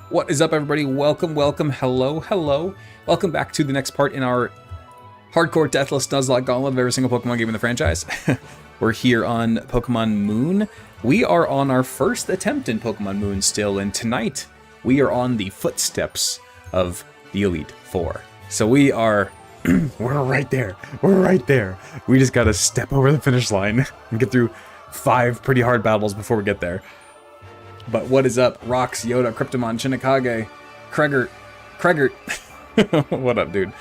What is up, everybody? Welcome, hello, hello. Welcome back to the next part in our hardcore Deathless Nuzlocke Gauntlet of every single Pokemon game in the franchise. We're here on Pokemon Moon. We are on our first attempt in Pokemon Moon still, and tonight we are on the footsteps of the Elite Four. So we are... we're right there. We're right there. We just gotta step over the finish line and get through 5 pretty hard battles before we get there. But what is up? Rox, Yoda, Cryptomon, Shinigami, Kregert. What up, dude?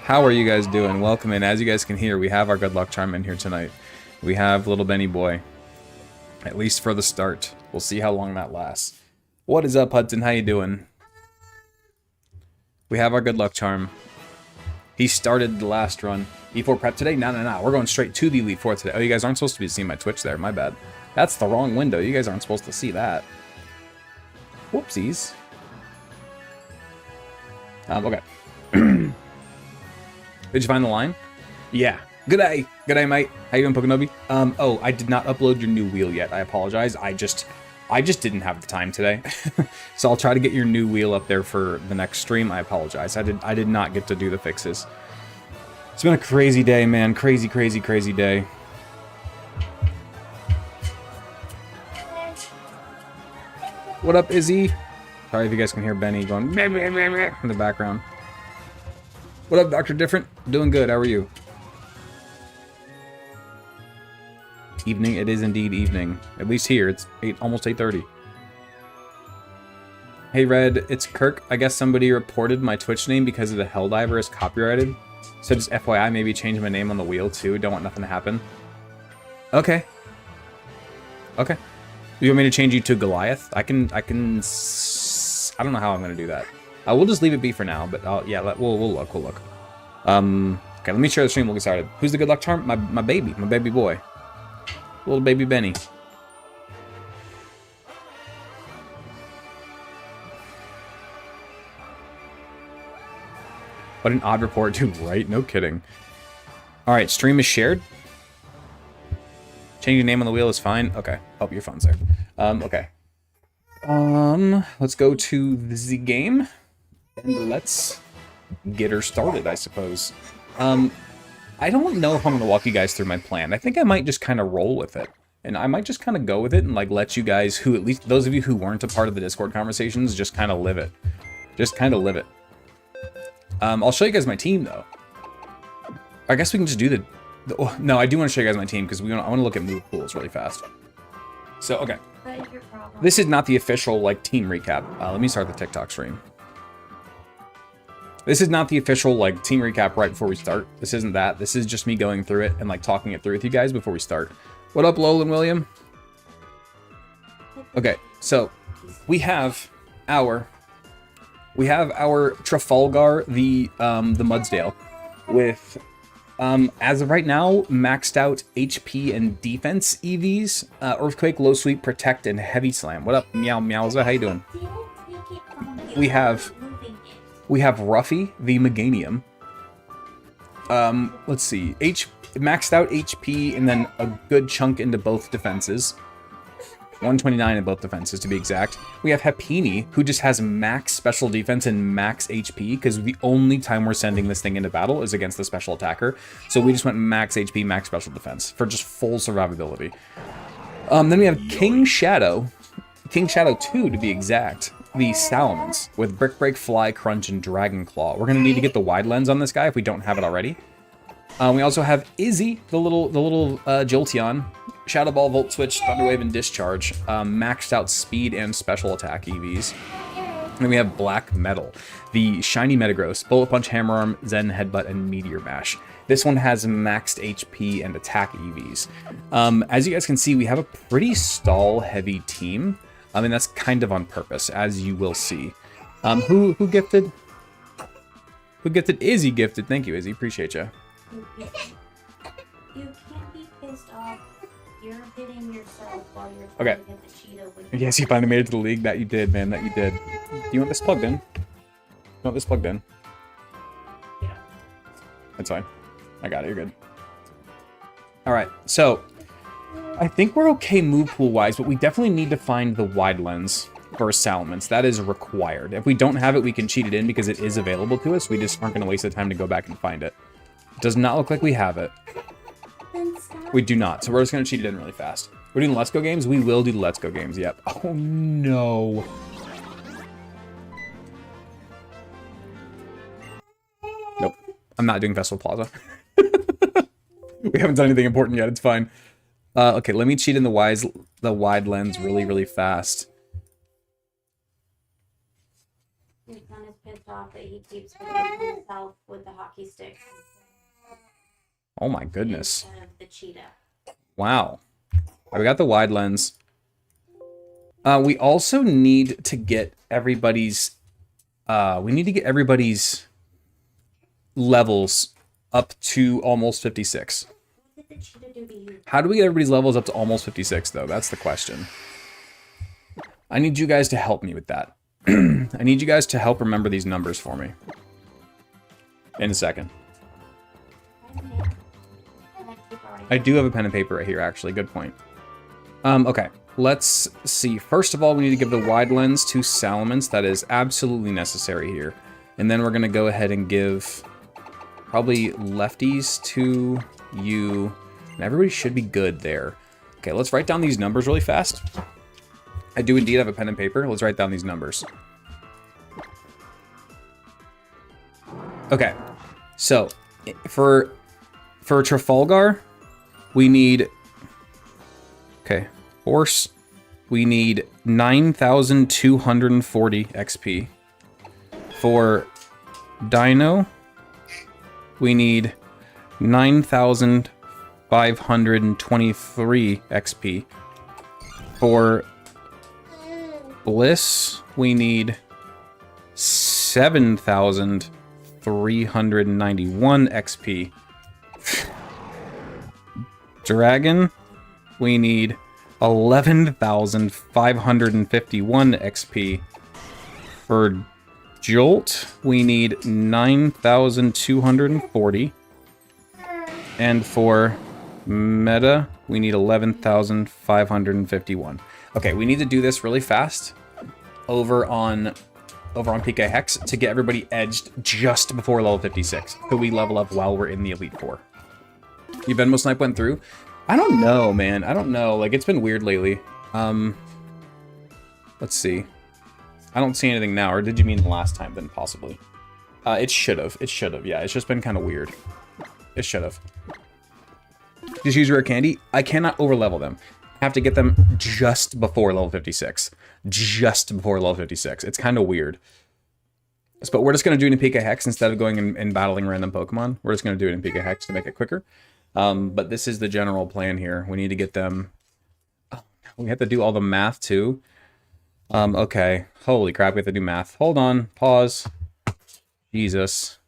How are you guys doing? Welcome in. As you guys can hear, we have our good luck charm in here tonight. We have little Benny boy. At least for the start. We'll see how long that lasts. What is up, Hudson? How you doing? We have our good luck charm. He started the last run. E4 prep today? No. We're going straight to the Elite Four today. Oh, you guys aren't supposed to be seeing my Twitch there. My bad. That's the wrong window. You guys aren't supposed to see that. Whoopsies. Okay. Did you find the line? Yeah. Good day. Good day, mate. How you doing, Pokenobi? Oh, I did not upload your new wheel yet. I apologize. I just didn't have the time today. So I'll try to get your new wheel up there for the next stream. I apologize. I did not get to do the fixes. It's been a crazy day, man. Crazy day. What up, Izzy? Sorry if you guys can hear Benny going in the background. What up, Dr. Different? Doing good. How are you? Evening. It is indeed evening. At least here. It's almost 8:30. Hey, Red. It's Kirk. I guess somebody reported my Twitch name because of the Helldiver is copyrighted. So just FYI, maybe change my name on the wheel too. Don't want nothing to happen. Okay. Okay. You want me to change you to Goliath? I don't know how I'm gonna do that. We'll just leave it be for now, but yeah, we'll look. Okay, let me share the stream. We'll get started. Who's the good luck charm? My baby boy, little baby Benny. What an odd report, dude. Right? No kidding. All right, stream is shared. Changing your name on the wheel is fine. Okay. Hope your phone's there. Okay. Let's go to the game. And let's get her started, I suppose. I don't know if I'm going to walk you guys through my plan. I think I might just kind of roll with it. And I might just kind of go with it and like let you guys who, at least those of you who weren't a part of the Discord conversations, just kind of live it. Just kind of live it. I'll show you guys my team, though. I guess we can just do the... Oh, no, I do want to show you guys my team because I want to look at move pools really fast. So, okay. This is not the official, like, team recap. Let me start the TikTok stream. This is not the official, like, team recap right before we start. This isn't that. This is just me going through it and, like, talking it through with you guys before we start. What up, Lolan William? Okay, so we have our Trafalgar, the Mudsdale, with... as of right now, maxed out HP and defense EVs, Earthquake, Low Sweep, Protect, and Heavy Slam. What up, Meow Meowza? How you doing? We have Ruffy, the Meganium. Let's see, maxed out HP and then a good chunk into both defenses. 129 in both defenses, to be exact. We have Happini, who just has max special defense and max HP, because the only time we're sending this thing into battle is against the special attacker. So we just went max HP, max special defense, for just full survivability. Then we have King Shadow 2 to be exact, the Salamence, with Brick Break, Fly, Crunch, and Dragon Claw. We're going to need to get the wide lens on this guy if we don't have it already. We also have Izzy, the little Jolteon, Shadow Ball, Volt Switch, Thunder Wave, and Discharge, maxed out speed and special attack EVs. And then we have Black Metal, the Shiny Metagross, Bullet Punch, Hammer Arm, Zen Headbutt, and Meteor Mash. This one has maxed HP and attack EVs. As you guys can see, we have a pretty stall-heavy team. I mean, that's kind of on purpose, as you will see. Who gifted? Who gifted? Izzy gifted. Thank you, Izzy. Appreciate you. You can't be pissed off. You're hitting yourself while you're trying to get the Cheeto. Yes, you finally made it to the league. That you did, man. That you did. Do you want this plugged in? You want this plugged in? Yeah. That's fine. I got it. You're good. All right. So, I think we're okay move pool wise, but we definitely need to find the wide lens. for Salamence. That is required. If we don't have it, we can cheat it in because it is available to us. We just aren't going to waste the time to go back and find it. It does not look like we have it. We do not, so we're just going to cheat it in really fast. We're doing Let's Go games? We will do the Let's Go games, yep. Oh, no. Nope. I'm not doing Festival Plaza. We haven't done anything important yet, it's fine. Okay, let me cheat in the wide lens really, really fast. Your son is pissed off that he keeps hitting himself with the hockey stick. Oh my goodness. Instead of the cheetah. Wow. We got the wide lens. We also need to get everybody's... levels up to almost 56. What did the cheetah do to you? How do we get everybody's levels up to almost 56, though? That's the question. I need you guys to help me with that. I need you guys to help remember these numbers for me. In a second. I do have a pen and paper right here, actually. Good point. Okay. Let's see. First of all, we need to give the wide lens to Salamence. That is absolutely necessary here. And then we're going to go ahead and give probably lefties to you. And everybody should be good there. Okay, let's write down these numbers really fast. I do indeed have a pen and paper. Let's write down these numbers. Okay, so for Trafalgar, we need... Okay, horse, we need 9,240 XP. For Dino, we need 9,523 XP. For Bliss, we need 7,391 XP. Dragon, we need 11,551 XP. For Jolt, we need 9,240. And for Meta, we need 11,551. Okay, we need to do this really fast over on PK Hex to get everybody edged just before level 56. So we level up while we're in the Elite Four. Your Venmo Snipe went through? I don't know, man. I don't know. Like, it's been weird lately. Let's see. I don't see anything now. Or did you mean the last time then, possibly? It should have. It should have, yeah. It's just been kind of weird. It should have. Just use rare candy. I cannot overlevel them. I have to get them just before level 56. Just before level 56. It's kind of weird. But we're just going to do it in PK Hex instead of going and battling random Pokemon. We're just going to do it in PK Hex to make it quicker. But this is the general plan here. We need to get them... Oh, we have to do all the math too. Okay. Holy crap, we have to do math. Hold on. Pause. Jesus.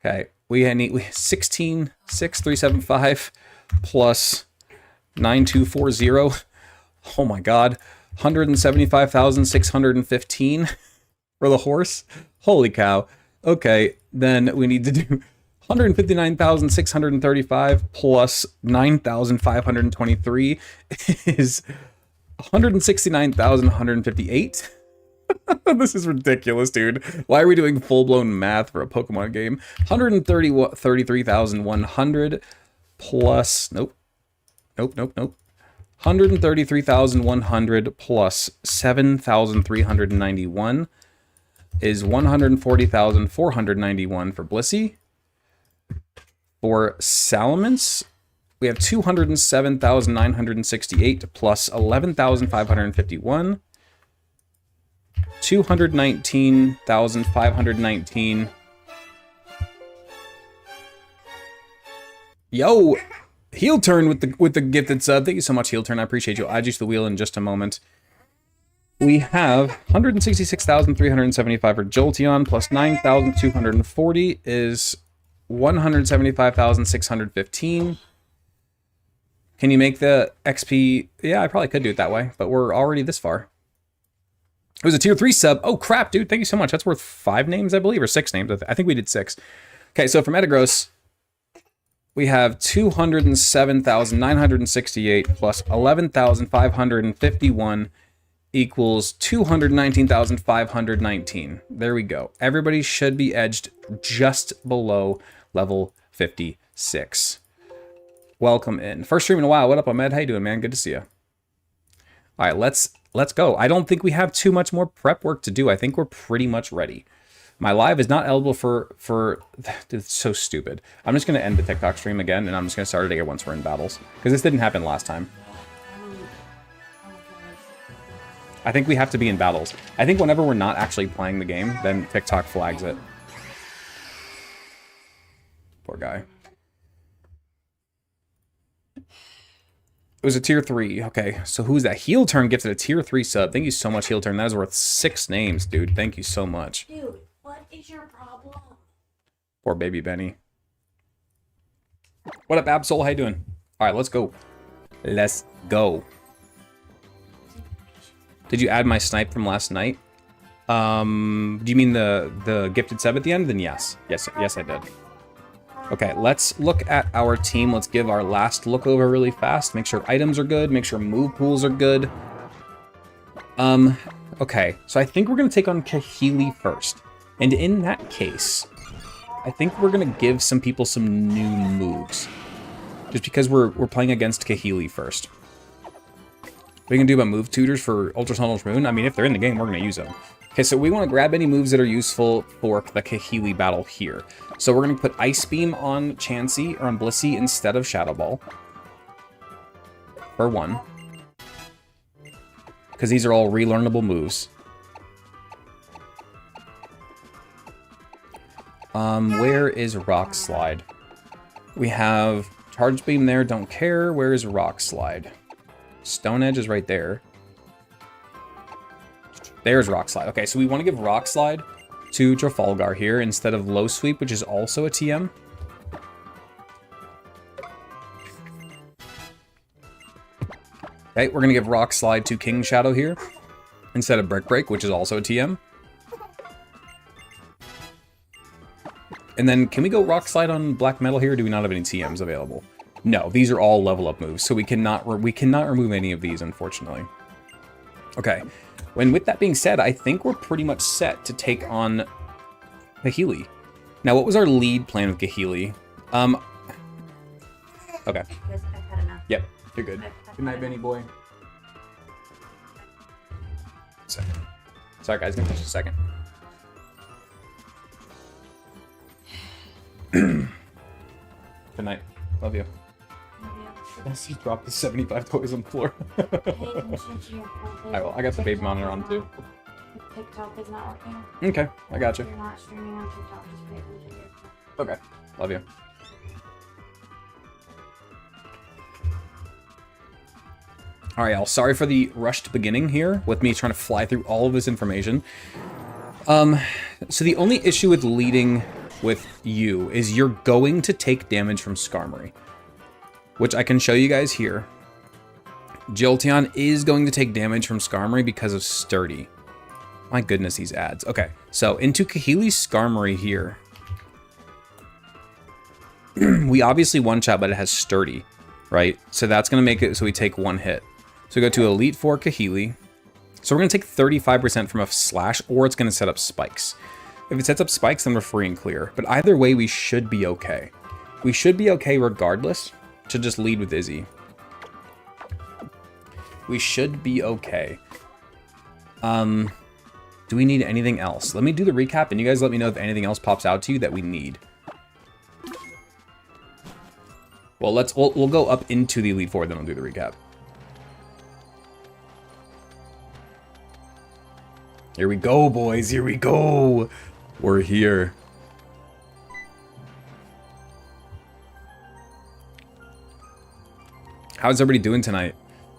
Okay. We need 16,6,375 plus 9,240. Oh my god. 175,615 for the horse. Holy cow. Okay, then we need to do 159,635 plus 9,523 is 169,158. This is ridiculous, dude. Why are we doing full-blown math for a Pokemon game? 133,100 plus... Nope. 133,100 plus 7,391 is 140,491 for Blissey. For Salamence, we have 207,968 plus 11,551. 219,519. Yo, Heel Turn with the gifted sub. Thank you so much, Heel Turn. I appreciate you. I'll add you to the wheel in just a moment. We have 166,375 for Jolteon plus 9,240 is 175,615. Can you make the XP? Yeah, I probably could do it that way, but we're already this far. It was a tier 3 sub. Oh, crap, dude. Thank you so much. That's worth 5 names, I believe, or 6 names. I think we did 6. Okay, so for Metagross, we have 207,968 plus 11,551 equals 219,519. There we go. Everybody should be edged just below level 56. Welcome in. First stream in a while. What up, Ahmed? How you doing, man? Good to see you. All right, let's go. I don't think we have too much more prep work to do. I think we're pretty much ready. My live is not eligible for it's so stupid. I'm just going to end the TikTok stream again, and I'm just going to start it again once we're in battles. Because this didn't happen last time. I think we have to be in battles. I think whenever we're not actually playing the game, then TikTok flags it. Poor guy. It was a tier 3. Okay, so who's that? Heel Turn gifted a tier 3 sub. Thank you so much, Heel Turn. That is worth 6 names, dude. Thank you so much. Dude, what is your problem? Poor baby Benny. What up, Absol? How you doing? All right, let's go. Let's go. Did you add my snipe from last night? Do you mean the gifted sub at the end? Then yes. Yes, I did. Okay, let's look at our team. Let's give our last look over really fast. Make sure items are good. Make sure move pools are good. Okay, so I think we're going to take on Kahili first. And in that case, I think we're going to give some people some new moves. Just because we're playing against Kahili first. What are you going to do about move tutors for Ultrasonic Moon? I mean, if they're in the game, we're going to use them. Okay, so we want to grab any moves that are useful for the Kahili battle here. So we're going to put Ice Beam on Chansey, or on Blissey, instead of Shadow Ball. For 1. Because these are all relearnable moves. Where is Rock Slide? We have Charge Beam there, don't care. Where is Rock Slide? Stone Edge is right there. There's Rock Slide. Okay, so we want to give Rock Slide to Trafalgar here instead of Low Sweep, which is also a TM. Okay, we're going to give Rock Slide to King Shadow here instead of Brick Break, which is also a TM. And then can we go Rock Slide on Black Metal here? Or do we not have any TMs available? No, these are all level up moves, so we cannot remove any of these, unfortunately. Okay, with that being said, I think we're pretty much set to take on Kahili. Now, what was our lead plan with Kahili? Okay. Because I've had enough. Yep, you're good. Good night, Benny boy. Second. Sorry, guys, give me just a second. Good night. Love you. Yes, he dropped the 75 toys on the floor. I will. I got the baby monitor on too. TikTok is not working. Okay, I got you. You're not streaming on TikTok, just pay attention to your phone. Okay, love you. All right, y'all. Sorry for the rushed beginning here with me trying to fly through all of this information. So the only issue with leading with you is you're going to take damage from Skarmory, which I can show you guys here. Jolteon is going to take damage from Skarmory because of Sturdy. My goodness, these ads. Okay, so into Kahili's Skarmory here. We obviously one-shot, but it has Sturdy, right? So that's going to make it so we take 1 hit. So we go to Elite 4 Kahili. So we're going to take 35% from a Slash, or it's going to set up Spikes. If it sets up Spikes, then we're free and clear. But either way, we should be okay. We should be okay regardless to just lead with Izzy. We should be okay. Do we need anything else? Let me do the recap, and you guys let me know if anything else pops out to you that we need. Well, we'll go up into the Elite Four, then we'll do the recap. Here we go, boys. Here we go. We're here. How's everybody doing tonight?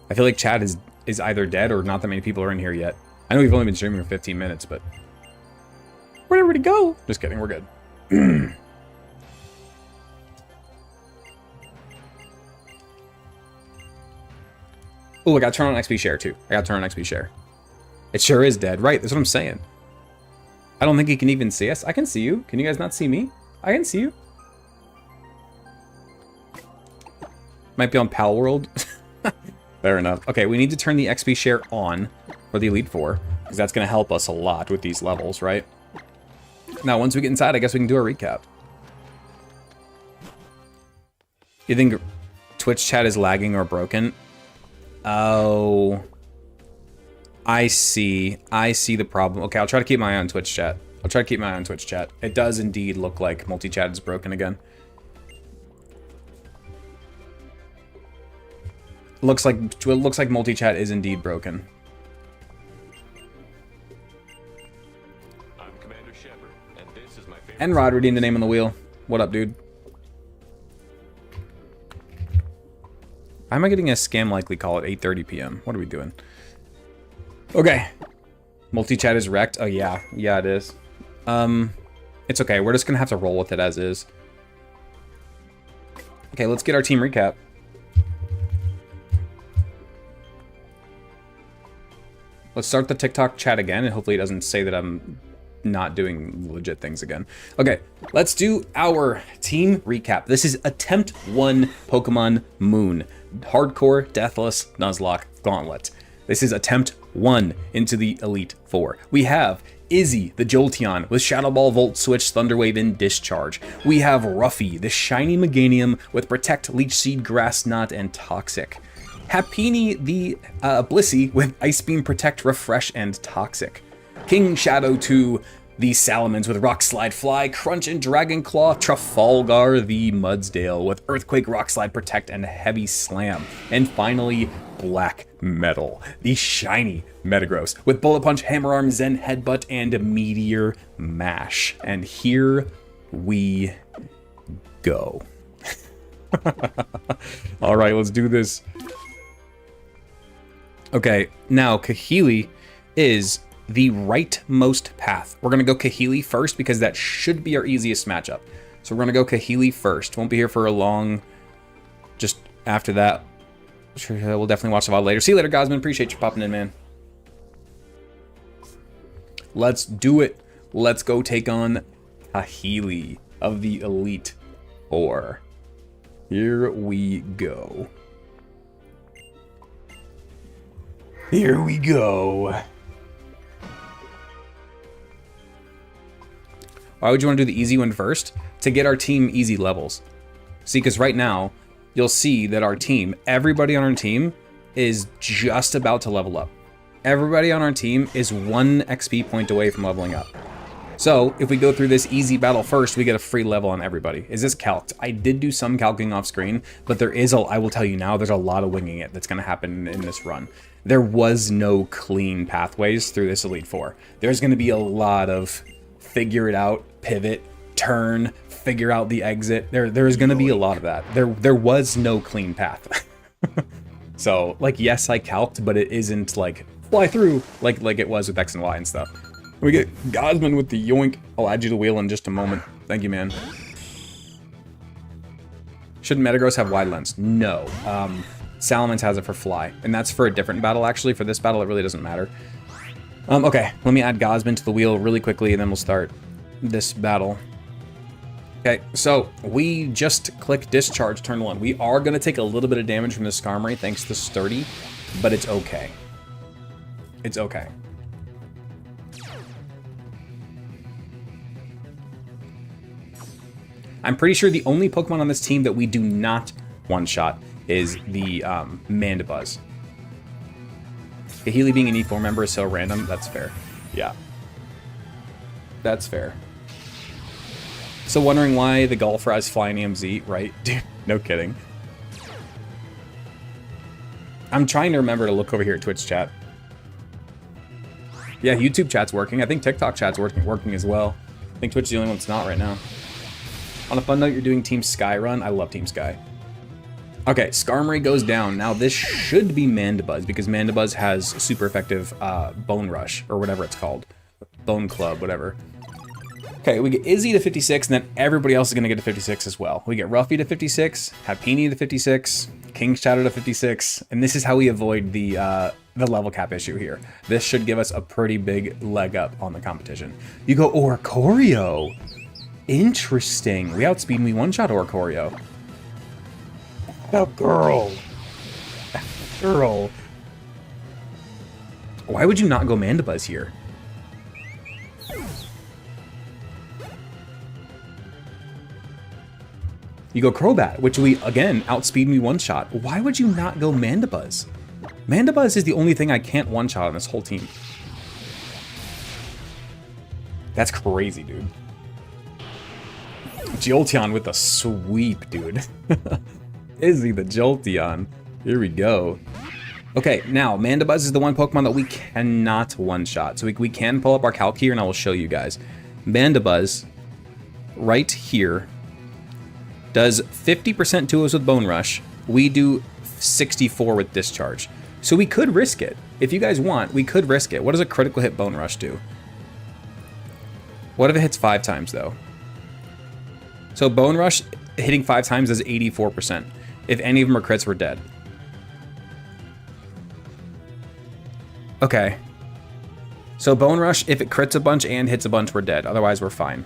I feel like chat is either dead or not that many people are in here yet. I know we've only been streaming for 15 minutes, but where'd everybody go? Just kidding, we're good. Oh, I got to turn on XP share too. I got to turn on XP share. It sure is dead, right? That's what I'm saying. I don't think he can even see us. I can see you. Can you guys not see me? I can see you. Might be on Pal World. Fair enough. Okay, we need to turn the XP share on. or the Elite Four, because that's going to help us a lot with these levels, right? Now, once we get inside, I guess we can do a recap. You think Twitch chat is lagging or broken? Oh, I see. I see the problem. Okay, I'll try to keep my eye on Twitch chat. It does indeed look like multi-chat is broken again. It looks like multi-chat is indeed broken. I'm Commander Shepard, and this is my favorite. And Rod reading the name on the wheel. What up, dude? Why am I getting a scam likely call at 8:30 p.m.? What are we doing? Okay. Multi-chat is wrecked. Oh, yeah. Yeah, it is. It's okay. We're just going to have to roll with it as is. Okay, let's get our team recap. Let's start the TikTok chat again, and hopefully it doesn't say that I'm not doing legit things again. Okay, let's do our team recap. This is Attempt 1 Pokemon Moon. Hardcore, Deathless, Nuzlocke, Gauntlet. This is Attempt 1 into the Elite Four. We have Izzy, the Jolteon, with Shadow Ball, Volt Switch, Thunder Wave, and Discharge. We have Ruffy, the Shiny Meganium, with Protect, Leech Seed, Grass Knot, and Toxic. Happiny, the Blissey, with Ice Beam, Protect, Refresh, and Toxic. King Shadow 2, the Salamence, with Rock Slide, Fly, Crunch, and Dragon Claw. Trafalgar, the Mudsdale, with Earthquake, Rock Slide, Protect, and Heavy Slam. And finally, Black Metal, the shiny Metagross, with Bullet Punch, Hammer Arm, Zen Headbutt, and Meteor Mash. And here we go. All right, let's do this. Okay, now Kahili is the rightmost path. We're going to go Kahili first because that should be our easiest matchup. So we're going to go Kahili first. Won't be here for a long, just after that. Sure, we'll definitely watch the VOD later. See you later, Gosman. Appreciate you popping in, man. Let's do it. Let's go take on Kahili of the Elite Four. Here we go. Here we go. Why would you want to do the easy one first? To get our team easy levels. See, because right now, you'll see that our team, everybody on our team, is just about to level up. Everybody on our team is 1 XP point away from leveling up. So, if we go through this easy battle first, we get a free level on everybody. Is this calced? I did do some calcing off screen, but there is I will tell you now, there's a lot of winging it that's going to happen in this run. There was no clean pathways through this Elite Four. There's going to be a lot of figure it out, pivot, turn, figure out the exit. There's going to be a lot of that. There was no clean path. So, like, yes, I calced, but it isn't, like, fly through like it was with X and Y and stuff. We get Gosman with the yoink. I'll add you to the wheel in just a moment. Thank you, man. Shouldn't Metagross have wide lens? No. Salamence has it for fly, and that's for a different battle, actually. For this battle, it really doesn't matter. Okay, let me add Gosman to the wheel really quickly, and then we'll start this battle. Okay, so we just click Discharge turn 1. We are going to take a little bit of damage from the Skarmory thanks to Sturdy, but it's okay. It's okay. I'm pretty sure the only Pokemon on this team that we do not one-shot is the Mandibuzz. Kahili being an E4 member is so random. That's fair. Yeah. That's fair. So wondering why the golfer has Flying EMZ, right? Dude, no kidding. I'm trying to remember to look over here at Twitch chat. Yeah, YouTube chat's working. I think TikTok chat's working as well. I think Twitch is the only one that's not right now. On a fun note, you're doing Team Sky Run. I love Team Sky. Okay, Skarmory goes down. Now this should be Mandibuzz because Mandibuzz has super effective Bone Rush or whatever it's called. Bone Club, whatever. Okay, we get Izzy to 56, and then everybody else is going to get to 56 as well. We get Ruffy to 56, Happiny to 56, King Shadow to 56, and this is how we avoid the level cap issue here. This should give us a pretty big leg up on the competition. You go Oricorio. Interesting. We outspeed and we one-shot Oricorio. Oh, girl. Girl. Why would you not go Mandibuzz here? You go Crobat, which we, again, outspeed me one-shot. Why would you not go Mandibuzz? Mandibuzz is the only thing I can't one-shot on this whole team. That's crazy, dude. Jolteon with a sweep, dude. Izzy the Jolteon. Here we go. Okay, now, Mandibuzz is the one Pokemon that we cannot one-shot. So we can pull up our calc here, and I will show you guys. Mandibuzz, right here, does 50% to us with Bone Rush. We do 64 with Discharge. So we could risk it. If you guys want, we could risk it. What does a critical hit Bone Rush do? What if it hits 5 times, though? So Bone Rush hitting 5 times is 84%. If any of them are crits, we're dead. Okay. So Bone Rush, if it crits a bunch and hits a bunch, we're dead. Otherwise, we're fine.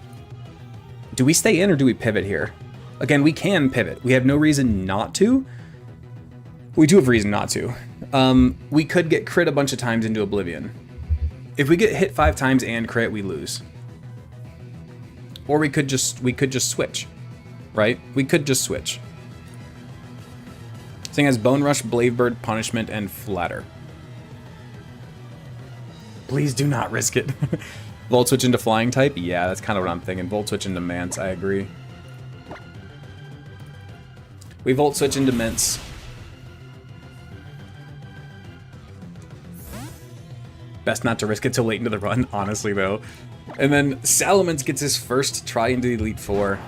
Do we stay in or do we pivot here? Again, we can pivot. We have no reason not to. We do have reason not to. We could get crit a bunch of times into Oblivion. If we get hit 5 times and crit, we lose. Or we could just switch, right? We could just switch. This thing has Bone Rush, Blade Bird, Punishment, and Flatter. Please do not risk it. Volt Switch into Flying type? Yeah, that's kind of what I'm thinking. Volt Switch into Mance, I agree. We Volt Switch into Mance. Best not to risk it till late into the run, honestly, though. And then Salamence gets his first try into the Elite Four.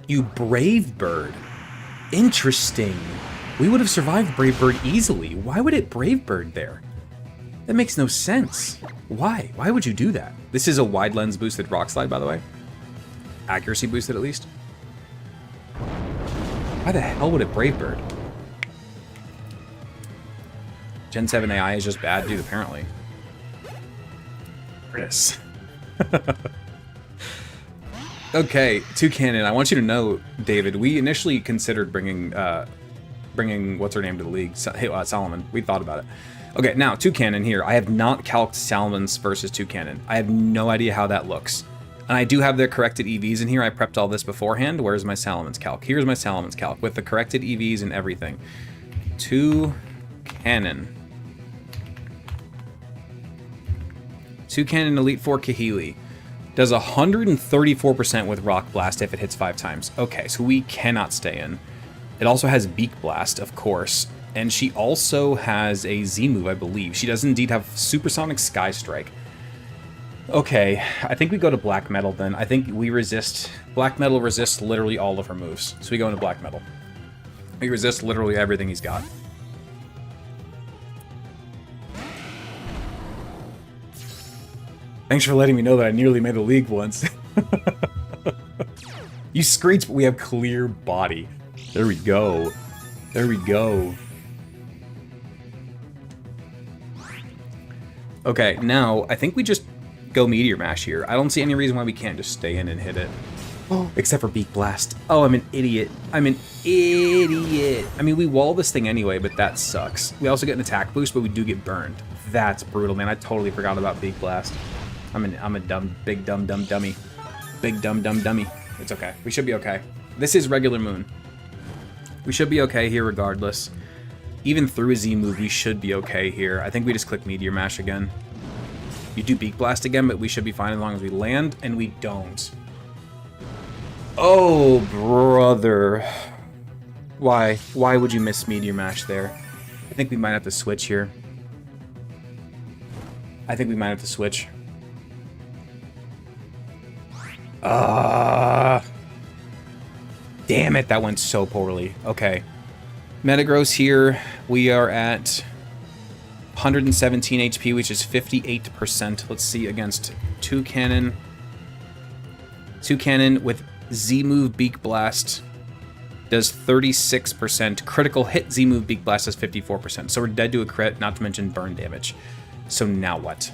You Brave Bird. Interesting. We would have survived Brave Bird easily. Why would it Brave Bird there? That makes no sense. Why? Why would you do that? This is a wide lens boosted Rock Slide, by the way. Accuracy boosted, at least. Why the hell would it Brave Bird? Gen 7 AI is just bad, dude, apparently. Chris. Okay, Toucannon. I want you to know, David, we initially considered bringing what's her name to the league, Solomon. We thought about it. Okay, now, Toucannon here. I have not calced Salamence versus Toucannon. I have no idea how that looks. And I do have the corrected EVs in here. I prepped all this beforehand. Where's my Salamence calc? Here's my Salamence calc with the corrected EVs and everything. Toucannon. Toucannon Elite Four Kahili. Does 134% with Rock Blast if it hits 5 times. Okay, so we cannot stay in. It also has Beak Blast, of course. And she also has a Z move, I believe. She does indeed have Supersonic Sky Strike. Okay, I think we go to Black Metal then. I think we resist... Black Metal resists literally all of her moves. So we go into Black Metal. We resist literally everything he's got. Thanks for letting me know that I nearly made the league once. You Screech, but we have Clear Body. There we go. There we go. Okay, now, I think we just go Meteor Mash here. I don't see any reason why we can't just stay in and hit it. Oh. Except for Beak Blast. Oh, I'm an idiot. I'm an idiot. I mean, we wall this thing anyway, but that sucks. We also get an attack boost, but we do get burned. That's brutal, man. I totally forgot about Beak Blast. I'm a big dumb dummy. Big dumb dummy. It's okay. We should be okay. This is regular Moon. We should be okay here regardless. Even through a Z move, we should be okay here. I think we just click Meteor Mash again. You do Beak Blast again, but we should be fine as long as we land, and we don't. Oh, brother. Why? Why would you miss Meteor Mash there? I think we might have to switch here. I think we might have to switch. Damn it, that went so poorly. Okay. Metagross here, we are at 117 HP, which is 58%. Let's see, against Toucannon. Toucannon with Z-move Beak Blast does 36%. Critical hit Z-move Beak Blast does 54%. So we're dead to a crit, not to mention burn damage. So now what?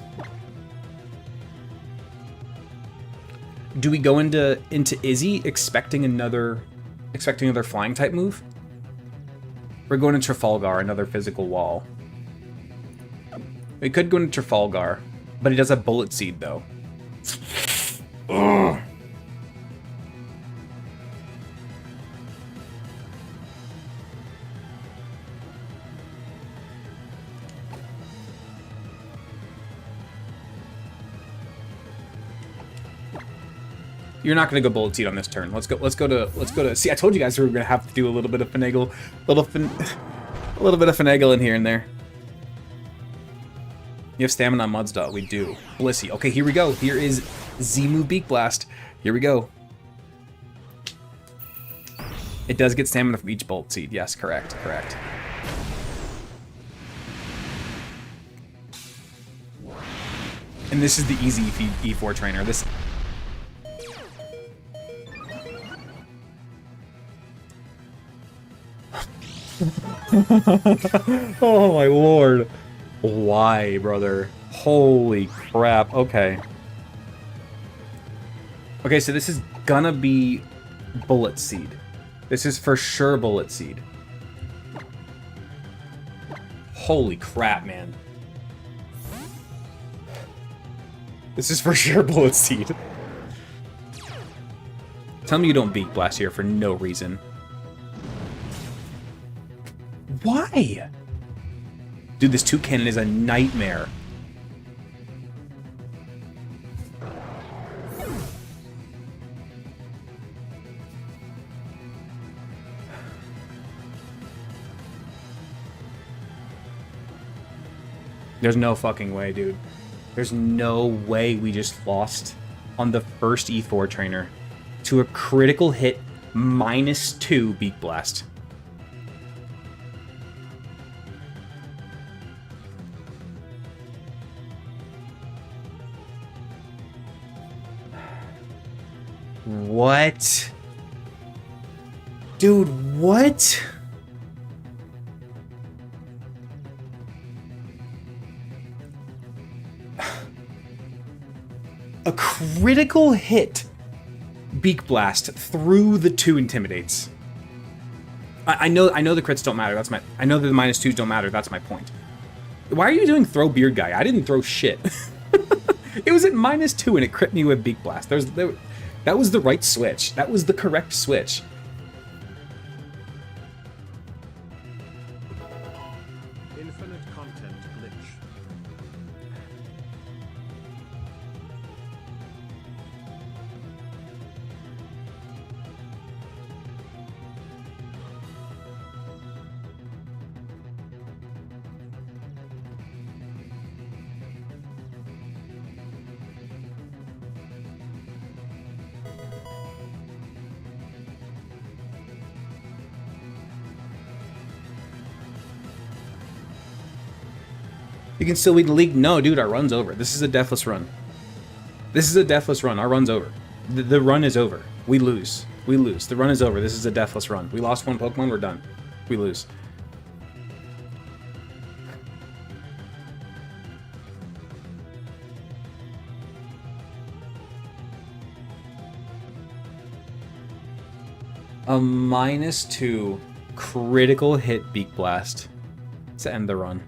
Do we go into Izzy expecting another flying type move? We're going to Trafalgar, another physical wall. We could go into Trafalgar, but he does have Bullet Seed, though. Ugh. You're not gonna go Bullet Seed on this turn. Let's go to. See, I told you guys we were gonna have to do a little bit of finagle, a little bit of finagle in here and there. You have stamina on Mudstone. We do. Blissey. Okay, here we go. Here is Z-move Beak Blast. Here we go. It does get stamina from each Bullet Seed. Yes, correct. And this is the easy E4 trainer. This. Oh my lord. Why, brother? Holy crap. Okay. Okay, so this is gonna be Bullet Seed. This is for sure Bullet Seed. Holy crap, man. This is for sure Bullet Seed. Tell me you don't Beak Blast here for no reason. Why? Dude, this Toucan is a nightmare. There's no fucking way, dude. There's no way we just lost on the first E4 trainer to a critical hit -2 Beak Blast. What? Dude, what? A critical hit Beak Blast through the 2 Intimidates. I know the crits don't matter. I know that the -2s don't matter. That's my point. Why are you doing throw beard guy? I didn't throw shit. It was at -2 and it crit me with Beak Blast. That was the right switch. That was the correct switch. Infinite content glitch. You can still win the league? No, dude, our run's over. This is a deathless run. This is a deathless run. Our run's over. The run is over. We lose. We lose. The run is over. This is a deathless run. We lost 1 Pokemon, we're done. We lose. A -2 critical hit Beak Blast to end the run.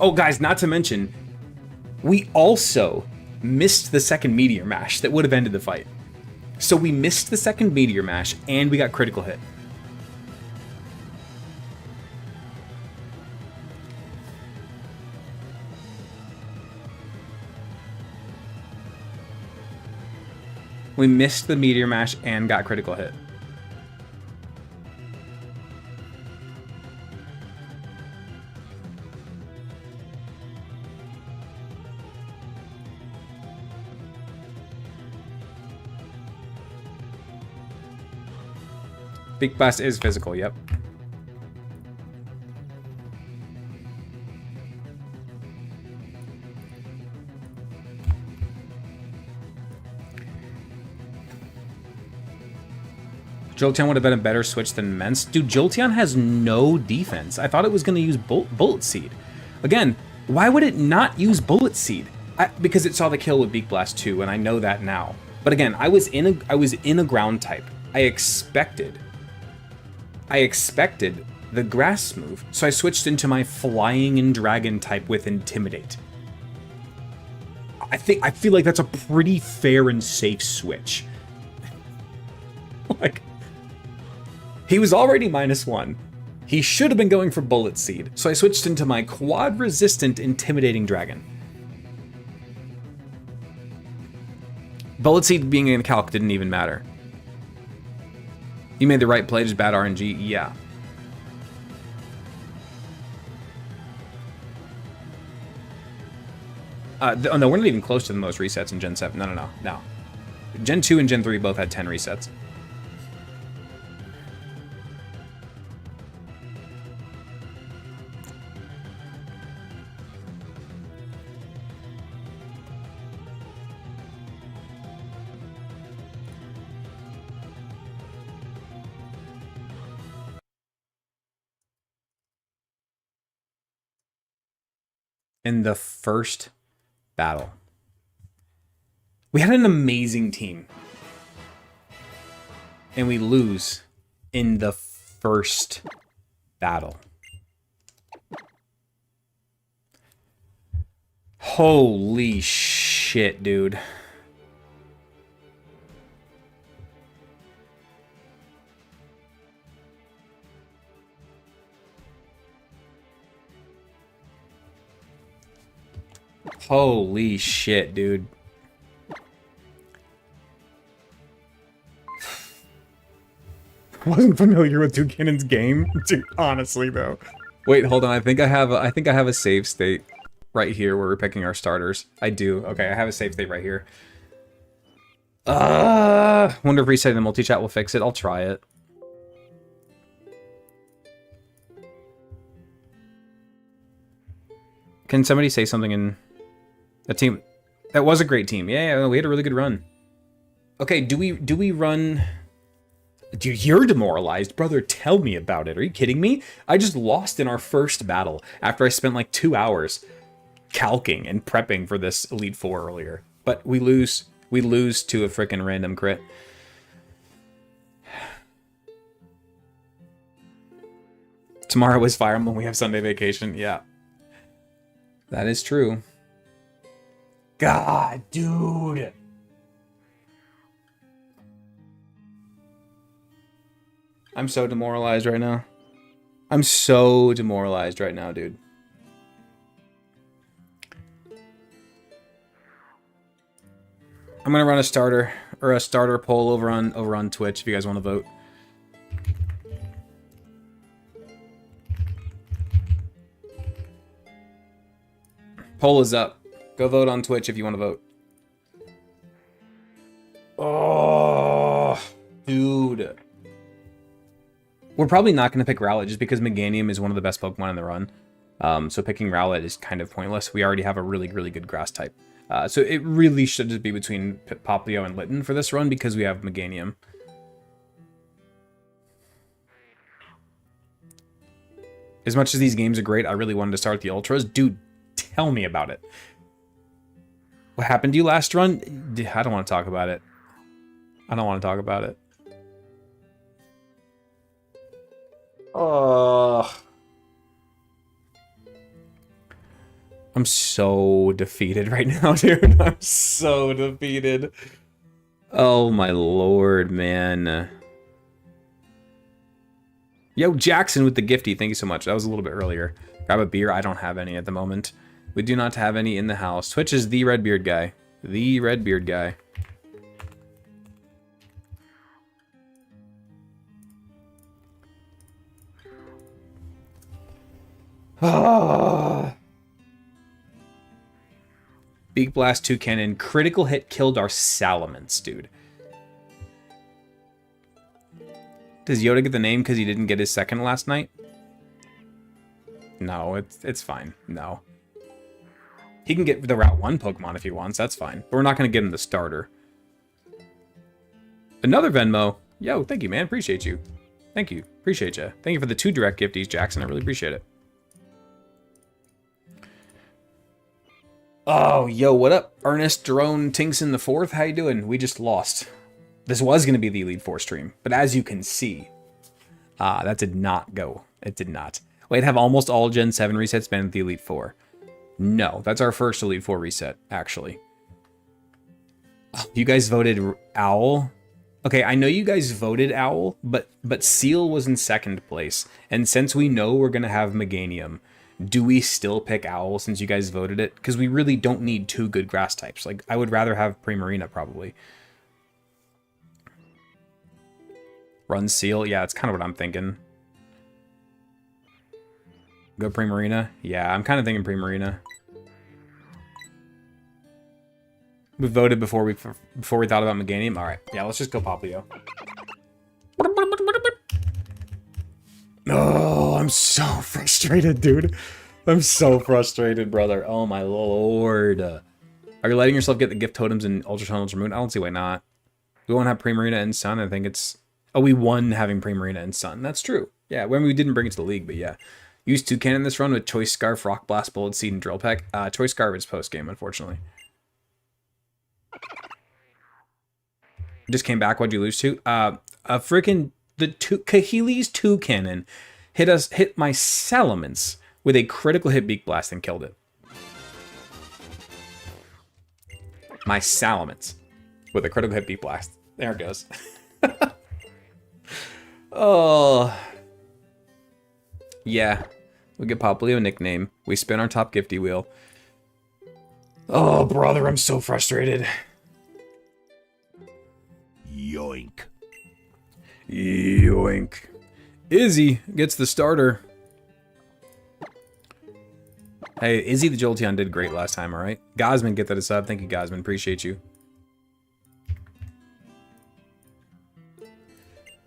Oh, guys, not to mention, we also missed the second Meteor Mash that would have ended the fight. So we missed the second Meteor Mash, and we got critical hit. We missed the Meteor Mash and got critical hit. Beak Blast is physical, yep. Jolteon would have been a better switch than Mence. Dude, Jolteon has no defense. I thought it was going to use Bullet Seed. Again, why would it not use Bullet Seed? Because it saw the kill with Beak Blast 2, and I know that now. But again, I was in a ground type. I expected the grass move, so I switched into my flying and dragon type with Intimidate. I feel like that's a pretty fair and safe switch. Like, he was already -1. He should have been going for Bullet Seed, so I switched into my quad-resistant Intimidating Dragon. Bullet Seed being in calc didn't even matter. You made the right play, just bad RNG, yeah. Oh no, we're not even close to the most resets in Gen 7. No. Gen 2 and Gen 3 both had 10 resets. In the first battle, we had an amazing team, and we lose in the first battle. Holy shit, dude. Holy shit, dude. Wasn't familiar with Ducannon's game, dude, honestly though. Wait, hold on. I think I have a save state right here where we're picking our starters. I do. Okay, I have a save state right here. Wonder if resetting the multi-chat will fix it. I'll try it. Can somebody say something in the team? That was a great team. Yeah, we had a really good run. Okay, do we run? Dude, you're demoralized, brother. Tell me about it. Are you kidding me? I just lost in our first battle after I spent like 2 hours calcing and prepping for this Elite Four earlier. But we lose to a freaking random crit. Tomorrow is Fire Emblem. We have Sunday vacation. Yeah. That is true. God, dude. I'm so demoralized right now. I'm so demoralized right now, dude. I'm gonna run a starter poll over on Twitch if you guys want to vote. Poll is up. Go vote on Twitch if you want to vote. Oh, dude. We're probably not going to pick Rowlet just because Meganium is one of the best Pokemon in the run. So picking Rowlet is kind of pointless. We already have a really, really good grass type. So it really should just be between Popplio and Litten for this run because we have Meganium. As much as these games are great, I really wanted to start the Ultras. Dude, tell me about it. What happened to you last run? I don't want to talk about it. I don't want to talk about it. Oh. I'm so defeated right now, dude. I'm so defeated. Oh my lord, man. Yo, Jackson with the gifty. Thank you so much. That was a little bit earlier. Grab a beer. I don't have any at the moment. We do not have any in the house. Twitch is the Redbeard guy. The Redbeard guy. Ah. Beak Blast 2 Cannon. Critical hit killed our Salamence, dude. Does Yoda get the name because he didn't get his second last night? No, it's fine. No. He can get the Route 1 Pokemon if he wants. That's fine. But we're not going to give him the starter. Another Venmo. Yo, thank you, man. Appreciate you. Thank you. Appreciate you. Thank you for the 2 direct gifties, Jackson. I really appreciate it. Oh, yo, what up? Ernest Drone Tinkson the 4th. How you doing? We just lost. This was going to be the Elite Four stream, but as you can see, that did not go. It did not. Wait, have almost all Gen 7 resets been at the Elite Four? No, that's our first Elite Four reset, actually. You guys voted Owl? Okay, I know you guys voted Owl, but Seal was in second place. And since we know we're going to have Meganium, do we still pick Owl since you guys voted it? Because we really don't need 2 good grass types. Like, I would rather have Primarina, probably. Run Seal? Yeah, it's kind of what I'm thinking. Go Primarina? Yeah, I'm kind of thinking Primarina. We voted before we thought about Meganium. All right, yeah, let's just go Popplio. Oh, I'm so frustrated, dude. I'm so frustrated, brother. Oh my lord. Are you letting yourself get the gift totems in Ultra Sun, Ultra Moon? I don't see why not. We won't have Primarina and Sun. I think it's... Oh, we won having Primarina and Sun. That's true. Yeah, when we didn't bring it to the league, but yeah. Use Toucan this run with Choice Scarf, Rock Blast, Bullet Seed, and Drill Peck. Choice Scarf is post-game, unfortunately. Just came back. What'd you lose to? Kahili's Toucanon hit my Salamence with a critical hit Beak Blast and killed it. My Salamence with a critical hit Beak Blast. There it goes. Oh. Yeah. We get Popplio a nickname. We spin our top gifty wheel. Oh, brother, I'm so frustrated. Yoink. Yoink. Izzy gets the starter. Hey, Izzy the Jolteon did great last time, alright? Gosman, get that a sub. Thank you, Gosman. Appreciate you.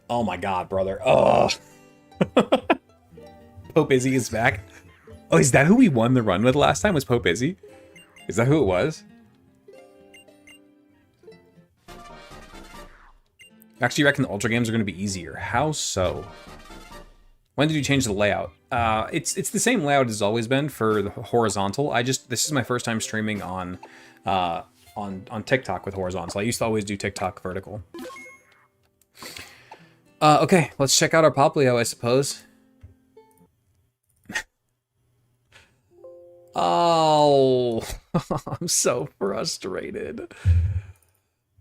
Oh my god, brother. Oh. Pope Izzy is back. Oh, is that who we won the run with last time? Was Pope Izzy? Is that who it was? Actually, you reckon the Ultra games are going to be easier. How so? When did you change the layout? It's the same layout as always been for the horizontal. This is my first time streaming on TikTok with horizontal. I used to always do TikTok vertical. Okay, let's check out our Popplio, I suppose. Oh, I'm so frustrated.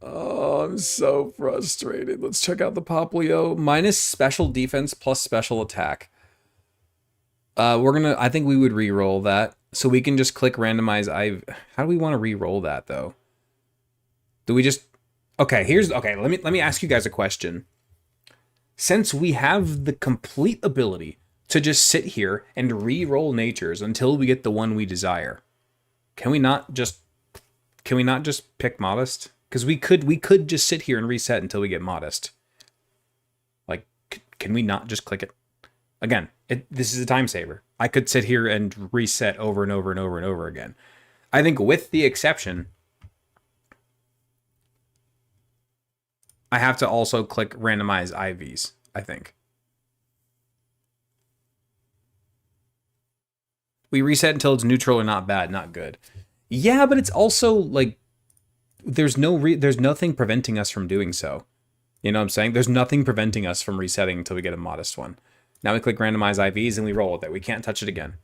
Oh, I'm so frustrated. Let's check out the Popplio. Minus special defense plus special attack. I think we would re-roll that. So we can just click randomize. How do we want to re-roll that though? Do we just... Okay, let me ask you guys a question. Since we have the complete ability to just sit here and re-roll natures until we get the one we desire, can we not just pick Modest? Because we could just sit here and reset until we get Modest. Like, can we not just click it? Again, this is a time saver. I could sit here and reset over and over and over and over again. I think with the exception, I have to also click randomize IVs, I think. We reset until it's neutral or not bad, not good. Yeah, but it's also like there's nothing preventing us from doing so. You know what I'm saying? There's nothing preventing us from resetting until we get a Modest one. Now we click randomize IVs and we roll with it. We can't touch it again.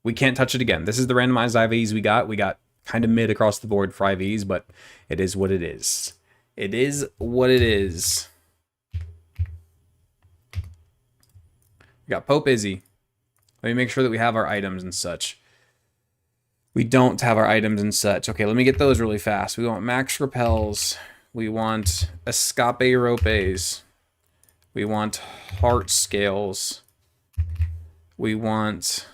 We can't touch it again. This is the randomized IVs we got. We got kind of mid across the board for IVs, but it is what it is. It is what it is. We got Pope Izzy. Let me make sure that we have our items and such. We don't have our items and such. Okay, let me get those really fast. We want Max Repels. We want Escape Ropes. We want Heart Scales. We want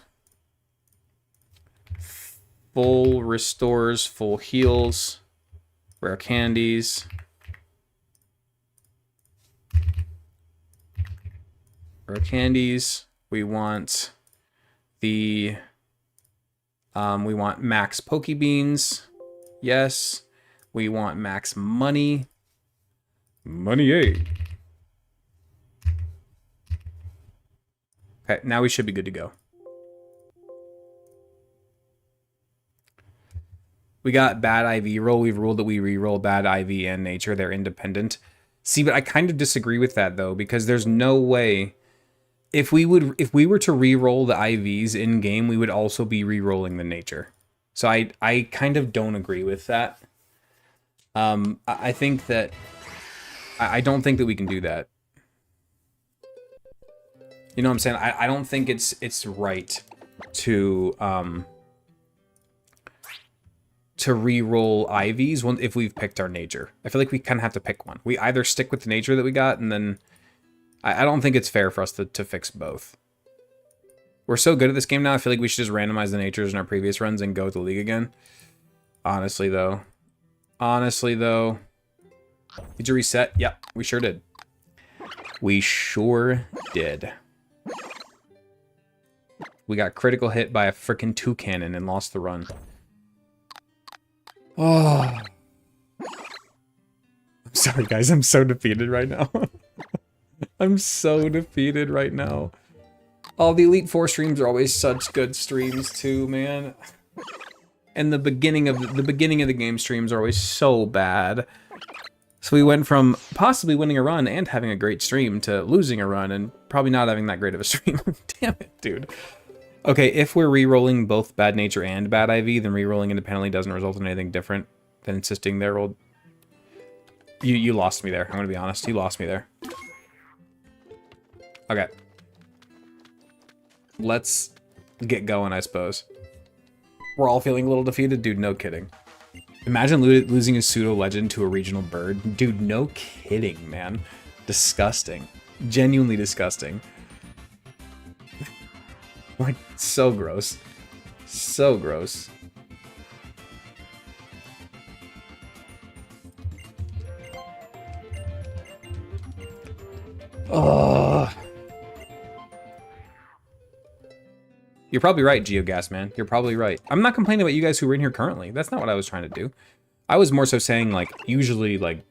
Full Restores, Full Heals, Rare Candies. Rare Candies. We want we want max Pokebeans. Yes. We want max money. Money 8. Okay, now we should be good to go. We got bad IV roll. We've ruled that we re-roll bad IV and nature. They're independent. See, but I kind of disagree with that though, because there's no way if we were to re-roll the IVs in game, we would also be re-rolling the nature. So I kind of don't agree with that. I think that I don't think that we can do that. You know what I'm saying? I don't think it's right to re-roll IVs if we've picked our nature. I feel like we kind of have to pick one. We either stick with the nature that we got, and then I don't think it's fair for us to fix both. We're so good at this game now, I feel like we should just randomize the natures in our previous runs and go with the league again. Honestly, though. Did you reset? Yep, we sure did. We sure did. We got critical hit by a freaking toucan and lost the run. Oh. I'm sorry, guys. I'm so defeated right now. I'm so defeated right now. Oh, the Elite Four streams are always such good streams too, man. And the beginning of the game streams are always so bad. So we went from possibly winning a run and having a great stream to losing a run and probably not having that great of a stream. Damn it, dude. Okay, if we're re-rolling both bad nature and bad IV, then re-rolling independently doesn't result in anything different than insisting they're rolled. You lost me there. I'm gonna be honest. You lost me there. Okay. Let's get going, I suppose. We're all feeling a little defeated? Dude, no kidding. Imagine losing a pseudo-legend to a regional bird. Dude, no kidding, man. Disgusting. Genuinely disgusting. Like, so gross. So gross. Ugh. You're probably right, Geogas, man. You're probably right. I'm not complaining about you guys who are in here currently. That's not what I was trying to do. I was more so saying, like, usually, like,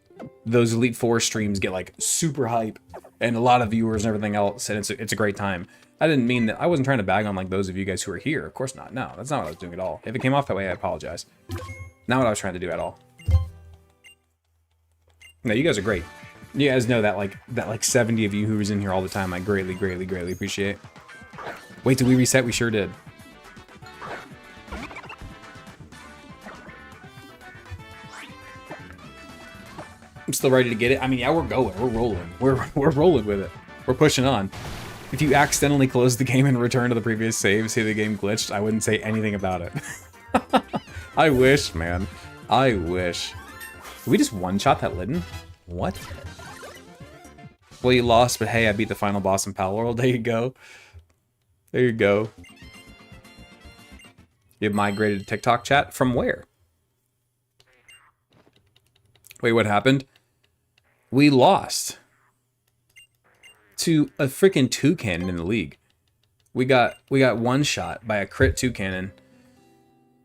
those Elite Four streams get, like, super hype and a lot of viewers and everything else, and it's a great time. I didn't mean that. I wasn't trying to bag on, like, those of you guys who are here. Of course not. No, that's not what I was doing at all. If it came off that way, I apologize. Not what I was trying to do at all. No, you guys are great. You guys know that, like 70 of you who was in here all the time, I greatly, greatly, greatly appreciate. Wait, did we reset? We sure did. I'm still ready to get it. I mean, yeah, we're going. We're rolling. We're rolling with it. We're pushing on. If you accidentally close the game and return to the previous save, say the game glitched, I wouldn't say anything about it. I wish, man. I wish. Did we just one-shot that Lidden? What? Well, you lost, but hey, I beat the final boss in Pal World. There you go. There you go. You have migrated to TikTok chat? From where? Wait, what happened? We lost to a freaking toucan in the league. We got one shot by a crit toucan.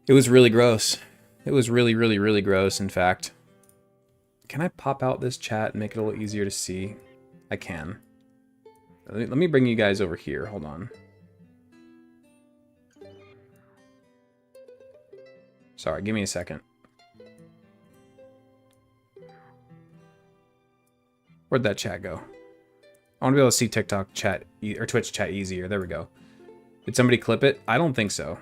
It was really gross. It was really, really, really gross, in fact. Can I pop out this chat and make it a little easier to see? I can. Let me bring you guys over here. Hold on. Sorry, give me a second. Where'd that chat go? I want to be able to see TikTok chat or Twitch chat easier. There we go. Did somebody clip it? I don't think so.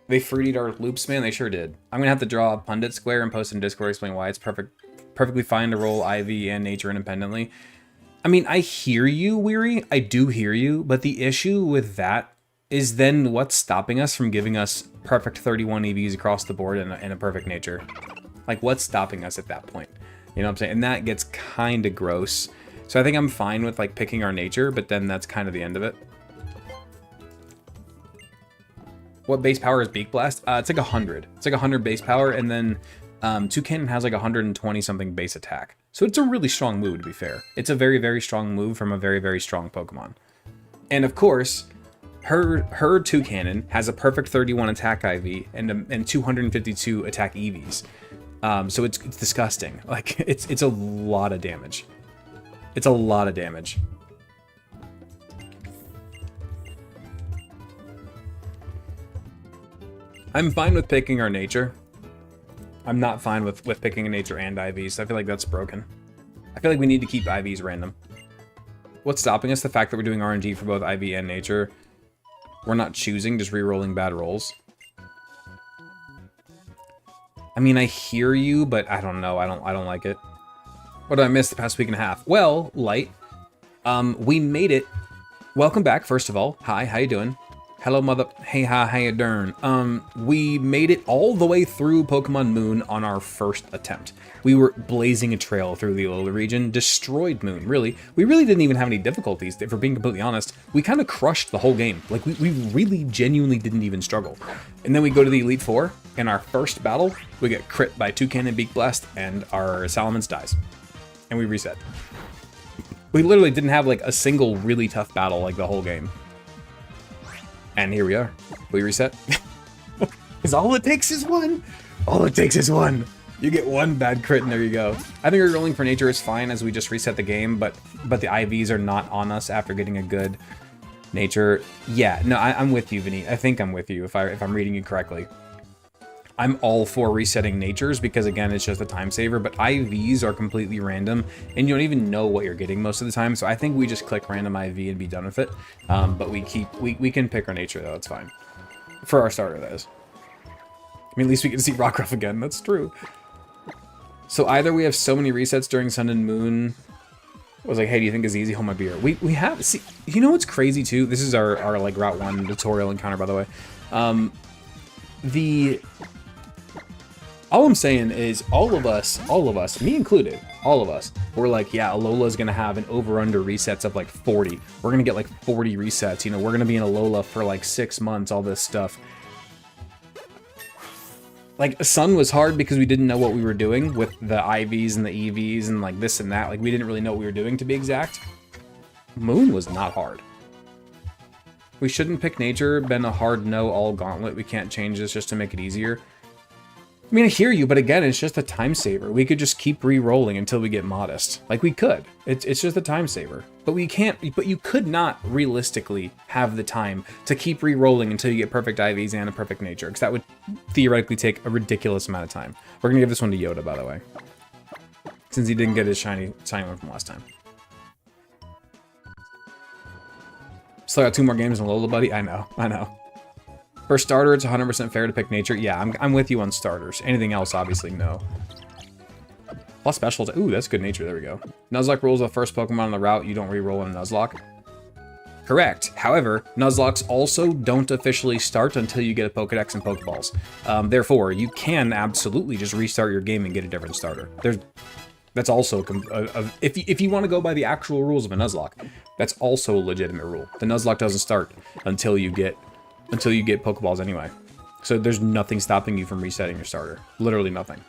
They fruitied our loops, man. They sure did. I'm gonna have to draw a pundit square and post in Discord, explain why it's perfectly fine to roll IV and nature independently. I mean, I hear you, Weary. I do hear you, but the issue with that is then what's stopping us from giving us perfect 31 EVs across the board in a perfect nature? Like, what's stopping us at that point? You know what I'm saying? And that gets kind of gross. So I think I'm fine with, like, picking our nature, but then that's kind of the end of it. What base power is Beak Blast? It's like 100. It's like 100 base power, and then Toucan has like 120 something base attack. So it's a really strong move, to be fair. It's a very, very strong move from a very, very strong Pokemon. And of course, her Toucan has a perfect 31 attack IV and 252 attack EVs. So it's disgusting. Like, it's a lot of damage. It's a lot of damage. I'm fine with picking our nature. I'm not fine with picking a nature and IVs. I feel like that's broken. I feel like we need to keep IVs random. What's stopping us? The fact that we're doing RNG for both IV and nature. We're not choosing, just re-rolling bad rolls. I mean, I hear you, but I don't know. I don't like it. What did I miss the past week and a half? Well, Light, we made it. Welcome back, first of all. Hi, how you doing? Hello, mother. Hey, hi, how you doing? We made it all the way through Pokemon Moon on our first attempt. We were blazing a trail through the Alola region, destroyed Moon, really. We really didn't even have any difficulties, if we're being completely honest. We kind of crushed the whole game. Like, we really genuinely didn't even struggle. And then we go to the Elite Four, and our first battle, we get crit by Toucan and Beak Blast, and our Salamence dies. And we reset. We literally didn't have, like, a single really tough battle, like, the whole game. And here we are. We reset. Because all it takes is one. All it takes is one. You get one bad crit and there you go. I think rolling for nature is fine as we just reset the game, but the IVs are not on us after getting a good nature. Yeah, no, I'm with you, Vinny. I think I'm with you if I'm reading you correctly. I'm all for resetting natures because, again, it's just a time saver, but IVs are completely random and you don't even know what you're getting most of the time. So I think we just click random IV and be done with it. But we can pick our nature though. It's fine. For our starter, that is. I mean, at least we can see Rockruff again. That's true. So either we have so many resets during Sun and Moon. I was like, hey, do you think it's easy? Hold my beer. We have, see, you know what's crazy too? This is our like Route 1 tutorial encounter, by the way. All I'm saying is all of us, me included, all of us, we're like, yeah, Alola's gonna have an over-under resets of like 40. We're gonna get like 40 resets, you know, we're gonna be in Alola for like 6 months, all this stuff. Like, Sun was hard because we didn't know what we were doing with the IVs and the EVs and like this and that. Like, we didn't really know what we were doing, to be exact. Moon was not hard. We shouldn't pick nature, been a hard no all gauntlet. We can't change this just to make it easier. I mean, I hear you, but again, it's just a time saver. We could just keep re-rolling until we get modest. Like, we could. It's just a time saver. But we can't, but you could not realistically have the time to keep re-rolling until you get perfect IVs and a perfect nature, because that would theoretically take a ridiculous amount of time. We're gonna give this one to Yoda, by the way, since he didn't get his shiny one from last time. Still got 2 more games in Alola, buddy. I know. For starter, it's 100% fair to pick nature. Yeah, I'm with you on starters. Anything else, obviously, no. Plus specials. Ooh, that's good nature. There we go. Nuzlocke rolls the first Pokemon on the route. You don't re-roll in Nuzlocke. Correct. However, Nuzlocks also don't officially start until you get a Pokedex and Pokeballs. Therefore, you can absolutely just restart your game and get a different starter. That's also if you want to go by the actual rules of a Nuzlocke, that's also a legitimate rule. The Nuzlocke doesn't start until you get Pokeballs anyway. So there's nothing stopping you from resetting your starter. Literally nothing.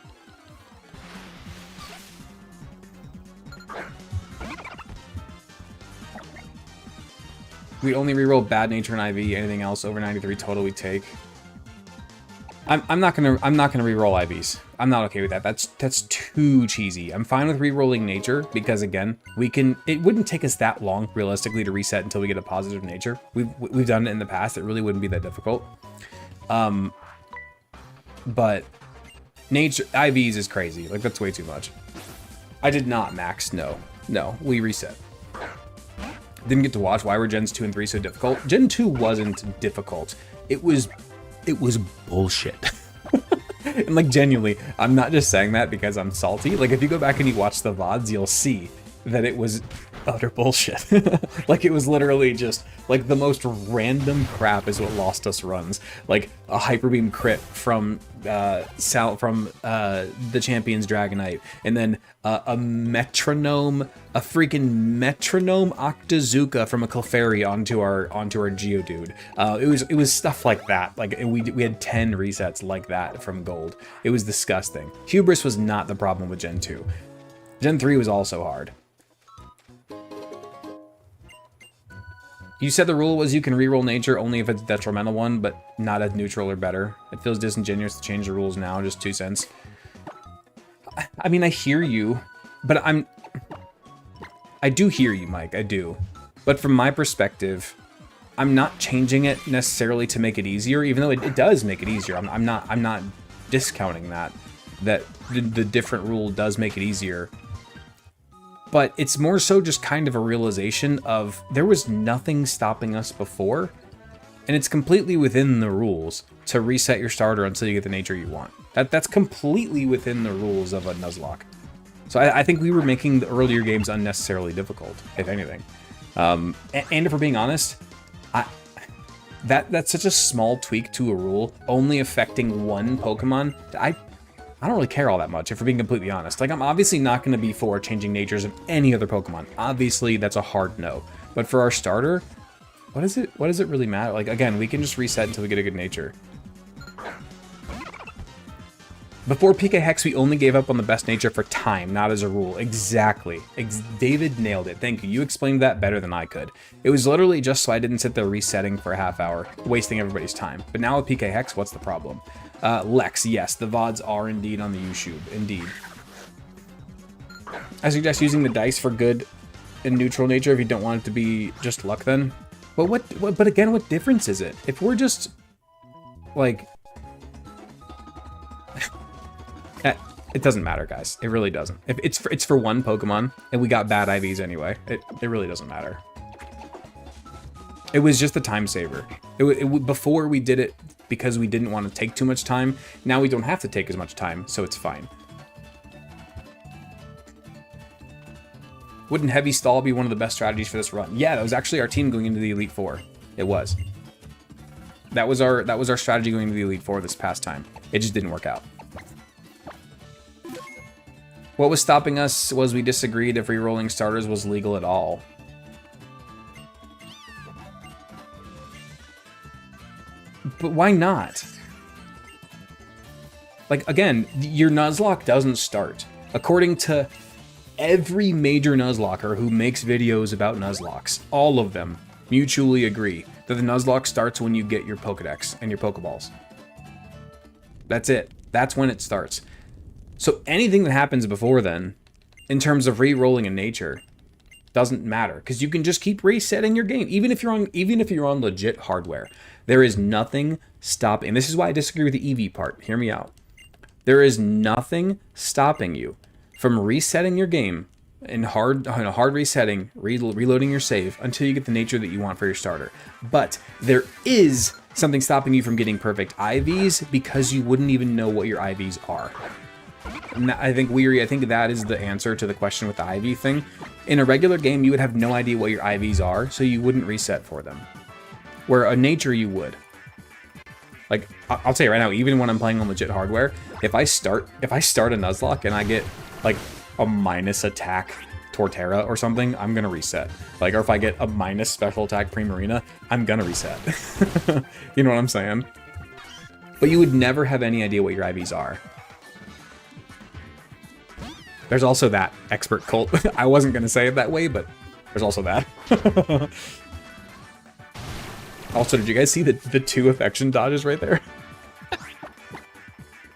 We only reroll bad nature and IV. Anything else over 93 total we take. I'm not gonna reroll IVs. I'm not okay with that. That's too cheesy. I'm fine with rerolling nature because, again, it wouldn't take us that long realistically to reset until we get a positive nature. We've done it in the past. It really wouldn't be that difficult. But nature IVs is crazy. Like, that's way too much. I did not max. No, we reset. Didn't get to watch. Why were Gens 2 and 3 so difficult? Gen 2 wasn't difficult. It was bullshit. And, like, genuinely, I'm not just saying that because I'm salty. Like, if you go back and you watch the VODs, you'll see that it was utter bullshit. Like, it was literally just, like, the most random crap is what lost us runs. Like, a Hyper Beam crit from the Champion's Dragonite, and then a freaking metronome Octazooka from a Clefairy onto our Geodude. It was stuff like that. Like, we had 10 resets like that from Gold. It was disgusting. Hubris was not the problem with Gen 2. Gen 3 was also hard. You said the rule was you can reroll nature only if it's a detrimental one, but not as neutral or better. It feels disingenuous to change the rules now, just 2 cents. I mean, I hear you, but I do hear you, Mike, I do. But from my perspective, I'm not changing it necessarily to make it easier, even though it does make it easier. I'm not discounting that the different rule does make it easier. But it's more so just kind of a realization of there was nothing stopping us before, and it's completely within the rules to reset your starter until you get the nature you want. That's completely within the rules of a Nuzlocke. So I think we were making the earlier games unnecessarily difficult, if anything. And if we're being honest, that's such a small tweak to a rule, only affecting one Pokemon. I don't really care all that much, if we're being completely honest. Like, I'm obviously not going to be for changing natures of any other Pokemon. Obviously, that's a hard no. But for our starter, what does it really matter? Like, again, we can just reset until we get a good nature. Before PK Hex, we only gave up on the best nature for time, not as a rule. Exactly. David nailed it. Thank you. You explained that better than I could. It was literally just so I didn't sit there resetting for a half hour, wasting everybody's time. But now with PK Hex, what's the problem? Lex, yes, the VODs are indeed on the YouTube. Indeed. I suggest using the dice for good and neutral nature if you don't want it to be just luck then. But but again, what difference is it? If we're just, like... It doesn't matter, guys. It really doesn't. If it's for one Pokemon, and we got bad IVs anyway, it really doesn't matter. It was just a time saver. Before we did it because we didn't want to take too much time. Now we don't have to take as much time, so it's fine. Wouldn't Heavy Stall be one of the best strategies for this run? Yeah, that was actually our team going into the Elite Four. It was. That was our strategy going into the Elite Four this past time. It just didn't work out. What was stopping us was we disagreed if re-rolling starters was legal at all. But why not? Like, again, your Nuzlocke doesn't start. According to every major Nuzlocker who makes videos about Nuzlocks, all of them mutually agree that the Nuzlocke starts when you get your Pokedex and your Pokeballs. That's it. That's when it starts. So anything that happens before then, in terms of re-rolling in nature, doesn't matter, because you can just keep resetting your game, even if you're on legit hardware. There is nothing stopping. And this is why I disagree with the EV part. Hear me out. There is nothing stopping you from resetting your game in a hard resetting, reloading your save until you get the nature that you want for your starter. But there is something stopping you from getting perfect IVs because you wouldn't even know what your IVs are. I think that is the answer to the question with the IV thing. In a regular game, you would have no idea what your IVs are, so you wouldn't reset for them. Where a nature, you would. Like, I'll tell you right now, even when I'm playing on legit hardware, if I start a Nuzlocke and I get, like, a minus attack Torterra or something, I'm gonna reset. Like, or if I get a minus special attack Primarina, I'm gonna reset. You know what I'm saying? But you would never have any idea what your IVs are. There's also that, expert cult. I wasn't going to say it that way, but there's also that. Also, did you guys see the 2 affection dodges right there?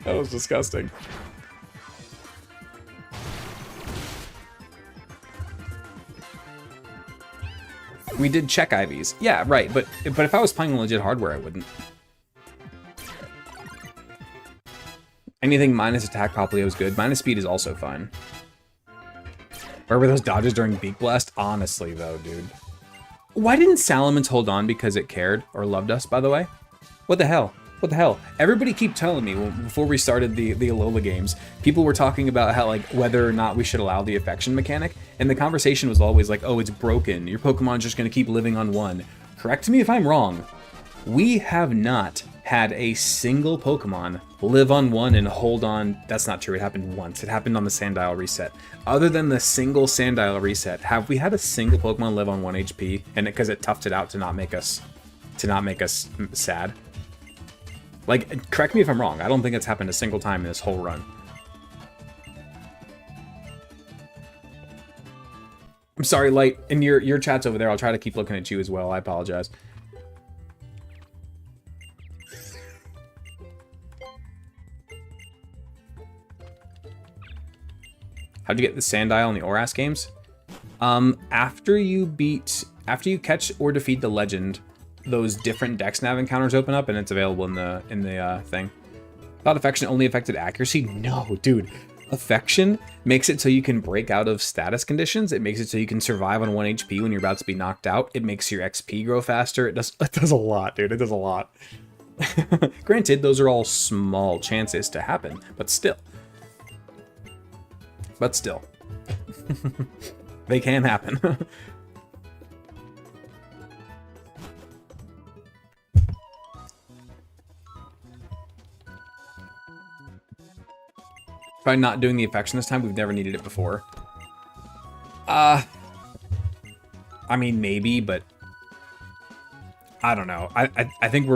That was disgusting. We did check IVs. Yeah, right, but if I was playing on legit hardware, I wouldn't. Anything minus attack probably was good. Minus speed is also fine. Where were those dodges during Beak Blast? Honestly, though, dude. Why didn't Salamence hold on because it cared or loved us, by the way? What the hell? What the hell? Everybody keep telling me, before we started the Alola games, people were talking about how, like, whether or not we should allow the affection mechanic, and the conversation was always like, oh, it's broken. Your Pokemon's just going to keep living on 1. Correct me if I'm wrong. We have not had a single Pokemon live on 1 and hold on. That's not true. It happened once. It happened on the Sandile reset. Other than the single Sandile reset, have we had a single Pokemon live on 1 HP? And because it toughed it out to not make us sad. Like, correct me if I'm wrong. I don't think it's happened a single time in this whole run. I'm sorry, Light. In your chat's over there. I'll try to keep looking at you as well. I apologize. How'd you get the Sandile in the Oras games? After you catch or defeat the legend, those different dex nav encounters open up, and it's available in the thing. Thought affection only affected accuracy? No, dude. Affection makes it so you can break out of status conditions. It makes it so you can survive on 1 HP when you're about to be knocked out. It makes your XP grow faster. It does a lot, dude. It does a lot. Granted, those are all small chances to happen, but still. But still. They can happen. By not doing the affection this time, we've never needed it before. I mean, maybe, but I don't know. I think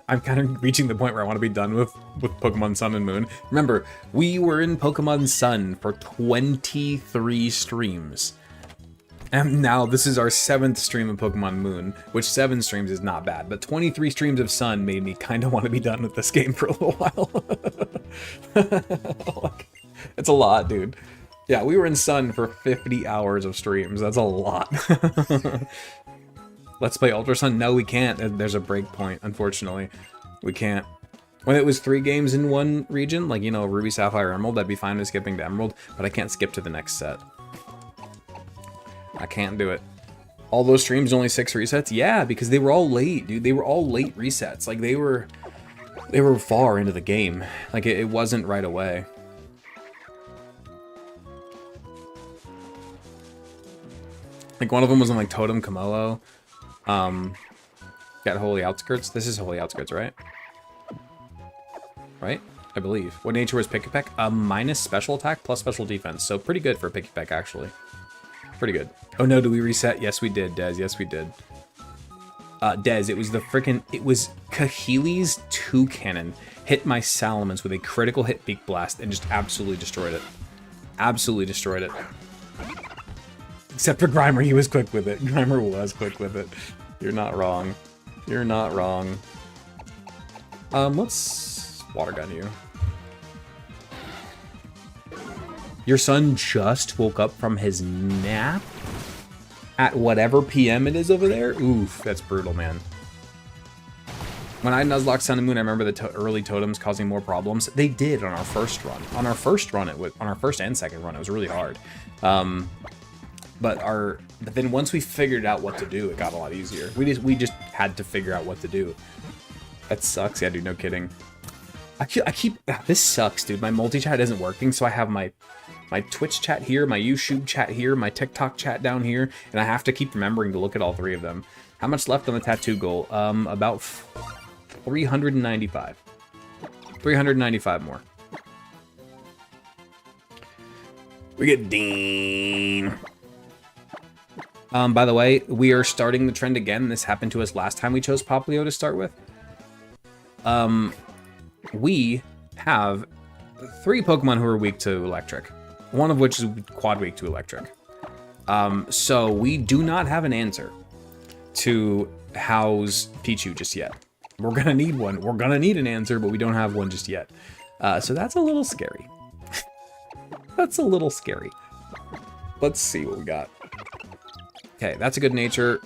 I'm kind of reaching the point where I want to be done with Pokemon Sun and Moon. Remember, we were in Pokemon Sun for 23 streams. And now this is our 7th stream of Pokemon Moon, which 7 streams is not bad, but 23 streams of Sun made me kind of want to be done with this game for a little while. It's a lot, dude. Yeah, we were in Sun for 50 hours of streams. That's a lot. Let's play Ultra Sun? No, we can't. There's a break point, unfortunately. We can't. When it was 3 games in one region, like, you know, Ruby, Sapphire, Emerald, that'd be fine with skipping to Emerald, but I can't skip to the next set. I can't do it. All those streams, only 6 resets? Yeah, because they were all late, dude. They were all late resets. Like, they were far into the game. Like, it wasn't right away. Like, one of them was on, like, Totem Kamolo. Got Holy Outskirts. This is Holy Outskirts, right? Right? I believe. What nature was Pikipek? Minus special attack plus special defense. So pretty good for Pikipek, actually. Pretty good. Oh no, do we reset? Yes, we did, Dez. Yes, we did. Dez, it was Kahili's 2 cannon hit my Salamence with a critical hit Beak Blast and just absolutely destroyed it. Absolutely destroyed it. Except for Grimer, he was quick with it. Grimer was quick with it. You're not wrong. You're not wrong. Let's water gun you. Your son just woke up from his nap at whatever PM it is over there? Oof, that's brutal, man. When I Nuzlocke Sun and Moon, I remember the early totems causing more problems. They did on our first run. On our first run, on our first and second run, it was really hard. But then once we figured out what to do, it got a lot easier. We just had to figure out what to do. That sucks. Yeah, dude, no kidding. This sucks, dude. My multi-chat isn't working, so I have my Twitch chat here, my YouTube chat here, my TikTok chat down here, and I have to keep remembering to look at all 3 of them. How much left on the tattoo goal? About 395. 395 more. We get Dean. By the way, we are starting the trend again. This happened to us last time we chose Popplio to start with. We have 3 Pokemon who are weak to Electric. One of which is quad weak to Electric. So we do not have an answer to house Pichu just yet. We're gonna need one. We're gonna need an answer, but we don't have one just yet. So that's a little scary. That's a little scary. Let's see what we got. Okay, that's a good nature.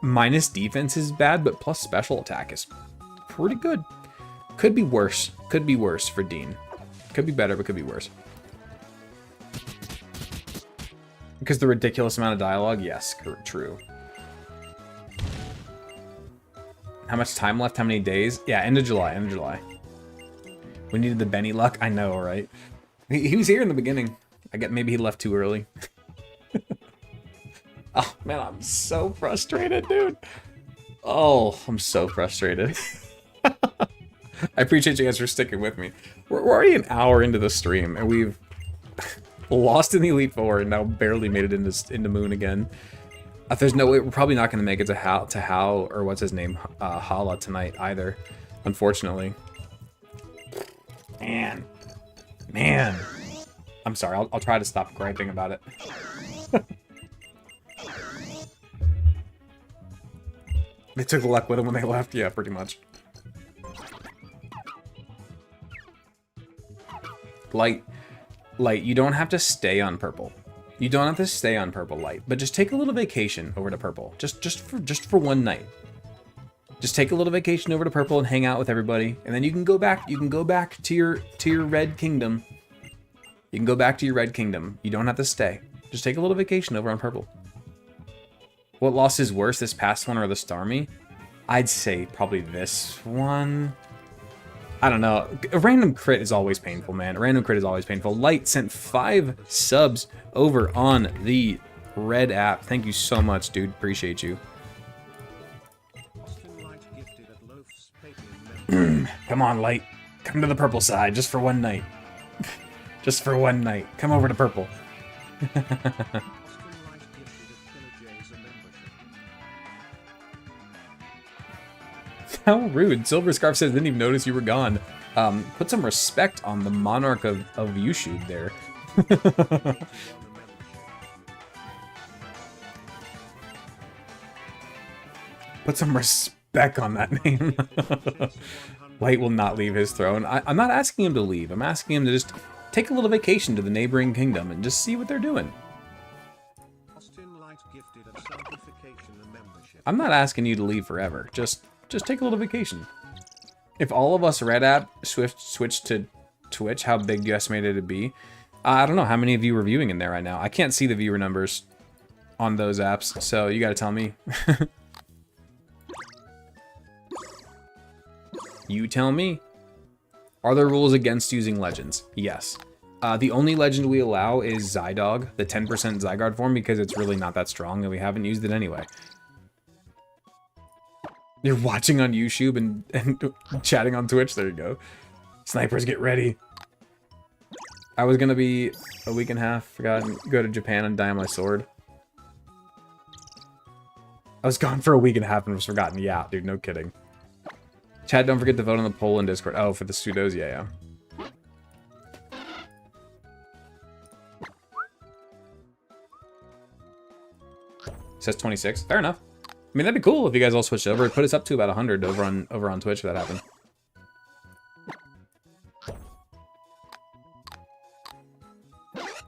Minus defense is bad, but plus special attack is pretty good. Could be worse. Could be worse for Dean. Could be better, but could be worse. Because the ridiculous amount of dialogue? Yes, true. How much time left? How many days? Yeah, end of July, end of July. We needed the Benny luck? I know, right? He was here in the beginning. I get maybe he left too early. Oh, man, I'm so frustrated, dude. Oh, I'm so frustrated. I appreciate you guys for sticking with me. We're already an hour into the stream, and we've lost in the Elite Four and now barely made it into Moon again. There's no way, we're probably not going to make it to Hal, or what's his name, Hala tonight either, unfortunately. Man. I'm sorry, I'll try to stop griping about it. They took the luck with them when they left? Yeah, pretty much. Light, you don't have to stay on purple. You don't have to stay on purple, Light, but just take a little vacation over to purple. Just for one night. Just take a little vacation over to purple and hang out with everybody, and then you can go back. You can go back to your red kingdom. You can go back to your red kingdom. You don't have to stay. Just take a little vacation over on purple. What loss is worse, this past one or the Starmie? I'd say probably this one. I don't know. A random crit is always painful, man. A random crit is always painful. Light sent 5 subs over on the red app. Thank you so much, dude. Appreciate you. Come on, Light. Come to the purple side just for one night. Just for one night. Come over to purple. How rude. Silver Scarf says, didn't even notice you were gone. Put some respect on the monarch of Yushud there. Put some respect on that name. Light will not leave his throne. I'm not asking him to leave. I'm asking him to just take a little vacation to the neighboring kingdom and just see what they're doing. I'm not asking you to leave forever. Just take a little vacation. If all of us Red App switched to Twitch, how big do you estimate it to be? I don't know how many of you are viewing in there right now. I can't see the viewer numbers on those apps, so you gotta tell me. You tell me. Are there rules against using legends? Yes. The only legend we allow is Zydog, the 10% Zygarde form, because it's really not that strong and we haven't used it anyway. You're watching on YouTube and chatting on Twitch. There you go. Snipers, get ready. I was gonna be a week and a half. Forgot go to Japan and die on my sword. I was gone for a week and a half and was forgotten. Yeah, dude, no kidding. Chat, don't forget to vote on the poll in Discord. Oh, for the pseudos, yeah. Says 26. Fair enough. I mean, that'd be cool if you guys all switched over. It'd put us up to about 100 over on Twitch if that happened.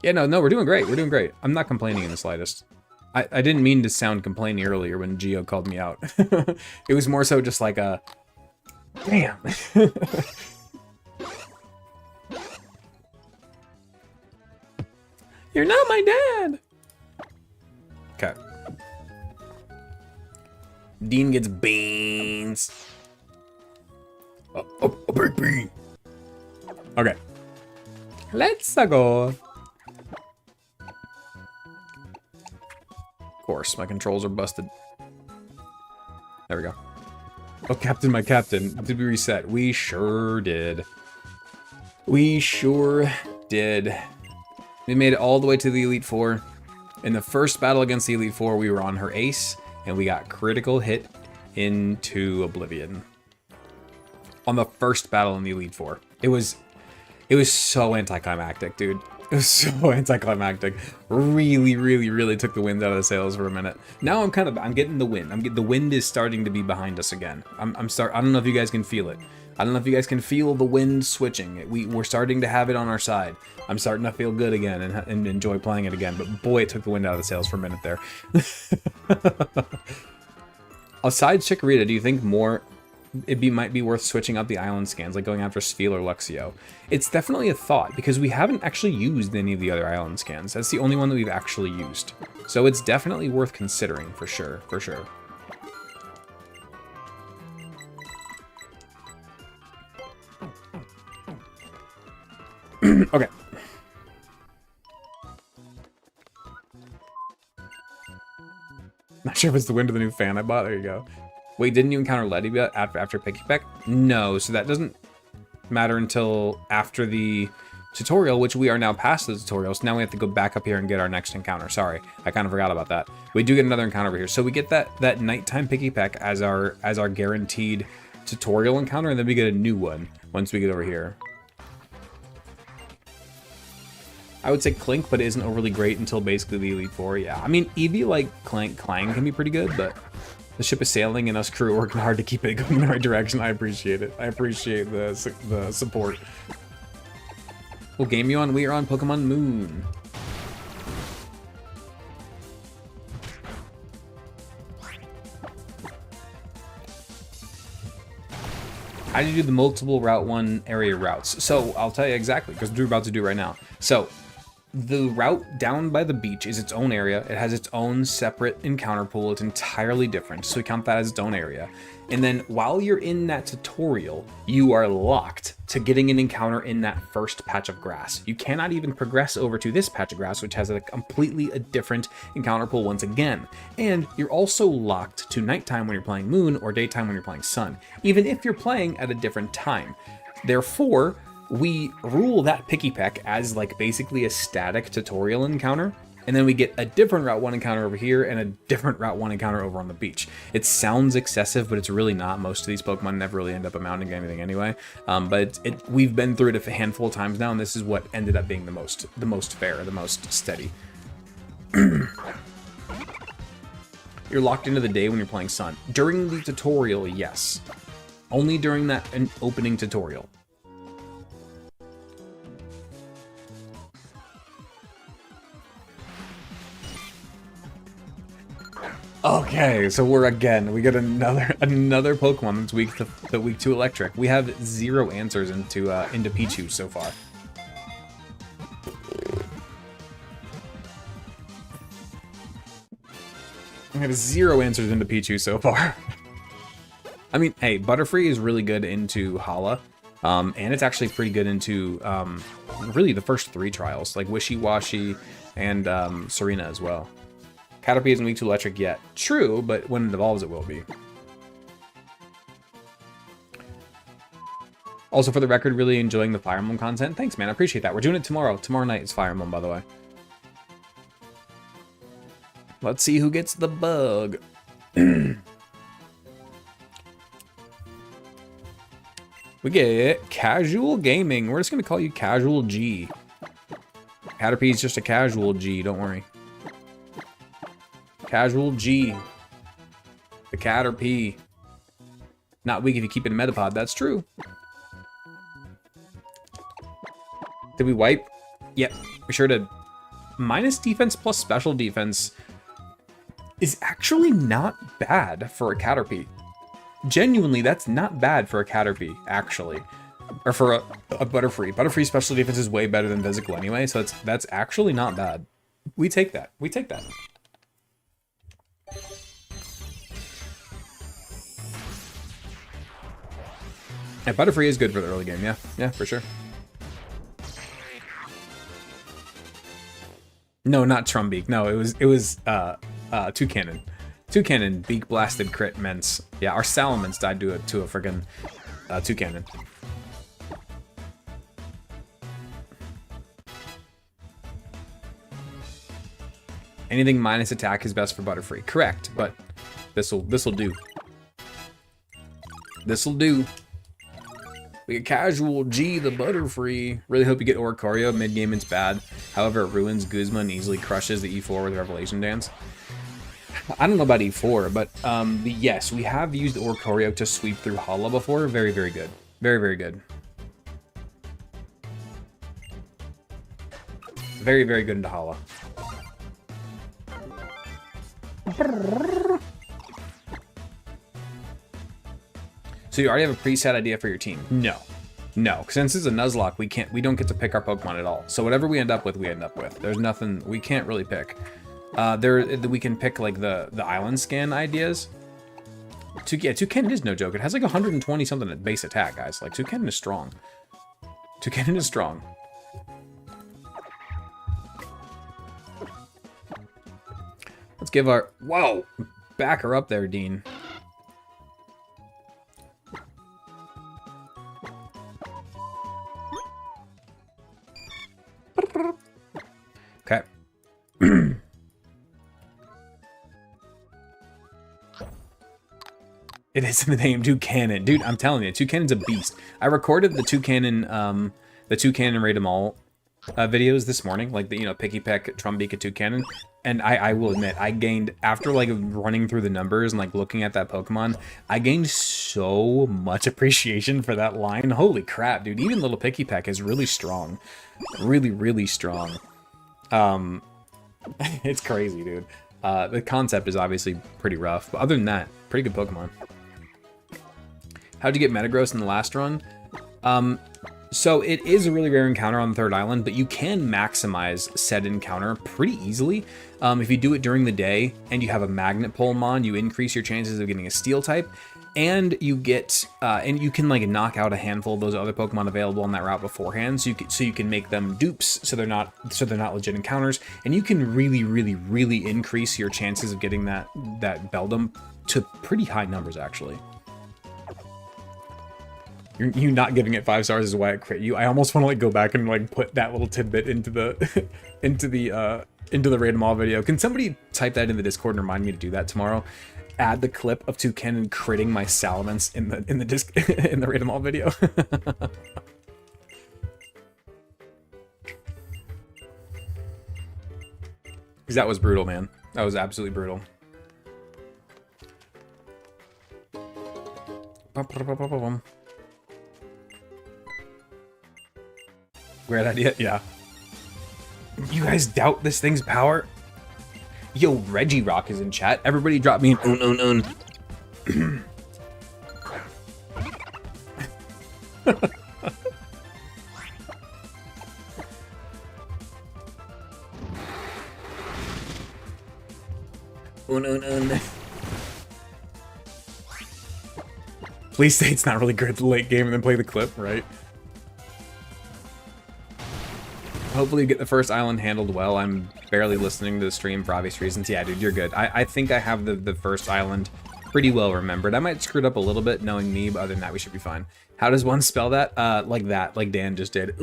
Yeah, no, we're doing great. We're doing great. I'm not complaining in the slightest. I didn't mean to sound complaining earlier when Gio called me out. It was more so just like a... Damn. You're not my dad. Okay. Dean gets beans. A big bean. Okay. Let's go. Of course, my controls are busted. There we go. Oh, Captain, my Captain. Did we reset? We sure did. We sure did. We made it all the way to the Elite Four. In the first battle against the Elite Four, we were on her ace, and we got critical hit into Oblivion. On the first battle in the Elite Four. It was so anticlimactic, dude. It was so anticlimactic. Really took the wind out of the sails for a minute. Now I'm getting the wind. The wind is starting to be behind us again. I don't know if you guys can feel it. I don't know if you guys can feel the wind switching. We're starting to have it on our side. I'm starting to feel good again and enjoy playing it again. But boy, it took the wind out of the sails for a minute there. Aside Chikorita, do you think might be worth switching up the island scans, like going after Spheal or Luxio? It's definitely a thought, because we haven't actually used any of the other island scans. That's the only one that we've actually used. So it's definitely worth considering, for sure, for sure. Okay. Not sure if it's the wind or the new fan I bought. There you go. Wait, didn't you encounter Letty after Picky Peck? No, so that doesn't matter until after the tutorial, which we are now past the tutorial, so now we have to go back up here and get our next encounter. Sorry, I kind of forgot about that. We do get another encounter over here. So we get that nighttime Picky Peck as our guaranteed tutorial encounter, and then we get a new one once we get over here. I would say Clink, but it isn't overly great until basically the Elite Four. Yeah, I mean, Eevee like Clang can be pretty good, but the ship is sailing and us crew are working hard to keep it going in the right direction. I appreciate it. I appreciate the support. What game you on? We are on Pokemon Moon. How do you do the multiple Route 1 area routes? So I'll tell you exactly, because we're about to do it right now. So the route down by the beach is its own area. It has its own separate encounter pool. It's entirely different, so we count that as its own area. And then while you're in that tutorial, you are locked to getting an encounter in that first patch of grass. You cannot even progress over to this patch of grass, which has a completely different encounter pool once again. And you're also locked to nighttime when you're playing Moon or daytime when you're playing Sun, even if you're playing at a different time. Therefore, we rule that Picky Peck as like basically a static tutorial encounter, and then we get a different Route 1 encounter over here and a different Route 1 encounter over on the beach. It sounds excessive, but it's really not. Most of these Pokemon never really end up amounting to anything anyway. But we've been through it a handful of times now, and this is what ended up being the most fair, the most steady. You're locked into the day when you're playing Sun. During the tutorial, yes. Only during that opening tutorial. Okay, so we get another Pokemon that's weak to Electric. We have 0 answers into Pichu so far. We have 0 answers into Pichu so far. I mean, hey, Butterfree is really good into Hala, and it's actually pretty good into really the first 3 trials, like Wishy Washy and Serena as well. Caterpie isn't weak to Electric yet. True, but when it evolves, it will be. Also, for the record, really enjoying the Fire Emblem content. Thanks, man. I appreciate that. We're doing it tomorrow. Tomorrow night is Fire Emblem, by the way. Let's see who gets the bug. We get Casual Gaming. We're just going to call you Casual G. Caterpie's just a Casual G, don't worry. Casual G. The Caterpie. Not weak if you keep it in Metapod, that's true. Did we wipe? Yep, we sure did. Minus defense plus special defense is actually not bad for a Caterpie. Genuinely, that's not bad for a Caterpie, actually. Or for a Butterfree. Butterfree special defense is way better than physical anyway, so that's actually not bad. We take that. We take that. Yeah, Butterfree is good for the early game, yeah. Yeah, for sure. No, not Trumbeak. No, it was Toucannon. Toucannon, Beak Blasted Crit Mence. Yeah, our Salamence died to a friggin' Toucannon. Anything minus attack is best for Butterfree. Correct, but this'll do. This'll do. We get Casual G, the Butterfree. Really hope you get Oricorio. Mid-game it's bad. However, it ruins Guzma and easily crushes the E4 with Revelation Dance. I don't know about E4, but yes, we have used Oricorio to sweep through Hala before. Very, very good. Very, very good. Very, very good into Hala. So you already have a preset idea for your team? No. No, since it's a Nuzlocke, we don't get to pick our Pokemon at all. So whatever we end up with, we end up with. There's nothing, we can't really pick. We can pick like the island scan ideas. Toucannon is no joke. It has like 120 something at base attack, guys. Like Toucannon is strong. Toucannon is strong. Let's give our, whoa, back her up there, Dean. Okay. It is the name Toucannon. Dude, I'm telling you, Toucannon's a beast. I recorded the Toucannon Raid 'em All videos this morning, like the, Picky Peck, Trumbeak, and Toucannon. And I will admit, I gained, after like running through the numbers and like looking at that Pokemon, I gained so much appreciation for that line. Holy crap, dude. Even little Picky Peck is really strong. Really, really strong. It's crazy, dude. The concept is obviously pretty rough, but other than that, pretty good Pokemon. How'd you get Metagross in the last run? So it is a really rare encounter on the third island, but you can maximize said encounter pretty easily. If you do it during the day and you have a magnet Polemon, you increase your chances of getting a steel type, and you get and you can like knock out a handful of those other Pokemon available on that route beforehand, so you can make them dupes, so they're not legit encounters, and you can really increase your chances of getting that Beldum to pretty high numbers actually. You not giving it 5 stars is why it crit you. I almost want to like go back and like put that little tidbit into the into the random all video. Can somebody type that in the Discord and remind me to do that tomorrow? Add the clip of Toucannon critting my Salamence in the random all video. Because that was brutal, man. That was absolutely brutal. Great idea, yeah. You guys doubt this thing's power? Yo, Reggie Rock is in chat. Everybody drop me an un. Un. Please say it's not really good late game and then play the clip, right? Hopefully you get the first island handled well. I'm barely listening to the stream for obvious reasons. Yeah, dude, you're good. I think I have the first island pretty well remembered. I might screw it up a little bit knowing me, but other than that, we should be fine. How does one spell that? Like that, like Dan just did.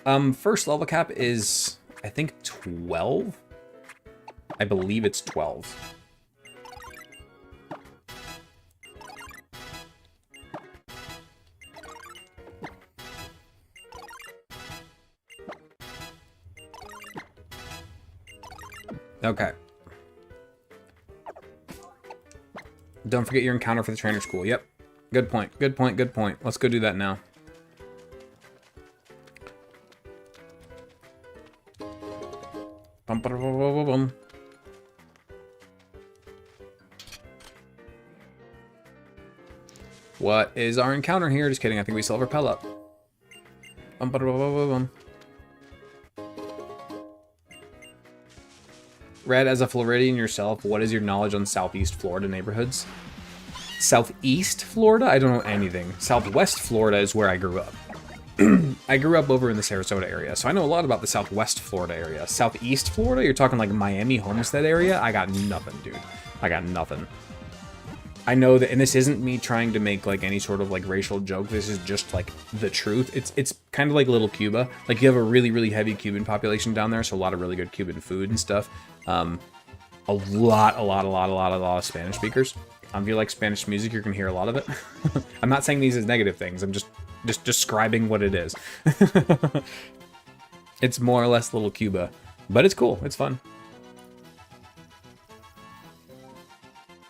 Un. First level cap is, I think, 12? I believe it's 12. Okay. Don't forget your encounter for the trainer school. Yep. Good point. Good point. Good point. Let's go do that now. Bum. What is our encounter here? Just kidding. I think we still have our Pel up. Red, as a Floridian yourself, what is your knowledge on Southeast Florida neighborhoods? Southeast Florida? I don't know anything. Southwest Florida is where I grew up. I grew up over in the Sarasota area, so I know a lot about the Southwest Florida area. Southeast Florida? You're talking like Miami, Homestead area? I got nothing, dude. I got nothing. I know that, and this isn't me trying to make like any sort of like racial joke. This is just like the truth. It's kind of like Little Cuba. Like you have a really heavy Cuban population down there, so a lot of really good Cuban food and stuff. A lot of Spanish speakers. If you like Spanish music, you're gonna hear a lot of it. I'm not saying these as negative things. I'm just describing what it is. It's more or less Little Cuba, but it's cool. It's fun.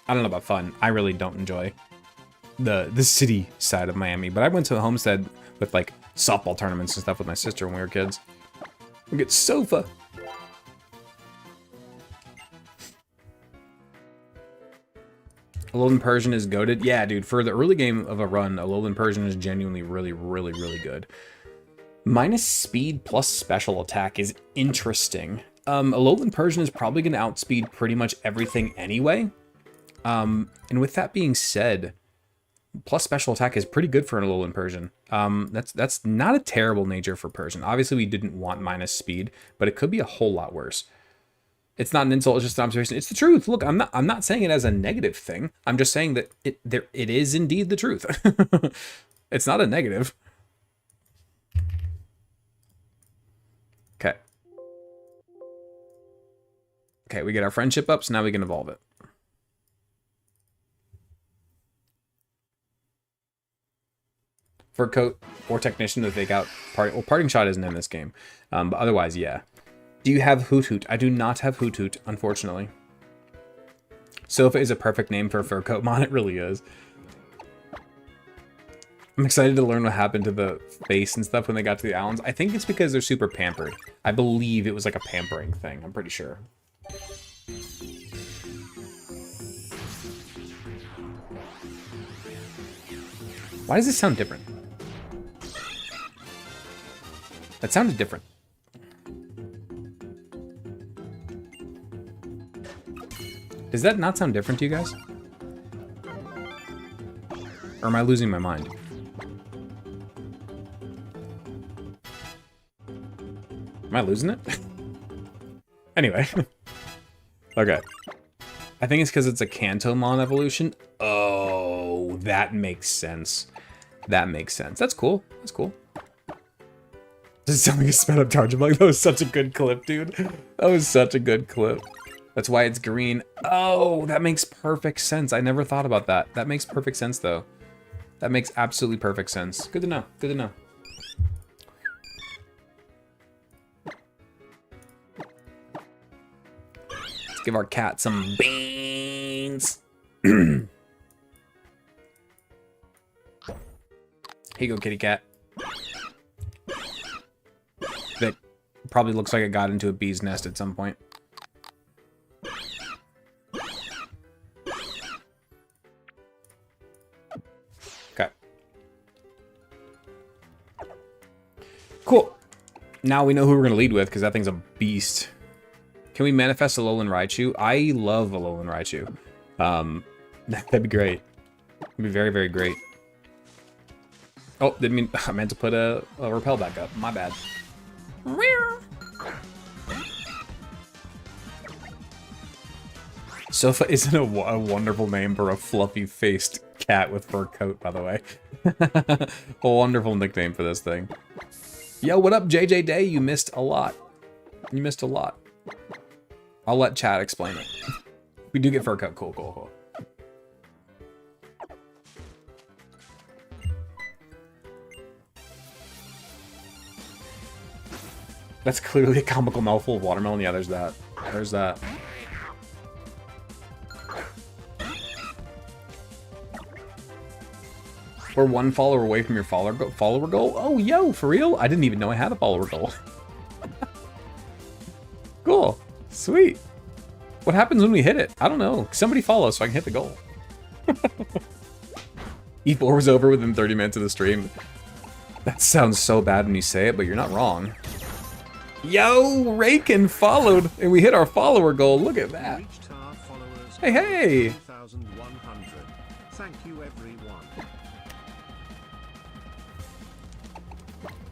I don't know about fun. I really don't enjoy the city side of Miami, but I went to a Homestead with like softball tournaments and stuff with my sister when we were kids. We get sofa. Alolan Persian is goated. Yeah, dude, for the early game of a run, Alolan Persian is genuinely really good. Minus speed plus special attack is interesting. Alolan Persian is probably going to outspeed pretty much everything anyway. And with that being said, plus special attack is pretty good for an Alolan Persian. That's not a terrible nature for Persian. Obviously, we didn't want minus speed, but it could be a whole lot worse. It's not an insult, it's just an observation. It's the truth. Look, I'm not saying it as a negative thing. I'm just saying that it is indeed the truth. It's not a negative. Okay. Okay, we get our friendship up, so now we can evolve it. Fur coat or technician to fake out party. Well, parting shot isn't in this game, but otherwise, yeah. Do you have Hoot Hoot? I do not have Hoot Hoot, unfortunately. Sofa is a perfect name for a fur coat mon. It really is. I'm excited to learn what happened to the face and stuff when they got to the islands. I think it's because they're super pampered. I believe it was like a pampering thing. I'm pretty sure. Why does this sound different? That sounded different. Does that not sound different to you guys? Or am I losing my mind? Am I losing it? Anyway. Okay. I think it's because it's a Kantomon evolution. Oh, that makes sense. That makes sense. That's cool. That's cool. Does it sound like a sped up charge? I'm like, that was such a good clip, dude. That was such a good clip. That's why it's green. Oh, that makes perfect sense. I never thought about that. That makes perfect sense, though. That makes absolutely perfect sense. Good to know. Good to know. Let's give our cat some beans. Here you go, kitty cat. That probably looks like it got into a bee's nest at some point. Okay. Cool. Now we know who we're going to lead with, because that thing's a beast. Can we manifest a Alolan Raichu? I love Alolan Raichu. That'd be great. It'd be very, very great. Oh, didn't mean, I meant to put a repel back up. My bad. Sofa isn't a wonderful name for a fluffy-faced cat with fur coat, by the way. A wonderful nickname for this thing. Yo, what up, JJ Day? You missed a lot. You missed a lot. I'll let chat explain it. We do get fur coat. Cool, cool, cool. That's clearly a comical mouthful of watermelon. Yeah, there's that. There's that. We're one follower away from your follower goal. Oh, yo, for real? I didn't even know I had a follower goal. Cool. Sweet. What happens when we hit it? I don't know. Somebody follow so I can hit the goal. E4 was over within 30 minutes of the stream. That sounds so bad when you say it, but you're not wrong. Yo, Raken followed, and we hit our follower goal. Look at that. Hey, hey. Thank you, everyone.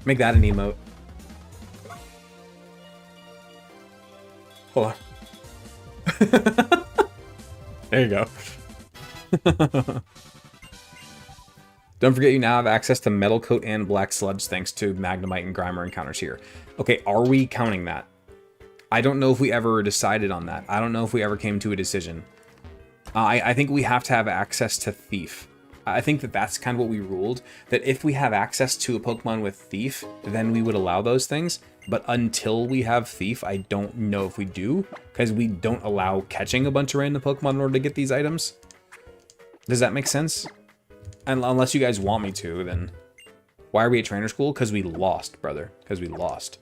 Make that an emote. Hold on. There you go. Don't forget you now have access to Metal Coat and Black Sludge thanks to Magnemite and Grimer encounters here. Okay, are we counting that? I don't know if we ever decided on that. I don't know if we ever came to a decision. I think we have to have access to Thief. I think that that's kind of what we ruled, that if we have access to a Pokemon with Thief, then we would allow those things. But until we have Thief, I don't know if we do, because we don't allow catching a bunch of random Pokemon in order to get these items. Does that make sense? And unless you guys want me to, then why are we at trainer school? Because we lost, brother. Because we lost.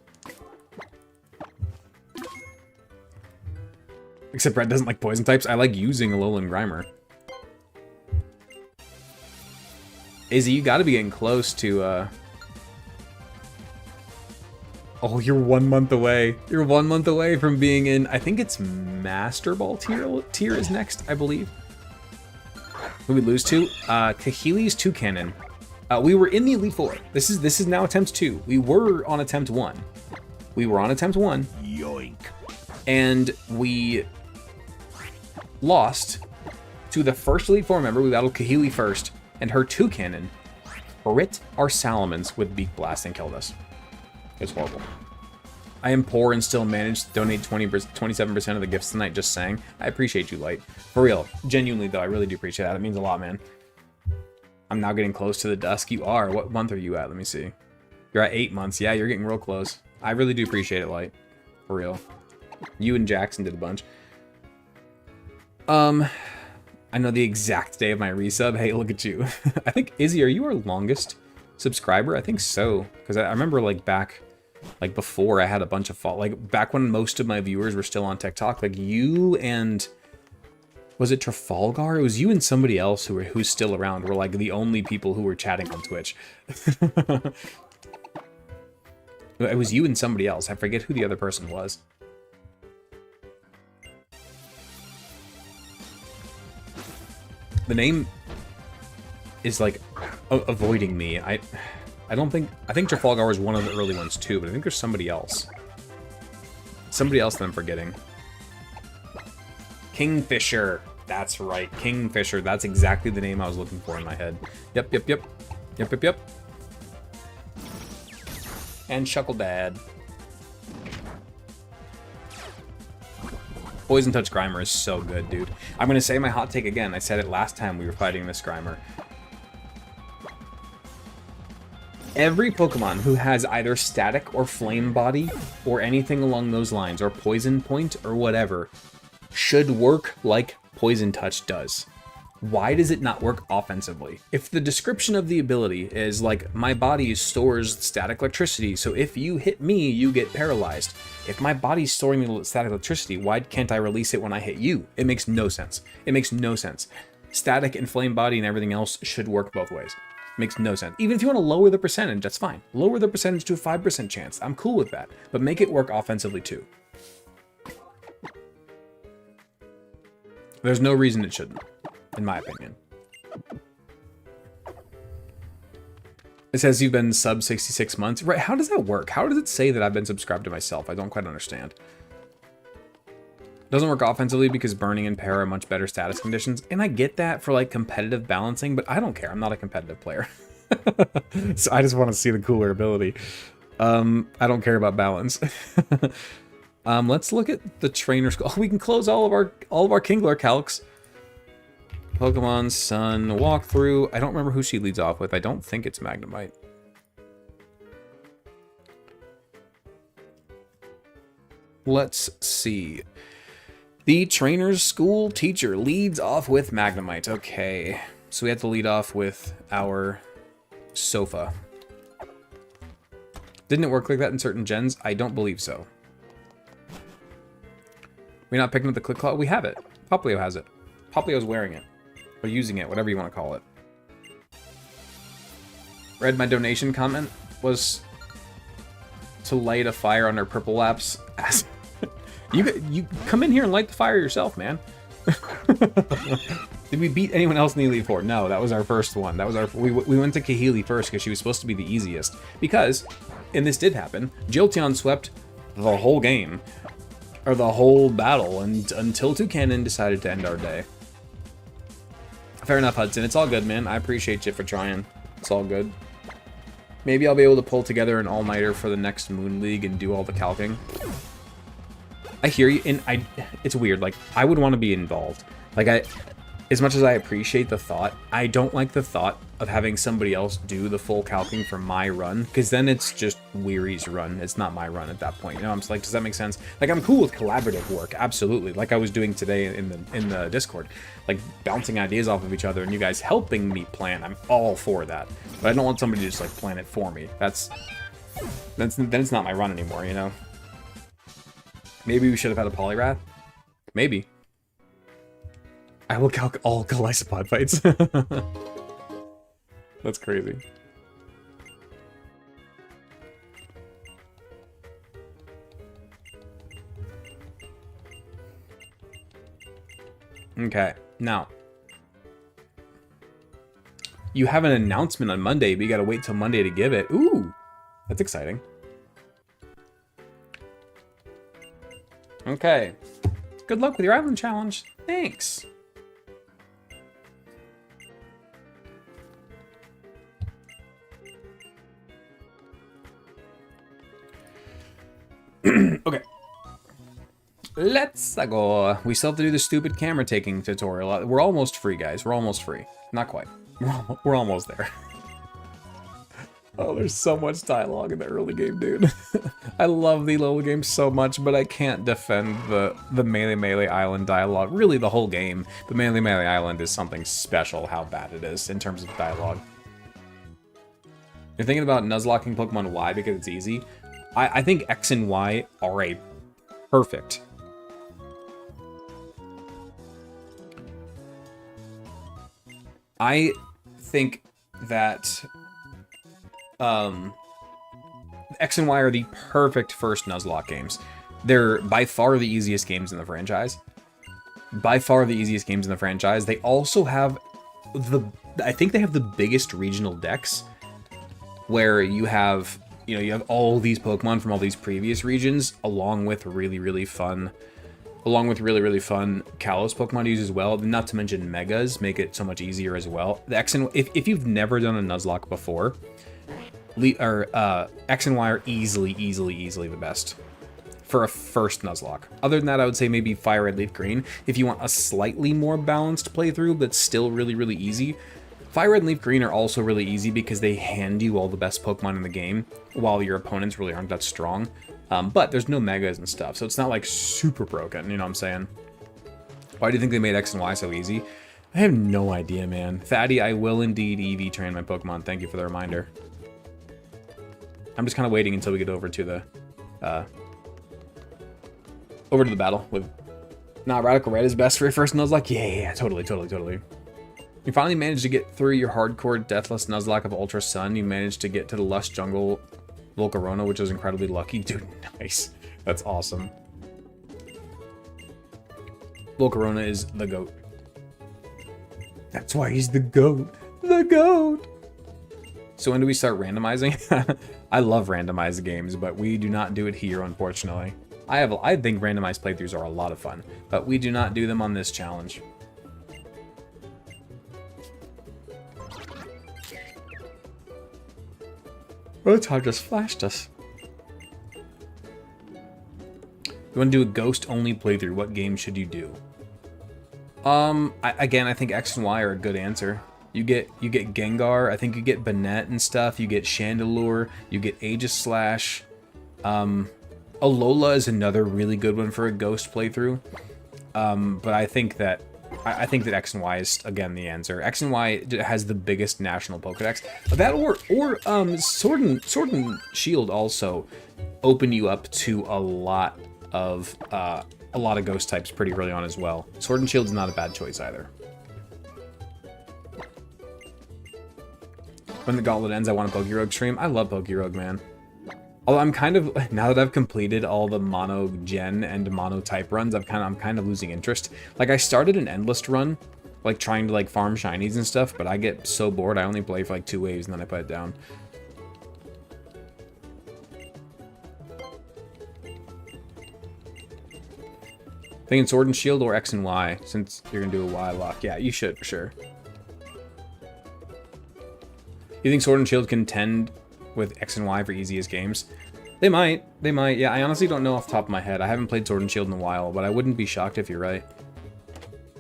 Except Brett doesn't like poison types. I like using Alolan Grimer. Izzy, you gotta be getting close to, Oh, you're 1 month away. You're 1 month away from being in, I think it's Master Ball tier is next, I believe. Who we lose to? Kahili's Toucannon. We were in the Elite Four. This is now attempt 2. We were on attempt 1. We were on attempt 1. Yoink. And we lost to the first Elite Four member. We battled Kahili first, and her Toucannon crit our Salamence with Beak Blast and killed us. It's horrible. I am poor and still managed to donate 27% of the gifts tonight, just saying. I appreciate you, Light. For real. Genuinely, though, I really do appreciate that. It means a lot, man. I'm now getting close to the dusk. You are. What month are you at? Let me see. You're at 8 months. Yeah, you're getting real close. I really do appreciate it, Light. For real. You and Jackson did a bunch. I know the exact day of my resub. Hey, look at you. I think, Izzy, are you our longest subscriber? I think so. Because I remember, like, back Like before I had a bunch of like back when most of my viewers were still on TikTok, like you and was it Trafalgar? It was you and somebody else who's still around were like the only people who were chatting on Twitch. It was you and somebody else. I forget who the other person was. The name is like avoiding me. I think Trafalgar was one of the early ones too, but I think there's somebody else. Somebody else that I'm forgetting. Kingfisher. That's right, Kingfisher. That's exactly the name I was looking for in my head. Yep. And Shuckle Dad. Poison Touch Grimer is so good, dude. I'm gonna say my hot take again. I said it last time we were fighting this Grimer. Every Pokemon who has either Static or Flame Body, or anything along those lines, or Poison Point, or whatever, should work like Poison Touch does. Why does it not work offensively? If the description of the ability is like, my body stores static electricity, so if you hit me, you get paralyzed. If my body's storing the static electricity, why can't I release it when I hit you? It makes no sense. It makes no sense. Static and Flame Body and everything else should work both ways. Makes no sense. Even if you want to lower the percentage, that's fine. Lower the percentage to a 5% chance. I'm cool with that. But make it work offensively too. There's no reason it shouldn't, in my opinion. It says you've been sub 66 months. Right, how does that work? How does it say that I've been subscribed to myself? I don't quite understand. Doesn't work offensively because burning and para are much better status conditions. And I get that for like competitive balancing, but I don't care. I'm not a competitive player. So I just want to see the cooler ability. I don't care about balance. Let's look at the trainer school. We can close all of our Kingler calcs. Pokemon Sun walkthrough. I don't remember who she leads off with. I don't think it's Magnemite. Let's see. The trainer's school teacher leads off with Magnemite. Okay, so we have to lead off with our Sofa. Didn't it work like that in certain gens? I don't believe so. We're not picking up the Click Claw? We have it. Poplio has it. Poplio's wearing it. Or using it, whatever you want to call it. Read my donation comment was to light a fire under Purple Lap's ass. You come in here and light the fire yourself, man. Did we beat anyone else in the Elite Four? No, that was our first one. That was our we went to Kahili first because she was supposed to be the easiest. Because, and this did happen, Jolteon swept the whole game. Or the whole battle, and until Toucannon decided to end our day. Fair enough, Hudson. It's all good, man. I appreciate you for trying. It's all good. Maybe I'll be able to pull together an all-nighter for the next Moon League and do all the calcing. I hear you, and it's weird. Like, I would want to be involved. Like, as much as I appreciate the thought, I don't like the thought of having somebody else do the full calcing for my run, because then it's just Weary's run. It's not my run at that point. You know, I'm just like, does that make sense? Like, I'm cool with collaborative work, absolutely. Like I was doing today in the Discord, like bouncing ideas off of each other and you guys helping me plan. I'm all for that, but I don't want somebody to just like plan it for me. Then it's not my run anymore. You know. Maybe we should have had a Poliwrath. Maybe. I will calc all Golisopod fights. That's crazy. Okay, now. You have an announcement on Monday, but you gotta wait till Monday to give it. Ooh, that's exciting. Okay. Good luck with your island challenge. Thanks. Okay. Let's go. We still have to do the stupid camera taking tutorial. We're almost free, guys. We're almost free. Not quite. We're almost there. Oh, there's so much dialogue in the early game, dude. I love the little game so much, but I can't defend the Melee Island dialogue. Really, the whole game. But Melee Island is something special how bad it is in terms of dialogue. You're thinking about Nuzlocking Pokemon Y because it's easy? I think X and Y are a perfect. I think that X and Y are the perfect first Nuzlocke games. They're by far the easiest games in the franchise. By far the easiest games in the franchise. They also have I think they have the biggest regional decks, where you have all these Pokemon from all these previous regions, along with really fun Kalos Pokemon to use as well. Not to mention Megas make it so much easier as well. The X and if you've never done a Nuzlocke before, X and Y are easily the best for a first Nuzlocke. Other than that, I would say maybe Fire Red, Leaf Green if you want a slightly more balanced playthrough, but still really easy. Fire Red and Leaf Green are also really easy because they hand you all the best Pokemon in the game, while your opponents really aren't that strong. But there's no Megas and stuff, so it's not like super broken, you know what I'm saying? Why do you think they made X and Y so easy? I have no idea, man. Fatty, I will indeed EV train my Pokemon. Thank you for the reminder. I'm just kind of waiting until we get over to the battle with... Nah, Radical Red is best for your first Nuzlocke? Yeah, totally. You finally managed to get through your hardcore Deathless Nuzlocke of Ultra Sun. You managed to get to the Lush Jungle Volcarona, which was incredibly lucky. Dude, nice. That's awesome. Volcarona is the GOAT. That's why he's the GOAT. The GOAT! So when do we start randomizing? I love randomized games, but we do not do it here, unfortunately. I think randomized playthroughs are a lot of fun, but we do not do them on this challenge. Rotar just flashed us. You want to do a ghost-only playthrough? What game should you do? Again, I think X and Y are a good answer. You get Gengar. I think you get Banette and stuff. You get Chandelure. You get Aegislash. Alola is another really good one for a ghost playthrough. But I think that X and Y is again the answer. X and Y has the biggest national Pokedex. That or Sword and Shield also open you up to a lot of ghost types pretty early on as well. Sword and Shield's not a bad choice either. When the Gauntlet ends, I want a Pokerogue stream. I love Pokerogue, man. Although I'm kind of, now that I've completed all the mono gen and mono type runs, I'm kind of losing interest. Like, I started an endless run, like trying to like farm shinies and stuff, but I get so bored I only play for like 2 waves and then I put it down. Thinking Sword and Shield or X and Y, since you're gonna do a Y lock. Yeah, you should for sure. You think Sword and Shield contend with X and Y for easiest games? They might. Yeah, I honestly don't know off the top of my head. I haven't played Sword and Shield in a while, but I wouldn't be shocked if you're right.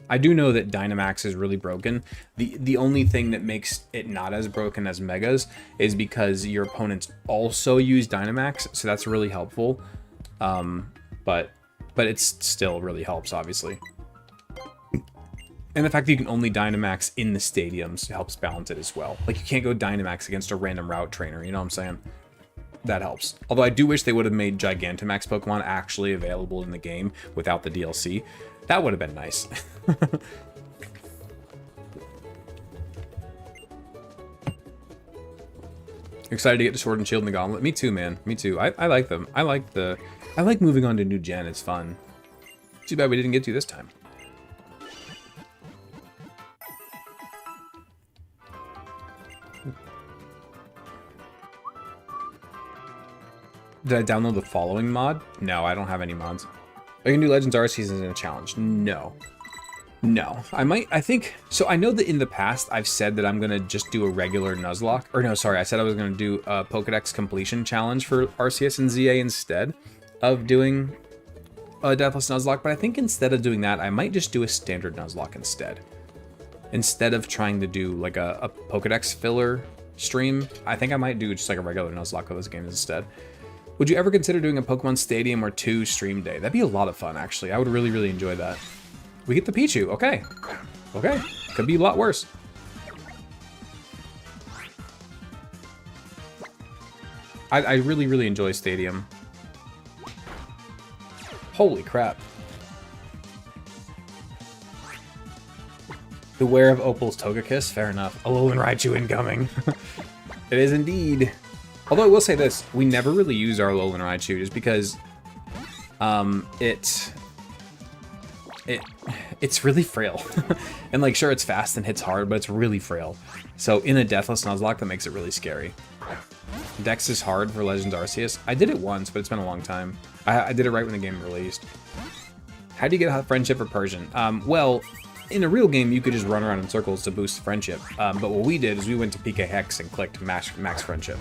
I do know that Dynamax is really broken. The only thing that makes it not as broken as Megas is because your opponents also use Dynamax, so that's really helpful. But it still really helps, obviously. And the fact that you can only Dynamax in the stadiums helps balance it as well. Like, you can't go Dynamax against a random route trainer, you know what I'm saying? That helps. Although I do wish they would have made Gigantamax Pokemon actually available in the game without the DLC. That would have been nice. Excited to get to Sword and Shield and the Gauntlet. Me too, man. Me too. I like them. I like moving on to new gen. It's fun. Too bad we didn't get to this time. Did I download the following mod? No, I don't have any mods. I can do Legends Arceus in a challenge. No. No. I think... So I know that in the past I've said that I'm going to just do a regular Nuzlocke. Or no, sorry. I said I was going to do a Pokedex completion challenge for Arceus and ZA instead of doing a Deathless Nuzlocke. But I think instead of doing that, I might just do a standard Nuzlocke instead. Instead of trying to do like a Pokedex filler stream, I think I might do just like a regular Nuzlocke of those games instead. Would you ever consider doing a Pokemon Stadium or 2 stream day? That'd be a lot of fun, actually. I would really enjoy that. We get the Pichu. Okay. Okay. Could be a lot worse. I really, really enjoy Stadium. Holy crap. Beware of Opal's Togekiss? Fair enough. Alolan Raichu incoming. It is indeed. Although I will say this, we never really use our Alolan Raichu just because it's really frail. And like, sure, it's fast and hits hard, but it's really frail. So in a Deathless Nuzlocke, that makes it really scary. Dex is hard for Legends Arceus. I did it once, but it's been a long time. I did it right when the game released. How do you get a friendship for Persian? Well, in a real game, you could just run around in circles to boost friendship. But what we did is we went to PK Hex and clicked max friendship.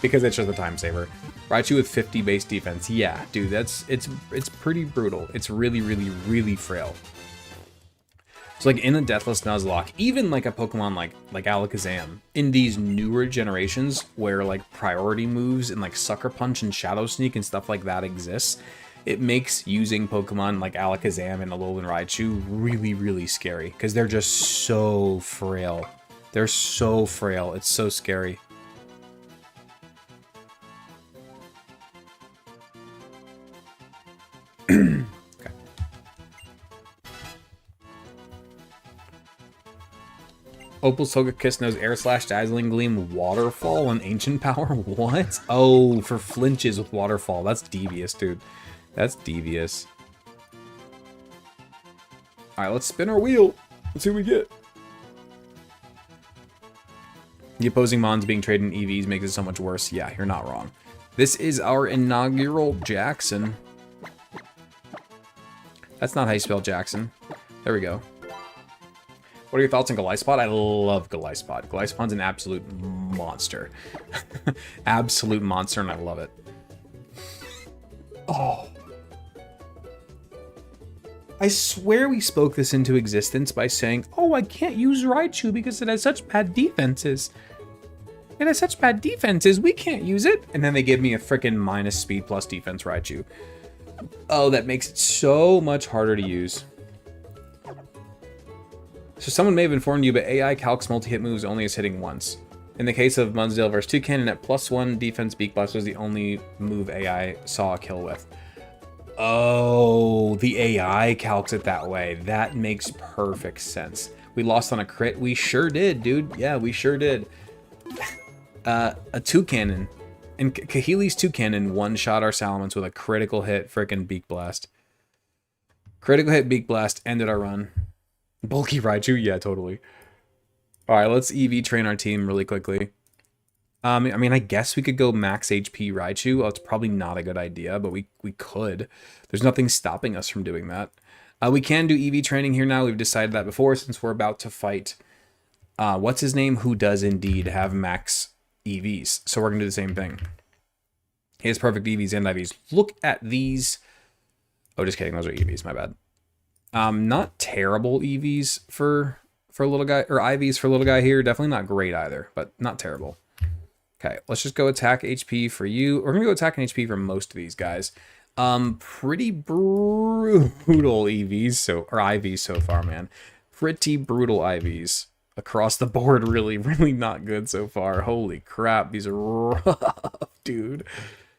Because it's just a time saver. Raichu with 50 base defense. Yeah, dude, it's pretty brutal. It's really, really, really frail. So like in a Deathless Nuzlocke, even like a Pokemon like Alakazam, in these newer generations where like priority moves and like Sucker Punch and Shadow Sneak and stuff like that exists, it makes using Pokemon like Alakazam and Alolan Raichu really, really scary because they're just so frail. They're so frail. It's so scary. Okay. Opal's Togekiss knows Air Slash, Dazzling Gleam, Waterfall, and Ancient Power? What? Oh, for flinches with Waterfall. That's devious, dude. That's devious. Alright, let's spin our wheel. Let's see what we get. The opposing Mons being traded in EVs makes it so much worse. Yeah, you're not wrong. This is our inaugural Jackson. That's not how you spell Jackson. There we go. What are your thoughts on Goliathspot? I love Goliathspot. Goliathspot's an absolute monster. Absolute monster, and I love it. Oh. I swear we spoke this into existence by saying, oh, I can't use Raichu because it has such bad defenses. It has such bad defenses, we can't use it. And then they give me a freaking minus speed plus defense Raichu. Oh, that makes it so much harder to use. So someone may have informed you, but AI calcs multi-hit moves only as hitting once. In the case of Munsdale vs. Toucannon, at +1 defense, Beak Blast was the only move AI saw a kill with. Oh, the AI calcs it that way. That makes perfect sense. We lost on a crit. We sure did, dude. Yeah, we sure did. A Toucannon. And Kahili's Toucannon one-shot our Salamence with a critical hit frickin' Beak Blast. Critical hit Beak Blast ended our run. Bulky Raichu? Yeah, totally. Alright, let's EV train our team really quickly. I mean, I guess we could go max HP Raichu. Oh, it's probably not a good idea, but we could. There's nothing stopping us from doing that. We can do EV training here now. We've decided that before since we're about to fight... what's his name? Who does indeed have max EVs. So we're going to do the same thing. He has perfect EVs and IVs. Look at these. Oh, just kidding. Those are EVs. My bad. Not terrible EVs for little guy, or IVs for little guy here. Definitely not great either, but not terrible. Okay, let's just go attack HP for you. We're going to go attack an HP for most of these guys. Pretty brutal EVs, or IVs so far, man. Pretty brutal IVs. Across the board, really, really not good so far. Holy crap, these are rough, dude.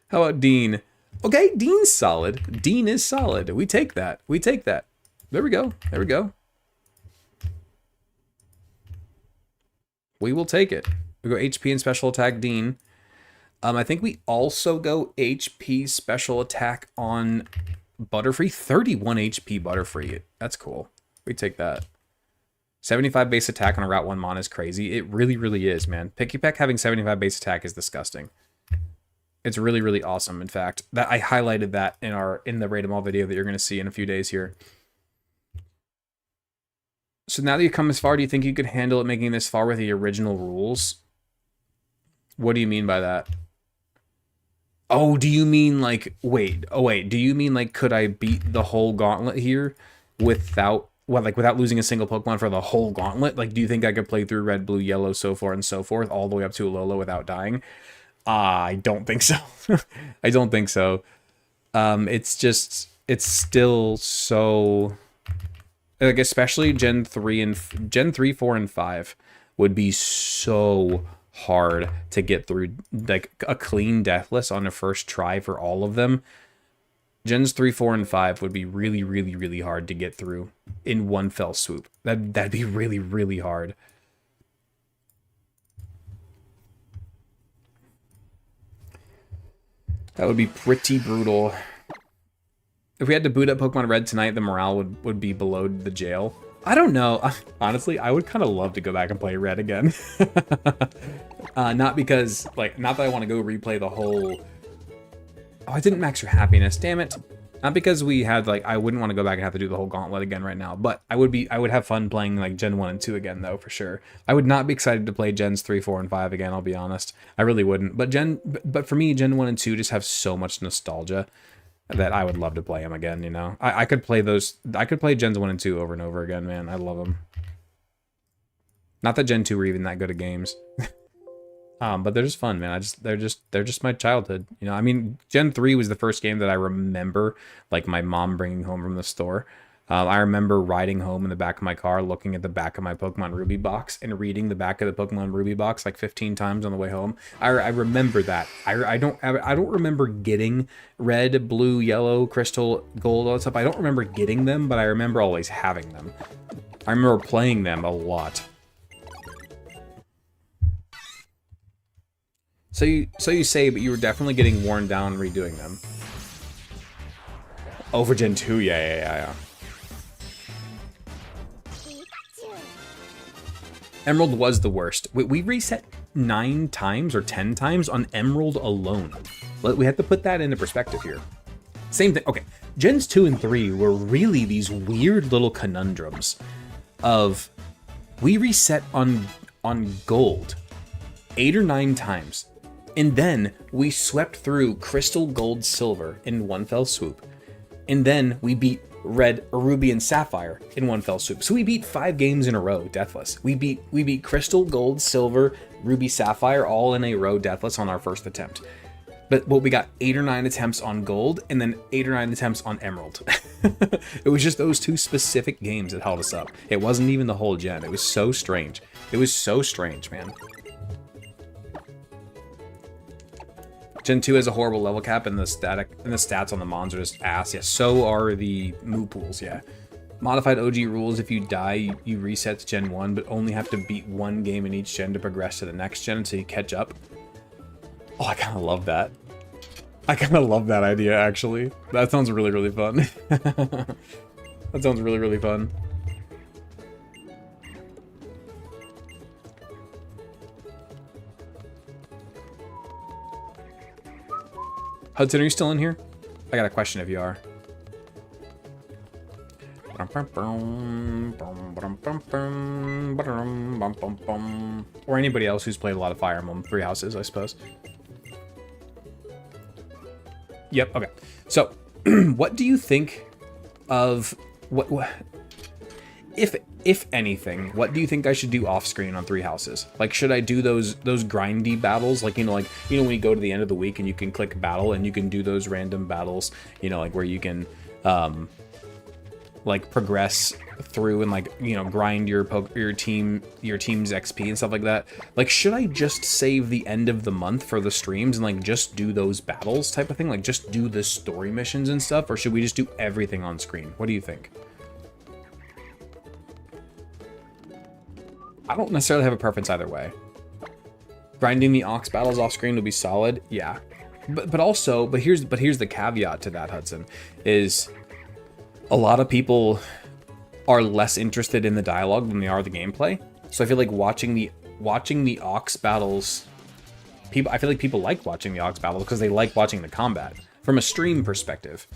How about Dean? Okay, Dean's solid. Dean is solid. We take that. We take that. There we go. There we go. We will take it. We go HP and special attack Dean. I think we also go HP special attack on Butterfree. 31 HP Butterfree. That's cool. We take that. 75 base attack on a Route 1 Mon is crazy. It really, really is, man. Pikipek having 75 base attack is disgusting. It's really, really awesome. In fact, that I highlighted that in the Raid 'em All video that you're going to see in a few days here. So now that you've come this far, do you think you could handle it making this far with the original rules? What do you mean by that? Oh, do you mean like, wait, do you mean like, could I beat the whole gauntlet here without, well, like without losing a single Pokemon for the whole gauntlet? Like, do you think I could play through Red, Blue, Yellow, so forth and so forth, all the way up to Alola without dying? I don't think so. I don't think so. It's still so, like, especially Gen 3, 4, and 5 would be so hard to get through, like a clean Deathless on the first try for all of them. Gens 3, 4, and 5 would be really, really, really hard to get through in one fell swoop. That'd be really, really hard. That would be pretty brutal. If we had to boot up Pokemon Red tonight, the morale would be below the jail. I don't know. Honestly, I would kind of love to go back and play Red again. Not because, like, not that I want to go replay the whole... Oh, I didn't max your happiness, damn it. Not because we had, like, I wouldn't want to go back and have to do the whole gauntlet again right now, but I would have fun playing, like, Gen 1 and 2 again, though, for sure. I would not be excited to play Gens 3, 4, and 5 again, I'll be honest. I really wouldn't. But for me, Gen 1 and 2 just have so much nostalgia that I would love to play them again, you know? I could play those... I could play Gens 1 and 2 over and over again, man. I love them. Not that Gen 2 were even that good at games. But they're just fun, man. They're just my childhood. You know, I mean, Gen 3 was the first game that I remember, like, my mom bringing home from the store. I remember riding home in the back of my car, looking at the back of my Pokemon Ruby box and reading the back of the Pokemon Ruby box like 15 times on the way home. I remember that. I don't remember getting red, blue, yellow, crystal, gold, all that stuff. I don't remember getting them, but I remember always having them. I remember playing them a lot. So you say, but you were definitely getting worn down redoing them. Over Gen 2, yeah. Emerald was the worst. We reset 9 times or 10 times on Emerald alone. We have to put that into perspective here. Same thing. Okay, Gens 2 and 3 were really these weird little conundrums of we reset on Gold 8 or 9 times. And then we swept through Crystal, Gold, Silver in one fell swoop. And then we beat Red, Ruby, and Sapphire in one fell swoop. So we beat 5 games in a row, Deathless. We beat Crystal, Gold, Silver, Ruby, Sapphire all in a row, Deathless, on our first attempt. But we got 8 or 9 attempts on Gold, and then 8 or 9 attempts on Emerald. It was just those 2 specific games that held us up. It wasn't even the whole gen. It was so strange. It was so strange, man. Gen 2 has a horrible level cap, and the stats on the mons are just ass. Yeah, so are the move pools, yeah. Modified OG rules, if you die, you reset to Gen 1, but only have to beat 1 game in each gen to progress to the next gen until you catch up. Oh, I kind of love that. I kind of love that idea, actually. That sounds really, really fun. That sounds really, really fun. Hudson, are you still in here? I got a question if you are. Or anybody else who's played a lot of Fire Emblem 3 Houses, I suppose. Yep, okay. So, what do you think of... what if anything, what do you think I should do off screen on 3 Houses? Like, should I do those grindy battles? Like, when you go to the end of the week and you can click battle and you can do those random battles, like where you can, like, progress through and, like, grind your team's XP and stuff like that. Like, should I just save the end of the month for the streams and, like, just do those battles type of thing? Like, just do the story missions and stuff? Or should we just do everything on screen? What do you think? I don't necessarily have a preference either way. Grinding the Ox battles off screen would be solid, yeah. But here's the caveat to that, Hudson, is a lot of people are less interested in the dialogue than they are the gameplay. So I feel like watching the Ox battles, I feel like people like watching the Ox battles because they like watching the combat from a stream perspective.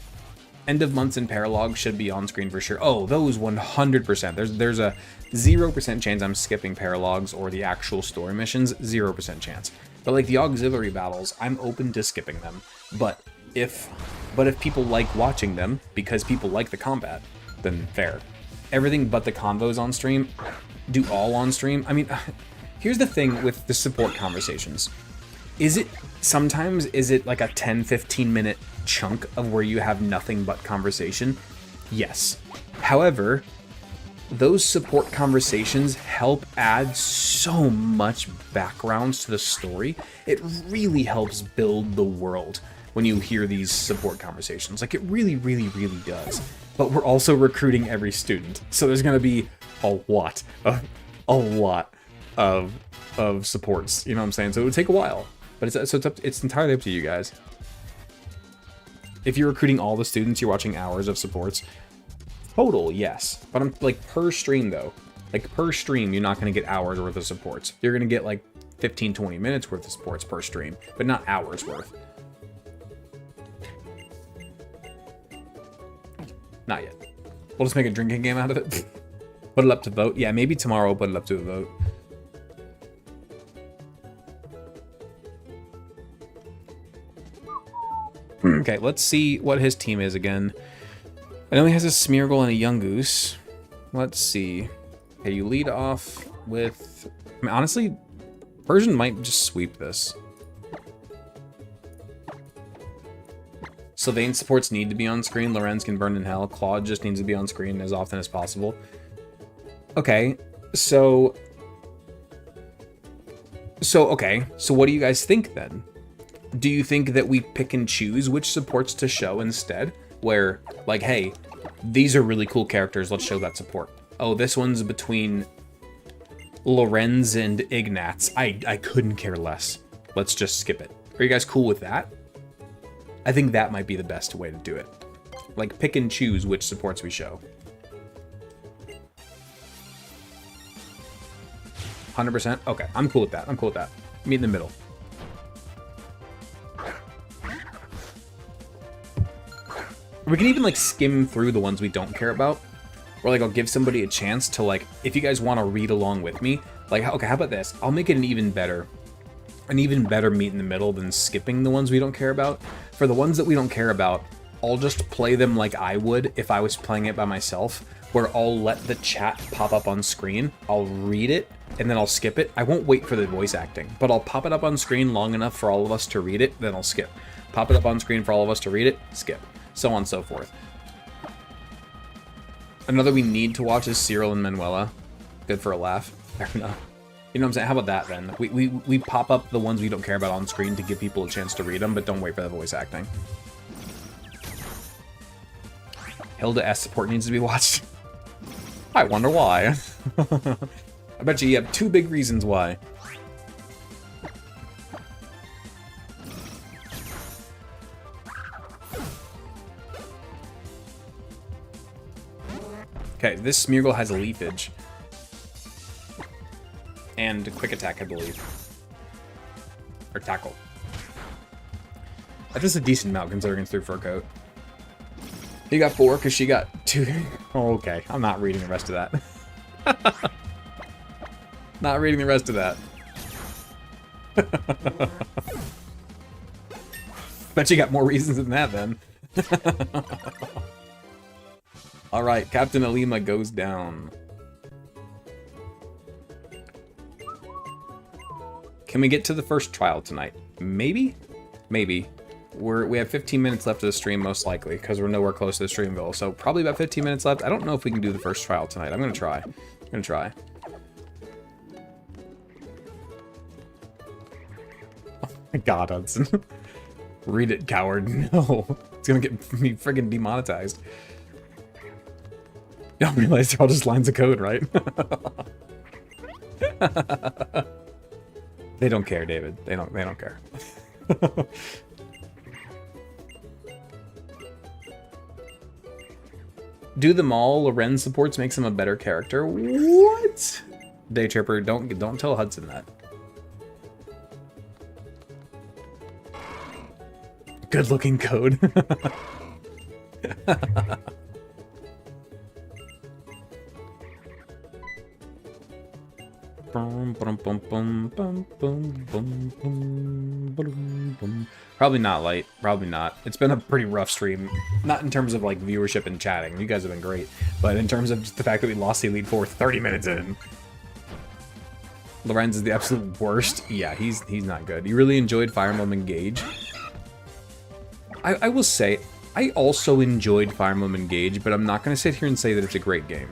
End of months and Paralog should be on screen for sure. Oh, those 100%. There's a 0% chance I'm skipping Paralogs or the actual story missions. 0% chance. But like the auxiliary battles, I'm open to skipping them. But if people like watching them because people like the combat, then fair. Everything but the convos on stream, do all on stream. I mean, here's the thing with the support conversations. Sometimes is it like a 10-15 minute chunk of where you have nothing but conversation? Yes. However, those support conversations help add so much background to the story. It really helps build the world when you hear these support conversations. Like, it really, really, really does. But we're also recruiting every student, so there's going to be a lot of supports. You know what I'm saying? So it would take a while, but it's entirely up to you guys. If you're recruiting all the students, you're watching hours of supports. Total, yes. But I'm like per stream though. Like per stream, you're not going to get hours worth of supports. You're going to get like 15, 20 minutes worth of supports per stream, but not hours worth. Not yet. We'll just make a drinking game out of it. Put it up to vote. Yeah, maybe tomorrow we'll put it up to a vote. Okay, let's see what his team is again. I know he has a Smeargle and a Young Goose. Let's see. Okay, you lead off with... I mean, honestly, Persian might just sweep this. Sylvain supports need to be on screen. Lorenz can burn in hell. Claude just needs to be on screen as often as possible. Okay, so what do you guys think then? Do you think that we pick and choose which supports to show instead? Where, like, hey, these are really cool characters, let's show that support. Oh, this one's between Lorenz and Ignatz. I couldn't care less. Let's just skip it. Are you guys cool with that? I think that might be the best way to do it. Like, pick and choose which supports we show. 100%? Okay, I'm cool with that. I'm cool with that. Meet in the middle. We can even, like, skim through the ones we don't care about. Or, like, I'll give somebody a chance to, like, if you guys want to read along with me, like, okay, how about this? I'll make it an even better meet in the middle than skipping the ones we don't care about. For the ones that we don't care about, I'll just play them like I would if I was playing it by myself, where I'll let the chat pop up on screen, I'll read it, and then I'll skip it. I won't wait for the voice acting, but I'll pop it up on screen long enough for all of us to read it, then I'll skip. Pop it up on screen for all of us to read it, skip. So on and so forth. Another we need to watch is Cyril and Manuela. Good for a laugh. Fair enough. You know what I'm saying? How about that then? We pop up the ones we don't care about on screen to give people a chance to read them, but don't wait for the voice acting. Hilda S support needs to be watched. I wonder why. I bet you have two big reasons why. Okay, this Smeargle has a leafage. And quick attack, I believe. Or tackle. That's just a decent amount considering it's 3 fur coat. He got 4 because she got 2. Oh, okay, I'm not reading the rest of that. Not reading the rest of that. Bet you got more reasons than that then. Alright, Captain Alima goes down. Can we get to the first trial tonight? Maybe? Maybe. We have 15 minutes left of the stream, most likely, because we're nowhere close to the stream goal. So probably about 15 minutes left. I don't know if we can do the first trial tonight. I'm going to try. I'm going to try. Oh my god, Hudson. Read it, coward. No. It's going to get me friggin' demonetized. You don't realize they're all just lines of code, right? They don't care, David. They don't care. Do them all. Lorenz supports makes him a better character. What? Day Tripper, don't tell Hudson that. Good looking code. Probably not light. Probably not. It's been a pretty rough stream. Not in terms of like viewership and chatting. You guys have been great. But in terms of just the fact that we lost the Elite Four 30 minutes in. Lorenz is the absolute worst. Yeah, he's not good. You really enjoyed Fire Emblem Engage? I will say, I also enjoyed Fire Emblem Engage, but I'm not going to sit here and say that it's a great game.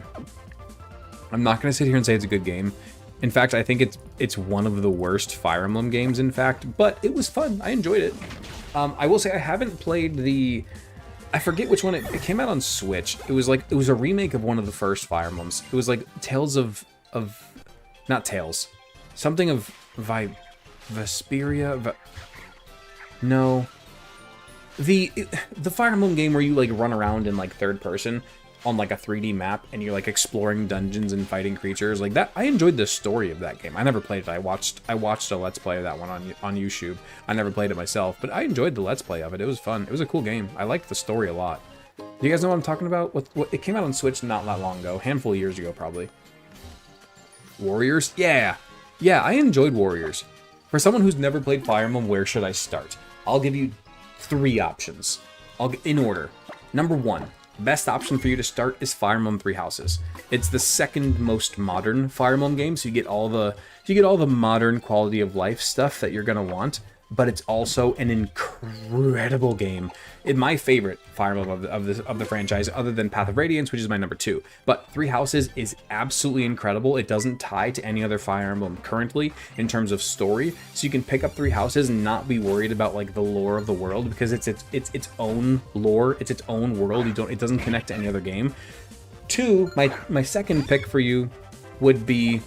I'm not going to sit here and say it's a good game. In fact, I think it's one of the worst Fire Emblem games, in fact, but it was fun. I enjoyed it. I will say I haven't played the... I forget which one. It came out on Switch. It was a remake of one of the first Fire Emblems. It was like Tales of not Tales. Something of Vesperia? No. The Fire Emblem game where you like run around in like third person on like a 3D map and you're like exploring dungeons and fighting creatures like that. I enjoyed the story of that game. I never played it. I watched a Let's Play of that one on YouTube. I never played it myself, but I enjoyed the Let's Play of it. It was fun. It was a cool game. I liked the story a lot. Do you guys know what I'm talking about? What it came out on Switch not that long ago, a handful of years ago probably. Warriors? Yeah. Yeah, I enjoyed Warriors. For someone who's never played Fire Emblem, where should I start? I'll give you 3 options. In order. Number 1. Best option for you to start is Fire Emblem Three Houses. It's the second most modern Fire Emblem game, so you get all the modern quality of life stuff that you're gonna want. But it's also an incredible game. It's my favorite Fire Emblem of the franchise, other than Path of Radiance, which is my number 2. But Three Houses is absolutely incredible. It doesn't tie to any other Fire Emblem currently in terms of story, so you can pick up Three Houses and not be worried about like the lore of the world, because it's its own lore, it's its own world. It doesn't connect to any other game. 2, my second pick for you would be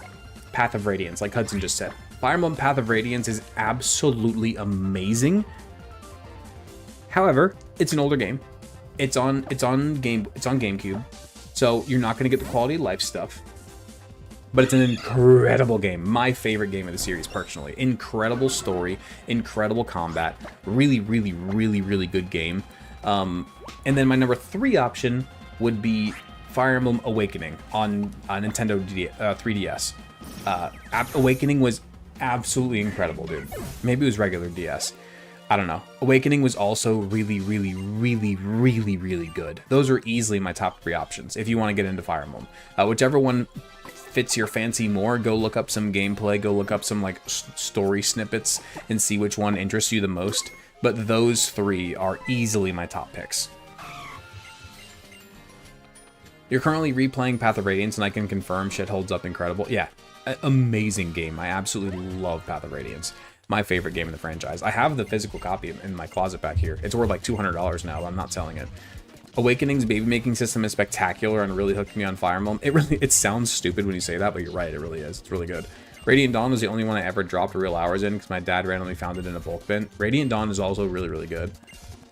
Path of Radiance, like Hudson just said. Fire Emblem Path of Radiance is absolutely amazing. However, it's an older game. It's on GameCube, so you're not going to get the quality of life stuff. But it's an incredible game. My favorite game of the series, personally. Incredible story, incredible combat, really, really, really, really good game. And then my number 3 option would be Fire Emblem Awakening on Nintendo 3DS. Awakening was absolutely incredible, dude. Maybe it was regular DS. I don't know. Awakening was also really, really, really, really, really good. Those are easily my top 3 options if you want to get into Fire Emblem. Whichever one fits your fancy more, go look up some gameplay, go look up some like story snippets and see which one interests you the most. But those 3 are easily my top picks. You're currently replaying Path of Radiance, and I can confirm shit holds up incredible. Yeah, amazing game. I absolutely love Path of Radiance. My favorite game in the franchise. I have the physical copy in my closet back here. It's worth like $200 now, but I'm not selling it. Awakening's baby making system is spectacular and really hooked me on Fire Emblem. It sounds stupid when you say that, but you're right, it really is. It's really good. Radiant Dawn was the only one I ever dropped real hours in because my dad randomly found it in a bulk bin. Radiant Dawn is also really, really good.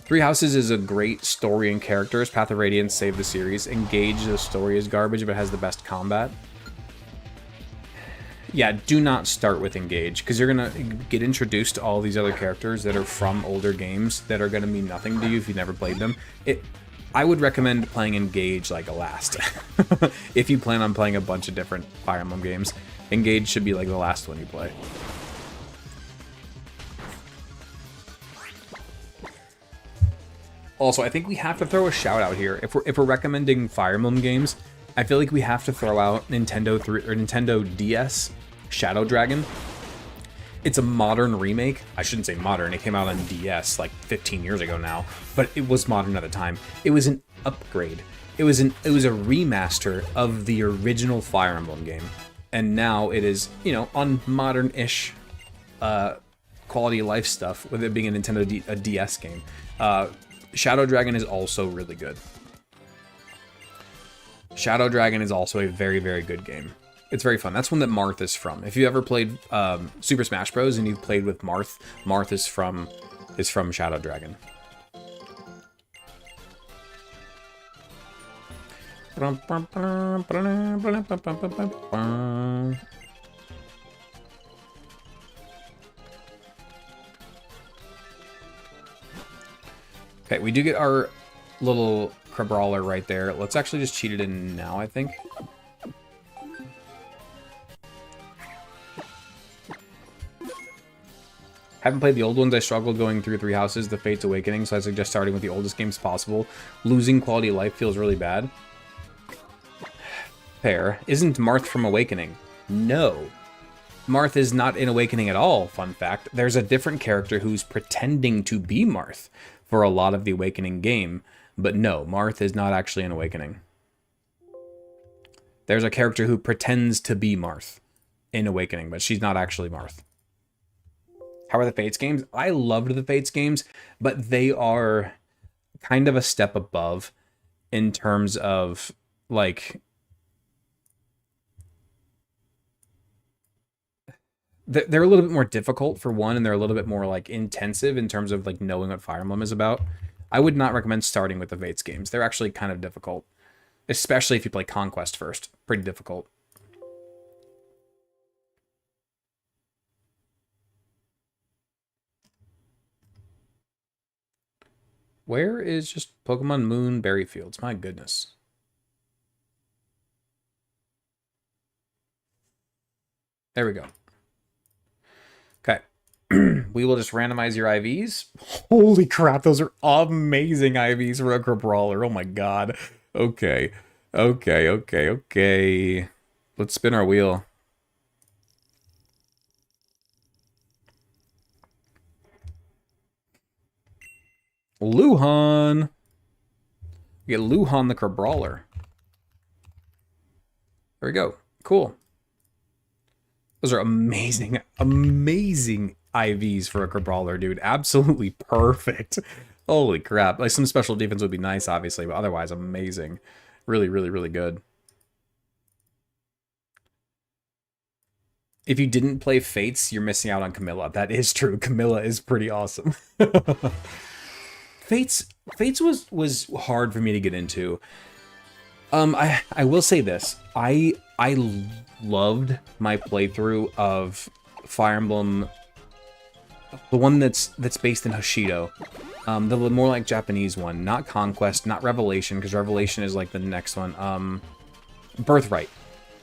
Three Houses is a great story and characters. Path of Radiance saved the series. Engage, the story is garbage, but has the best combat. Yeah, do not start with Engage, because you're going to get introduced to all these other characters that are from older games that are going to mean nothing to you if you never played them. I would recommend playing Engage like a last. If you plan on playing a bunch of different Fire Emblem games, Engage should be like the last one you play. Also, I think we have to throw a shout out here. If we're recommending Fire Emblem games, I feel like we have to throw out Nintendo DS Shadow Dragon. It's a modern remake. I shouldn't say modern. It came out on DS like 15 years ago now, but it was modern at the time. It was an upgrade. It was a remaster of the original Fire Emblem game, and now it is, you know, on modern-ish quality of life stuff, with it being a Nintendo DS game. Shadow Dragon is also really good. Shadow Dragon is also a very, very good game. It's very fun. That's one that Marth is from. If you ever played Super Smash Bros. And you've played with Marth, Marth is from Shadow Dragon. Okay, we do get our little Crabrawler right there. Let's actually just cheat it in now, I think. Haven't played the old ones. I struggled going through Three Houses, The Fates Awakening, so I suggest starting with the oldest games possible. Losing quality of life feels really bad. Fair. Isn't Marth from Awakening? No. Marth is not in Awakening at all, fun fact. There's a different character who's pretending to be Marth for a lot of the Awakening game, but no, Marth is not actually in Awakening. There's a character who pretends to be Marth in Awakening, but she's not actually Marth. How are the Fates games? I loved the Fates games, but they are kind of a step above in terms of, like, they're a little bit more difficult for one, and they're a little bit more, like, intensive in terms of, like, knowing what Fire Emblem is about. I would not recommend starting with the Fates games. They're actually kind of difficult, especially if you play Conquest first. Pretty difficult. Where is just Pokemon Moon Berry Fields? My goodness. There we go. Okay. We will just randomize your IVs. Holy crap, those are amazing IVs for a Crabrawler. Oh my god. Okay. Okay. Let's spin our wheel. Luhan. We get Luhan the Crabrawler. There we go. Cool. Those are amazing IVs for a Crabrawler, dude. Absolutely perfect. Holy crap. Like, some special defense would be nice, obviously, but otherwise amazing. Really good. If you didn't play Fates, you're missing out on Camilla. That is true. Camilla is pretty awesome. Fates was hard for me to get into. I will say this. I loved my playthrough of Fire Emblem, the one that's based in Hoshido. The more like Japanese one, not Conquest, not Revelation, because Revelation is like the next one. Birthright.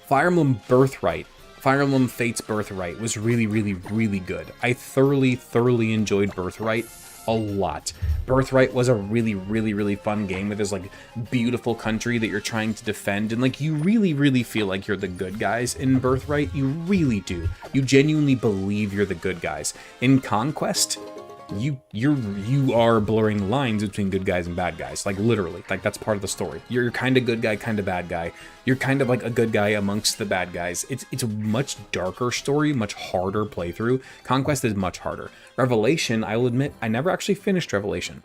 Fire Emblem Birthright. Fire Emblem Fates Birthright was really good. I thoroughly enjoyed Birthright a lot. Birthright was a really fun game with this, like, beautiful country that you're trying to defend, and, like, you really feel like you're the good guys in Birthright. You really do. You genuinely believe you're the good guys. In Conquest, you are blurring lines between good guys and bad guys, like, literally. Like, that's part of the story. You're kind of good guy, kind of bad guy. You're kind of like a good guy amongst the bad guys. It's a much darker story, much harder playthrough. Conquest is much harder. Revelation, I will admit, I never actually finished Revelation.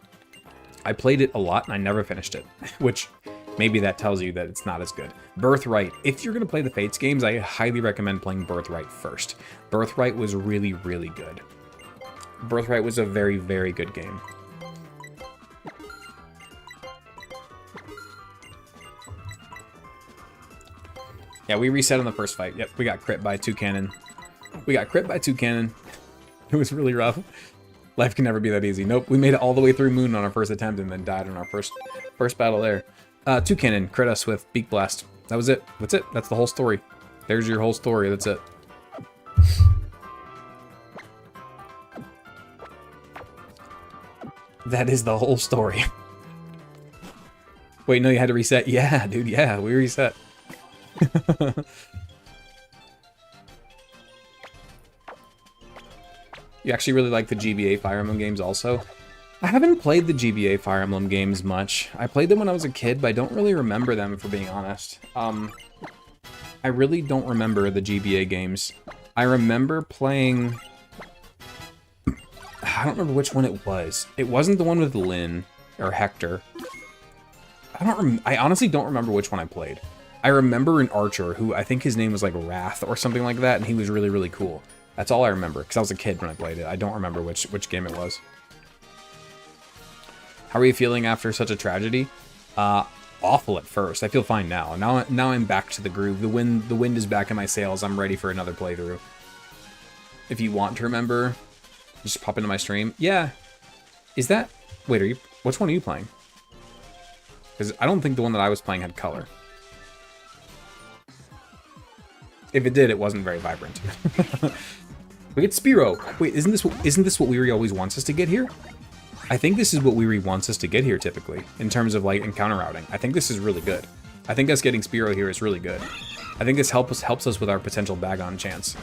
I played it a lot and I never finished it, which maybe that tells you that it's not as good. Birthright, if you're going to play the Fates games, I highly recommend playing Birthright first. Birthright was really good. Birthright was a very good game. Yeah, we reset on the first fight. Yep, we got crit by Toucannon. It was really rough. Life can never be that easy. Nope, we made it all the way through Moon on our first attempt and then died on our first battle there. Toucannon crit us with Beak Blast. That was it. That's it. That's the whole story. There's your whole story. That's it. That is the whole story. Wait, no, you had to reset? Yeah, dude, yeah, we reset. You actually really like the GBA Fire Emblem games also? I haven't played the GBA Fire Emblem games much. I played them when I was a kid, but I don't really remember them, if we're being honest. I really don't remember the GBA games. I remember playing... I don't remember which one it was. It wasn't the one with Lynn or Hector. I honestly don't remember which one I played. I remember an archer who I think his name was like Wrath or something like that, and he was really cool. That's all I remember, because I was a kid when I played it. I don't remember which game it was. How are you feeling after such a tragedy? Awful at first. I feel fine now. Now I'm back to the groove. The wind is back in my sails. I'm ready for another playthrough. If you want to remember, just pop into my stream. Yeah. Is that... Wait, which one are you playing? Because I don't think the one that I was playing had color. If it did, it wasn't very vibrant. We get Spearow. Wait, isn't this what Weary always wants us to get here? I think this is what Weary wants us to get here, typically, in terms of, like, encounter routing. I think this is really good. I think us getting Spearow here is really good. I think this helps us with our potential bag-on chance.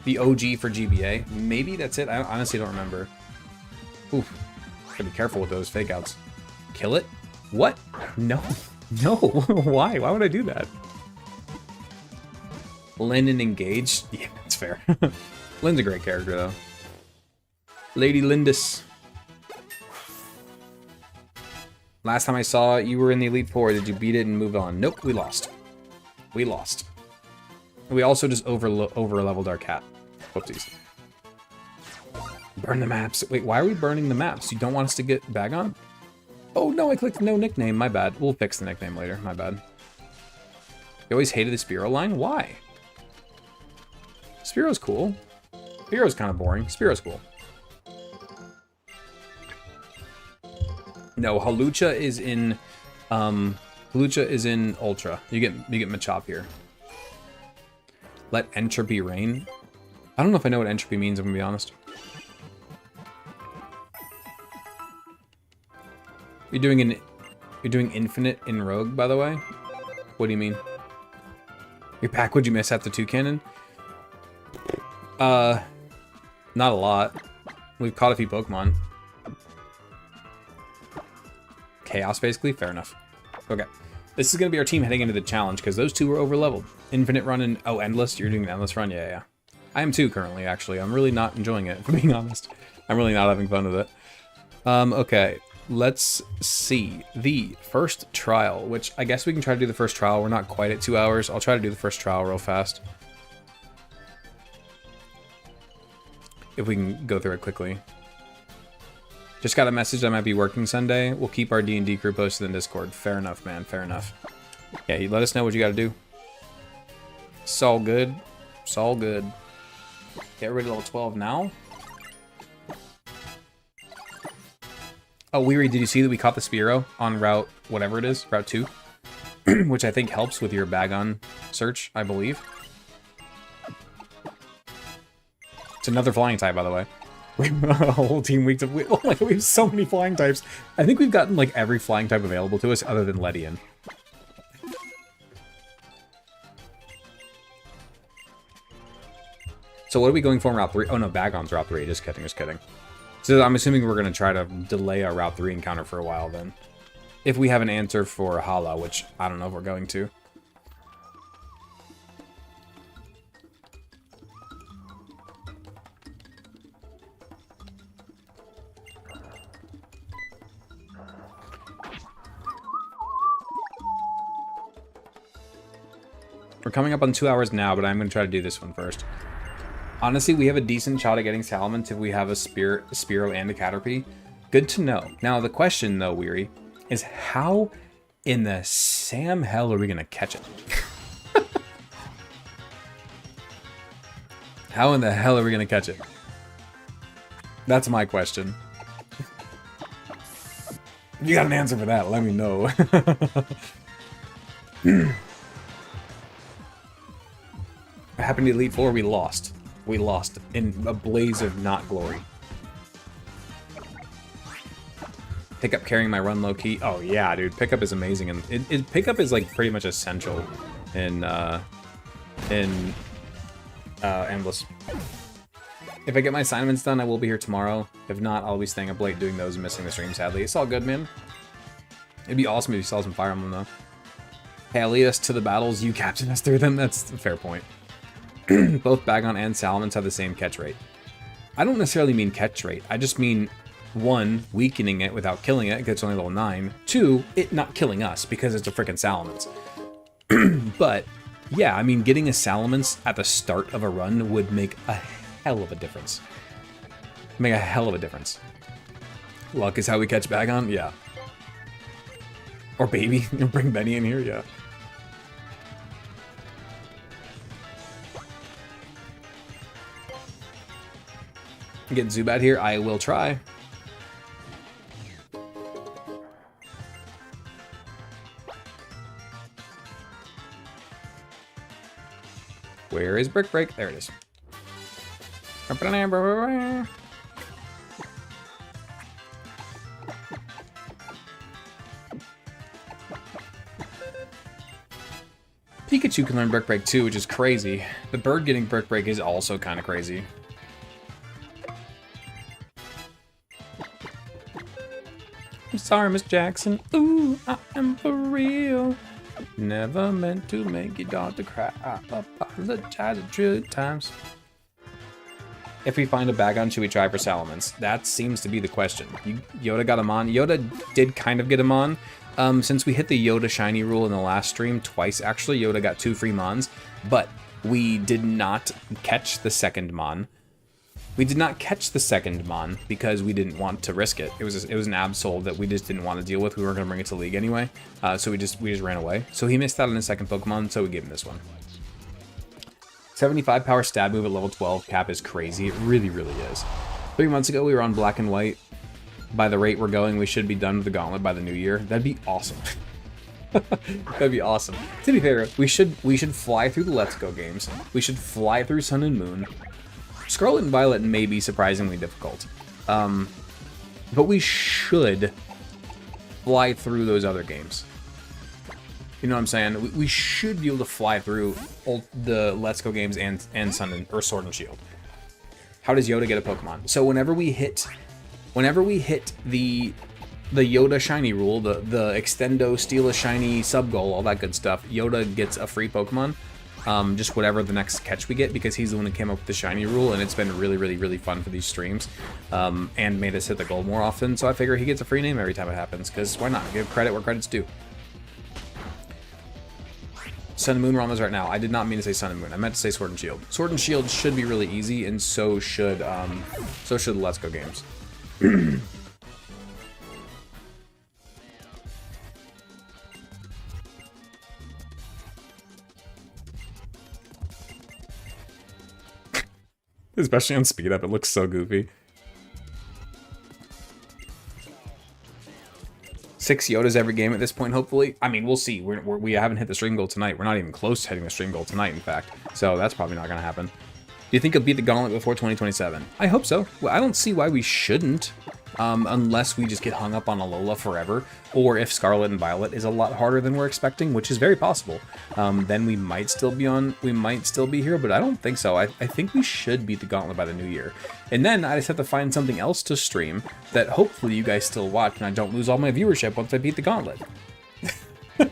The OG for GBA. Maybe that's it. I honestly don't remember. Oof. Gotta be careful with those fake outs. Kill it? What? No. No, why? Why would I do that? Lynn and Engage? Yeah, that's fair. Lynn's a great character, though. Lady Lindis. Last time I saw you were in the Elite Four. Did you beat it and move on? Nope, we lost. We lost. We also just over-leveled our cat. Whoopsies. Burn the maps. Wait, why are we burning the maps? You don't want us to get bag on? Oh, no, I clicked no nickname. My bad. We'll fix the nickname later. My bad. You always hated the Spearow line? Why? Spearow's cool. Spearow's kind of boring. Spearow's cool. No, Halucha is in Ultra. You get Machop here. Let entropy reign. I don't know if I know what entropy means, I'm gonna be honest. You're doing infinite in Rogue, by the way? What do you mean? Your pack would you miss after 2 cannon? Not a lot. We've caught a few Pokemon. Chaos, basically? Fair enough. Okay. This is going to be our team heading into the challenge, because those two were over-leveled. Infinite run and... Oh, Endless? You're doing the Endless run? Yeah, yeah. I am too, currently, actually. I'm really not enjoying it, if I'm being honest. I'm really not having fun with it. Okay. Let's see. The first trial, which I guess we can try to do the first trial. We're not quite at 2 hours. I'll try to do the first trial real fast. If we can go through it quickly. Just got a message that I might be working Sunday. We'll keep our D&D crew posted in Discord. Fair enough, man. Fair enough. Yeah, you let us know what you got to do. It's all good. It's all good. Get rid of level 12 now. Oh, Weary, did you see that we caught the Spearow on route, whatever it is, route 2? Which I think helps with your bag-on search, I believe. It's another flying type, by the way. We have a whole team week of... Oh my god, we have so many flying types. I think we've gotten, like, every flying type available to us other than Ledian. So what are we going for in Route 3? Oh no, Bagon's Route 3. Just kidding, just kidding. So I'm assuming we're going to try to delay our Route 3 encounter for a while then. If we have an answer for Hala, which I don't know if we're going to. We're coming up on 2 hours now, but I'm going to try to do this one first. Honestly, we have a decent shot at getting Salamence if we have a Spearow and a Caterpie. Good to know. Now, the question, though, Weary, is how in the Sam hell are we going to catch it? How in the hell are we going to catch it? That's my question. If you got an answer for that, let me know. What happened to Elite Four? We lost. We lost in a blaze of not glory. Pickup carrying my run low key. Oh yeah, dude, pickup is amazing, and pickup is like pretty much essential in Endless. If I get my assignments done, I will be here tomorrow. If not, I'll be staying up late doing those and missing the stream. Sadly, it's all good, man. It'd be awesome if you saw some Fire Emblem though. Hey, lead us to the battles. You captain us through them. That's a fair point. Both Bagon and Salamence have the same catch rate. I don't necessarily mean catch rate. I just mean, 1, weakening it without killing it because it's only level 9. 2, it not killing us because it's a freaking Salamence. But, yeah, I mean, getting a Salamence at the start of a run would make a hell of a difference. Make a hell of a difference. Luck is how we catch Bagon? Yeah. Or Baby. Bring Benny in here? Yeah. Get Zubat here, I will try. Where is Brick Break? There it is. Pikachu can learn Brick Break too, which is crazy. The bird getting Brick Break is also kind of crazy. I'm sorry, Miss Jackson. Ooh, I am for real. Never meant to make your daughter cry. I apologize a trillion times. If we find a Bagon, should we try for Salamence? That seems to be the question. Yoda got him on. Yoda did kind of get him on. Since we hit the Yoda shiny rule in the last stream twice, actually, Yoda got 2 free Mons, but we did not catch the second Mon. We did not catch the second Mon because we didn't want to risk it. It was an Absol that we just didn't want to deal with. We weren't going to bring it to League anyway, so we just ran away. So he missed out on his second Pokemon, so we gave him this one. 75 power stab move at level 12 cap is crazy. It really, really is. 3 months ago, we were on Black and White. By the rate we're going, we should be done with the Gauntlet by the new year. That'd be awesome. That'd be awesome. To be fair, we should fly through the Let's Go games. We should fly through Sun and Moon. Scarlet and Violet may be surprisingly difficult. But we should fly through those other games. You know what I'm saying? We should be able to fly through all the Let's Go games and Sun and, or Sword and Shield. How does Yoda get a Pokemon? So whenever we hit the Yoda shiny rule, the Extendo, steal a shiny, sub goal, all that good stuff, Yoda gets a free Pokemon. Just whatever the next catch we get, because he's the one who came up with the shiny rule, and it's been really, really, really fun for these streams, and made us hit the goal more often. So I figure he gets a free name every time it happens, because why not? Give credit where credit's due. Sun and Moon Ramas right now. I did not mean to say Sun and Moon. I meant to say Sword and Shield. Sword and Shield should be really easy, and so should the Let's Go games. Especially on speed up, it looks so goofy. 6 Yodas every game at this point, hopefully. I mean, we'll see. We haven't hit the stream goal tonight. We're not even close to hitting the stream goal tonight, in fact. So that's probably not going to happen. Do you think he'll beat the Gauntlet before 2027? I hope so. Well, I don't see why we shouldn't, unless we just get hung up on Alola forever, or if Scarlet and Violet is a lot harder than we're expecting, which is very possible. Then we might still be here, but I don't think so. I think we should beat the Gauntlet by the new year. And then I just have to find something else to stream that hopefully you guys still watch, and I don't lose all my viewership once I beat the Gauntlet. I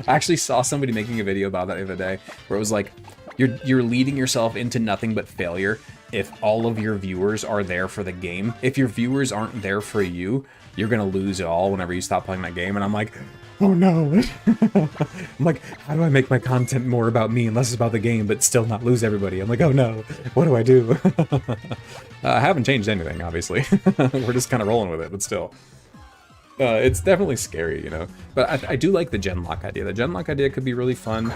actually saw somebody making a video about that the other day, where it was like, you're leading yourself into nothing but failure if all of your viewers are there for the game. If your viewers aren't there for you, you're gonna lose it all whenever you stop playing that game. And I'm like, oh no. I'm like, how do I make my content more about me and less about the game, but still not lose everybody? I'm like, oh no, what do I do? I haven't changed anything, obviously. We're just kind of rolling with it, but still. It's definitely scary, you know. But I do like the Genlock idea. The Genlock idea could be really fun.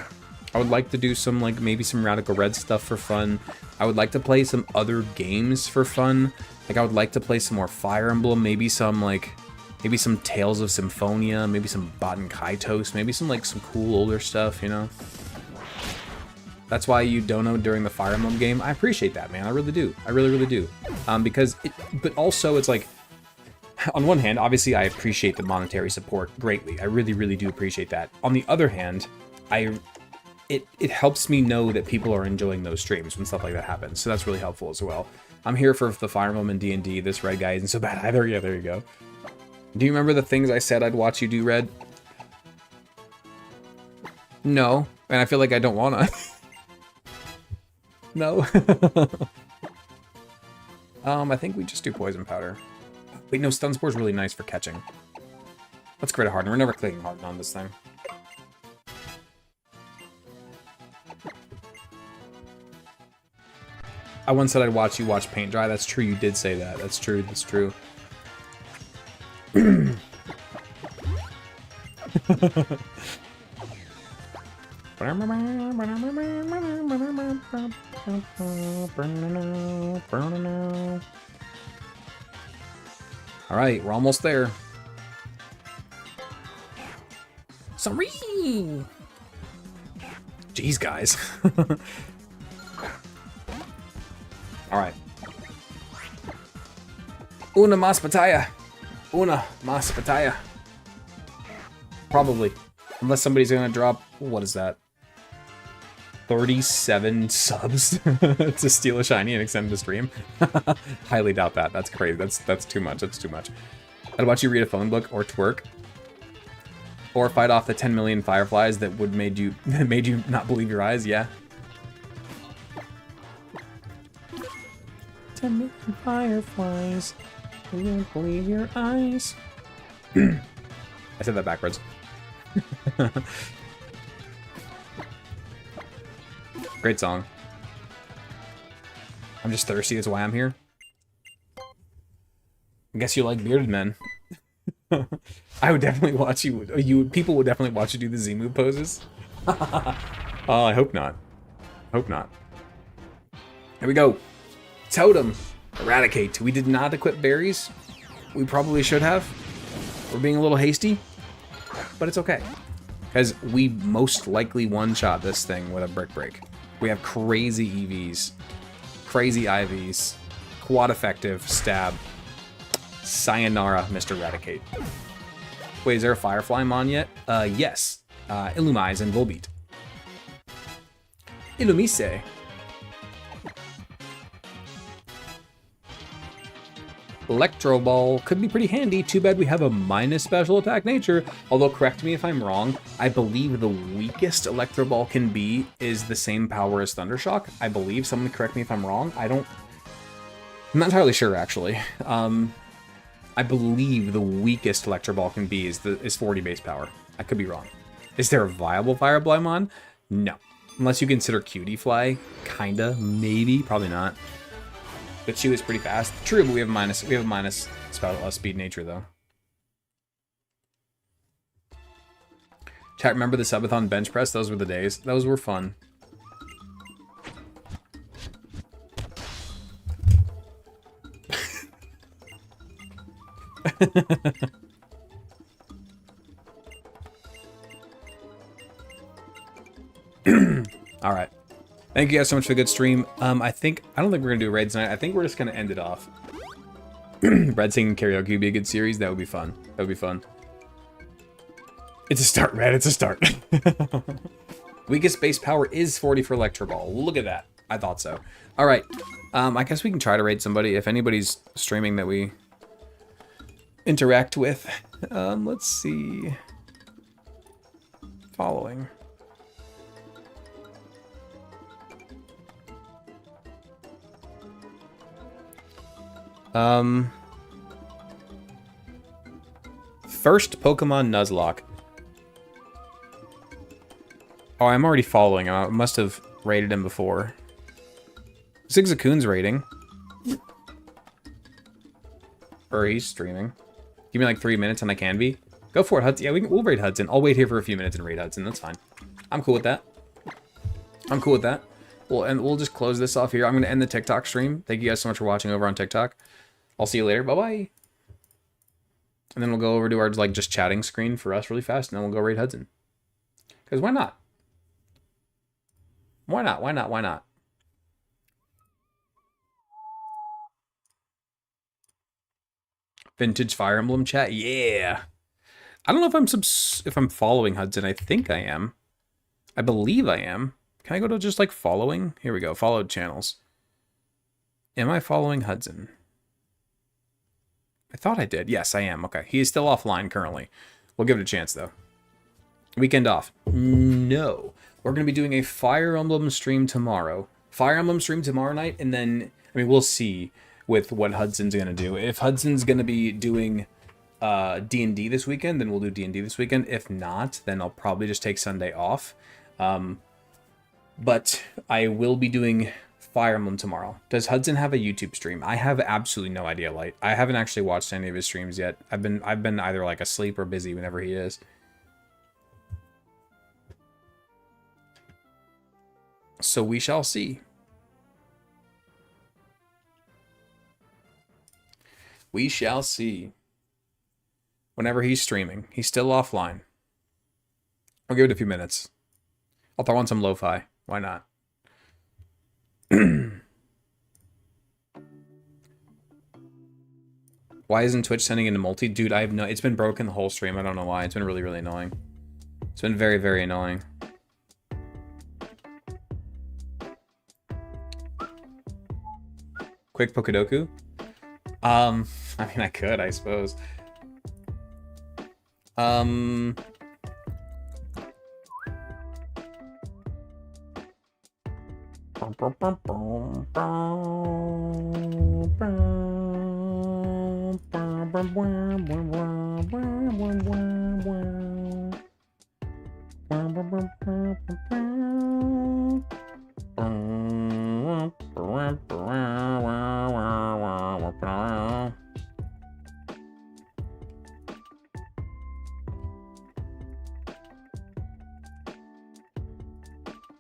I would like to do some, like, maybe some Radical Red stuff for fun. I would like to play some other games for fun. Like, I would like to play some more Fire Emblem, maybe some Tales of Symphonia, maybe some Baten Kaitos, maybe some cool older stuff, you know? That's why you dono during the Fire Emblem game. I appreciate that, man. I really do. I really, really do. But also, it's like, on one hand, obviously, I appreciate the monetary support greatly. I really, really do appreciate that. On the other hand, it helps me know that people are enjoying those streams when stuff like that happens, so that's really helpful as well. I'm here for the Fire Emblem and D&D. This Red guy isn't so bad either. Yeah, there you go. Do you remember the things I said I'd watch you do, Red? No, and I feel like I don't wanna. No. I think we just do Poison Powder. Wait, no, Stun Spore's really nice for catching. Let's create a Harden. We're never clicking Harden on this thing. I once said I'd watch you watch paint dry. That's true, you did say that. That's true, that's true. Alright, we're almost there. Sorry! Jeez, guys. Alright. Una mas batalla. Una mas batalla. Probably. Unless somebody's gonna drop, what is that? 37 subs to steal a shiny and extend the stream. Highly doubt that. That's crazy. That's too much. That's too much. I'd watch you read a phone book or twerk. Or fight off the 10 million fireflies that would made you not believe your eyes, yeah. 10 million fireflies, you won't believe your eyes. I said that backwards. Great song. I'm just thirsty, that's why I'm here. I guess you like bearded men. I would definitely watch you. People would definitely watch you do the Z move poses. Oh, I hope not. Hope not. Here we go. Totem. Eradicate. We did not equip berries. We probably should have. We're being a little hasty, but it's okay. Because we most likely one-shot this thing with a brick break. We have crazy EVs. Crazy IVs. Quad effective. Stab. Sayonara, Mr. Eradicate. Wait, is there a Firefly Mon yet? Yes. Illumise and Volbeat. Illumise. Electro Ball could be pretty handy. Too bad we have a minus special attack nature. Although, correct me if I'm wrong, I believe the weakest Electro Ball can be is the same power as Thundershock. I believe. Someone correct me if I'm wrong. I'm not entirely sure, actually. I believe the weakest Electro Ball can be is 40 base power. I could be wrong. Is there a viable Fire Blymon? No. Unless you consider Cutie Fly. Kinda. Maybe. Probably not. But she was pretty fast. True, but we have a minus speed nature, though. Chat, remember the subathon bench press? Those were the days. Those were fun. All right. Thank you guys so much for the good stream. I don't think we're gonna do raids tonight. I think we're just gonna end it off. Red singing karaoke would be a good series. That would be fun. That would be fun. It's a start, Red. It's a start. Weakest base power is 40 for Electro Ball. Look at that. I thought so. All right. I guess we can try to raid somebody if anybody's streaming that we interact with. Let's see. Following. First Pokemon Nuzlocke. Oh, I'm already following him. I must have raided him before. Zigzagoon's raiding. Or he's streaming. Give me like 3 minutes and I can be. Go for it, Hudson. Yeah, we'll raid Hudson. I'll wait here for a few minutes and raid Hudson. That's fine. I'm cool with that. I'm cool with that. We'll just close this off here. I'm going to end the TikTok stream. Thank you guys so much for watching over on TikTok. I'll see you later. Bye-bye. And then we'll go over to our like just chatting screen for us really fast, and then we'll go raid Hudson. Because why not? Why not? Why not? Why not? Vintage Fire Emblem chat? Yeah. I don't know if I'm following Hudson. I think I am. I believe I am. Can I go to just like following? Here we go. Followed channels. Am I following Hudson? I thought I did. Yes, I am. Okay. He is still offline currently. We'll give it a chance though. Weekend off. No. We're going to be doing a Fire Emblem stream tomorrow. Fire Emblem stream tomorrow night, and then, I mean, we'll see with what Hudson's going to do. If Hudson's going to be doing D&D this weekend, then we'll do D&D this weekend. If not, then I'll probably just take Sunday off. But I will be doing Fire Emblem tomorrow. Does Hudson have a YouTube stream? I have absolutely no idea, Light. I haven't actually watched any of his streams yet. I've been either like asleep or busy whenever he is. So we shall see. We shall see. Whenever he's streaming. He's still offline. I'll give it a few minutes. I'll throw on some lo-fi. Why not? Why isn't Twitch sending into multi? Dude, I have no... It's been broken the whole stream. I don't know why. It's been really, really annoying. It's been very, very annoying. Quick Pokedoku? I mean, I could, I suppose.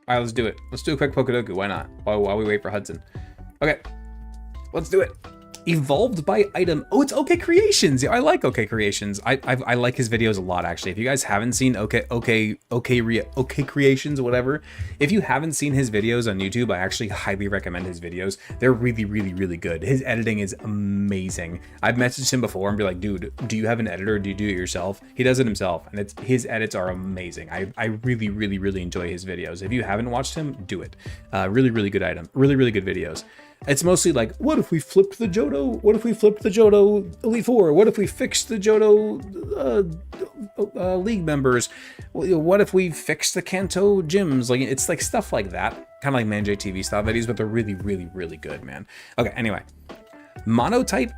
All right, let's do it. Let's do a quick Pokedoku. Why not? While we wait for Hudson. Okay, let's do it. Evolved by item. Oh, it's OK Creations. Yeah, I like OK Creations. I like his videos a lot, actually. If you guys haven't seen OK Creations, whatever. If you haven't seen his videos on YouTube, I actually highly recommend his videos. They're really, really, really good. His editing is amazing. I've messaged him before and be like, dude, do you have an editor? Do you do it yourself? He does it himself, and his edits are amazing. I really, really, really enjoy his videos. If you haven't watched him, do it. Really, really good item. Really, really good videos. It's mostly like, what if we flipped the Johto? What if we flipped the Johto Elite Four? What if we fixed the Johto League members? What if we fixed the Kanto gyms? Like, it's like stuff like that. Kind of like ManJTV style videos, but they're really, really, really good, man. Okay, anyway. Monotype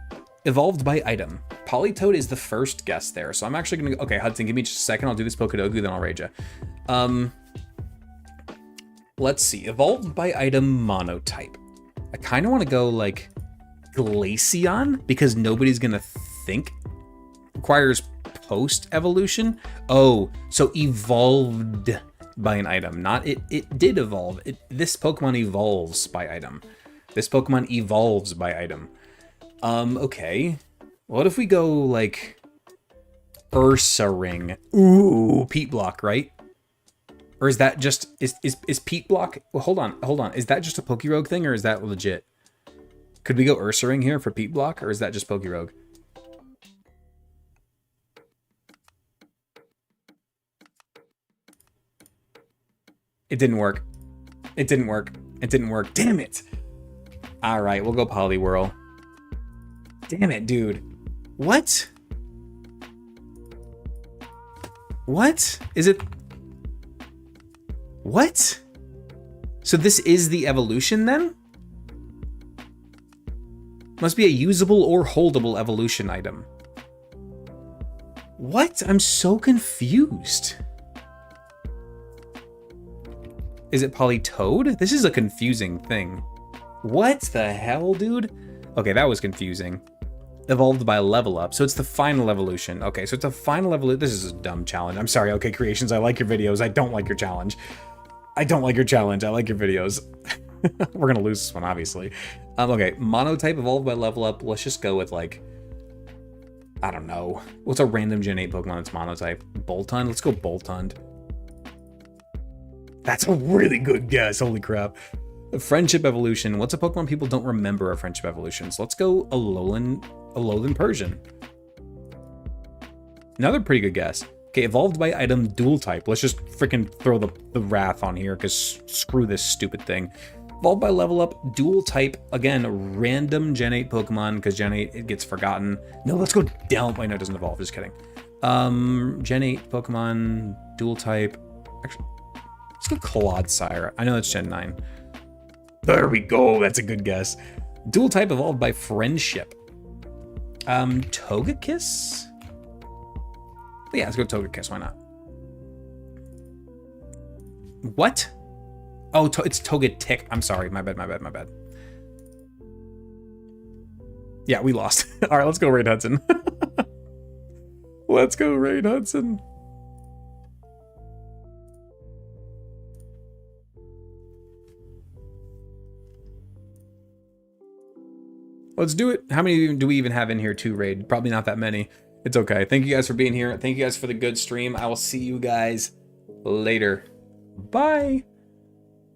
evolved by item. Politoed is the first guess there. So I'm actually going to... Okay, Hudson, give me just a second. I'll do this Pokedogu, then I'll rage you. Let's see. Evolved by item monotype. I kind of want to go like Glaceon because nobody's going to think. Requires post-evolution. Oh, so evolved by an item. Not it did evolve. This Pokemon evolves by item. This Pokemon evolves by item. Okay. What if we go like Ursaring? Ooh, Peat Block, right? Or is that just, is Peat Block, well, hold on. Is that just a Pokerogue thing or is that legit? Could we go Ursaring here for Peat Block or is that just Pokerogue? It didn't work. It didn't work. It didn't work. Damn it. All right, we'll go Poliwhirl. Damn it, dude. What? What? Is it... What? So this is the evolution then? Must be a usable or holdable evolution item. What? I'm so confused. Is it Politoed? This is a confusing thing. What the hell, dude? Okay, that was confusing. Evolved by level up. So it's the final evolution. Okay, so it's a final evolution. This is a dumb challenge. I'm sorry, OK Creations. I like your videos. I don't like your challenge. I don't like your challenge. I like your videos. We're going to lose this one, obviously. Okay, monotype evolved by level up. Let's just go with, like, I don't know. What's a random Gen 8 Pokemon that's monotype? Boltund? Let's go Boltund. That's a really good guess. Holy crap. Friendship evolution. What's a Pokemon people don't remember of friendship evolutions? Let's go Alolan Persian. Another pretty good guess. Okay, evolved by item dual type. Let's just freaking throw the wrath on here because screw this stupid thing. Evolved by level up, dual type. Again, random Gen 8 Pokemon because Gen 8, it gets forgotten. No, let's go down. Wait, no, it doesn't evolve. Just kidding. Gen 8 Pokemon, dual type. Actually, let's go Clodsire. I know that's Gen 9. There we go. That's a good guess. Dual type evolved by friendship. Togekiss? Yeah, let's go Togekiss. Why not? What? Oh, it's Togetic. I'm sorry. My bad. Yeah, we lost. All right, let's go raid Hudson. Let's go raid Hudson. Let's do it. How many do we even have in here to raid? Probably not that many. It's okay. Thank you guys for being here. Thank you guys for the good stream. I will see you guys later. Bye.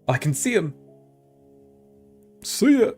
I can see him. See ya.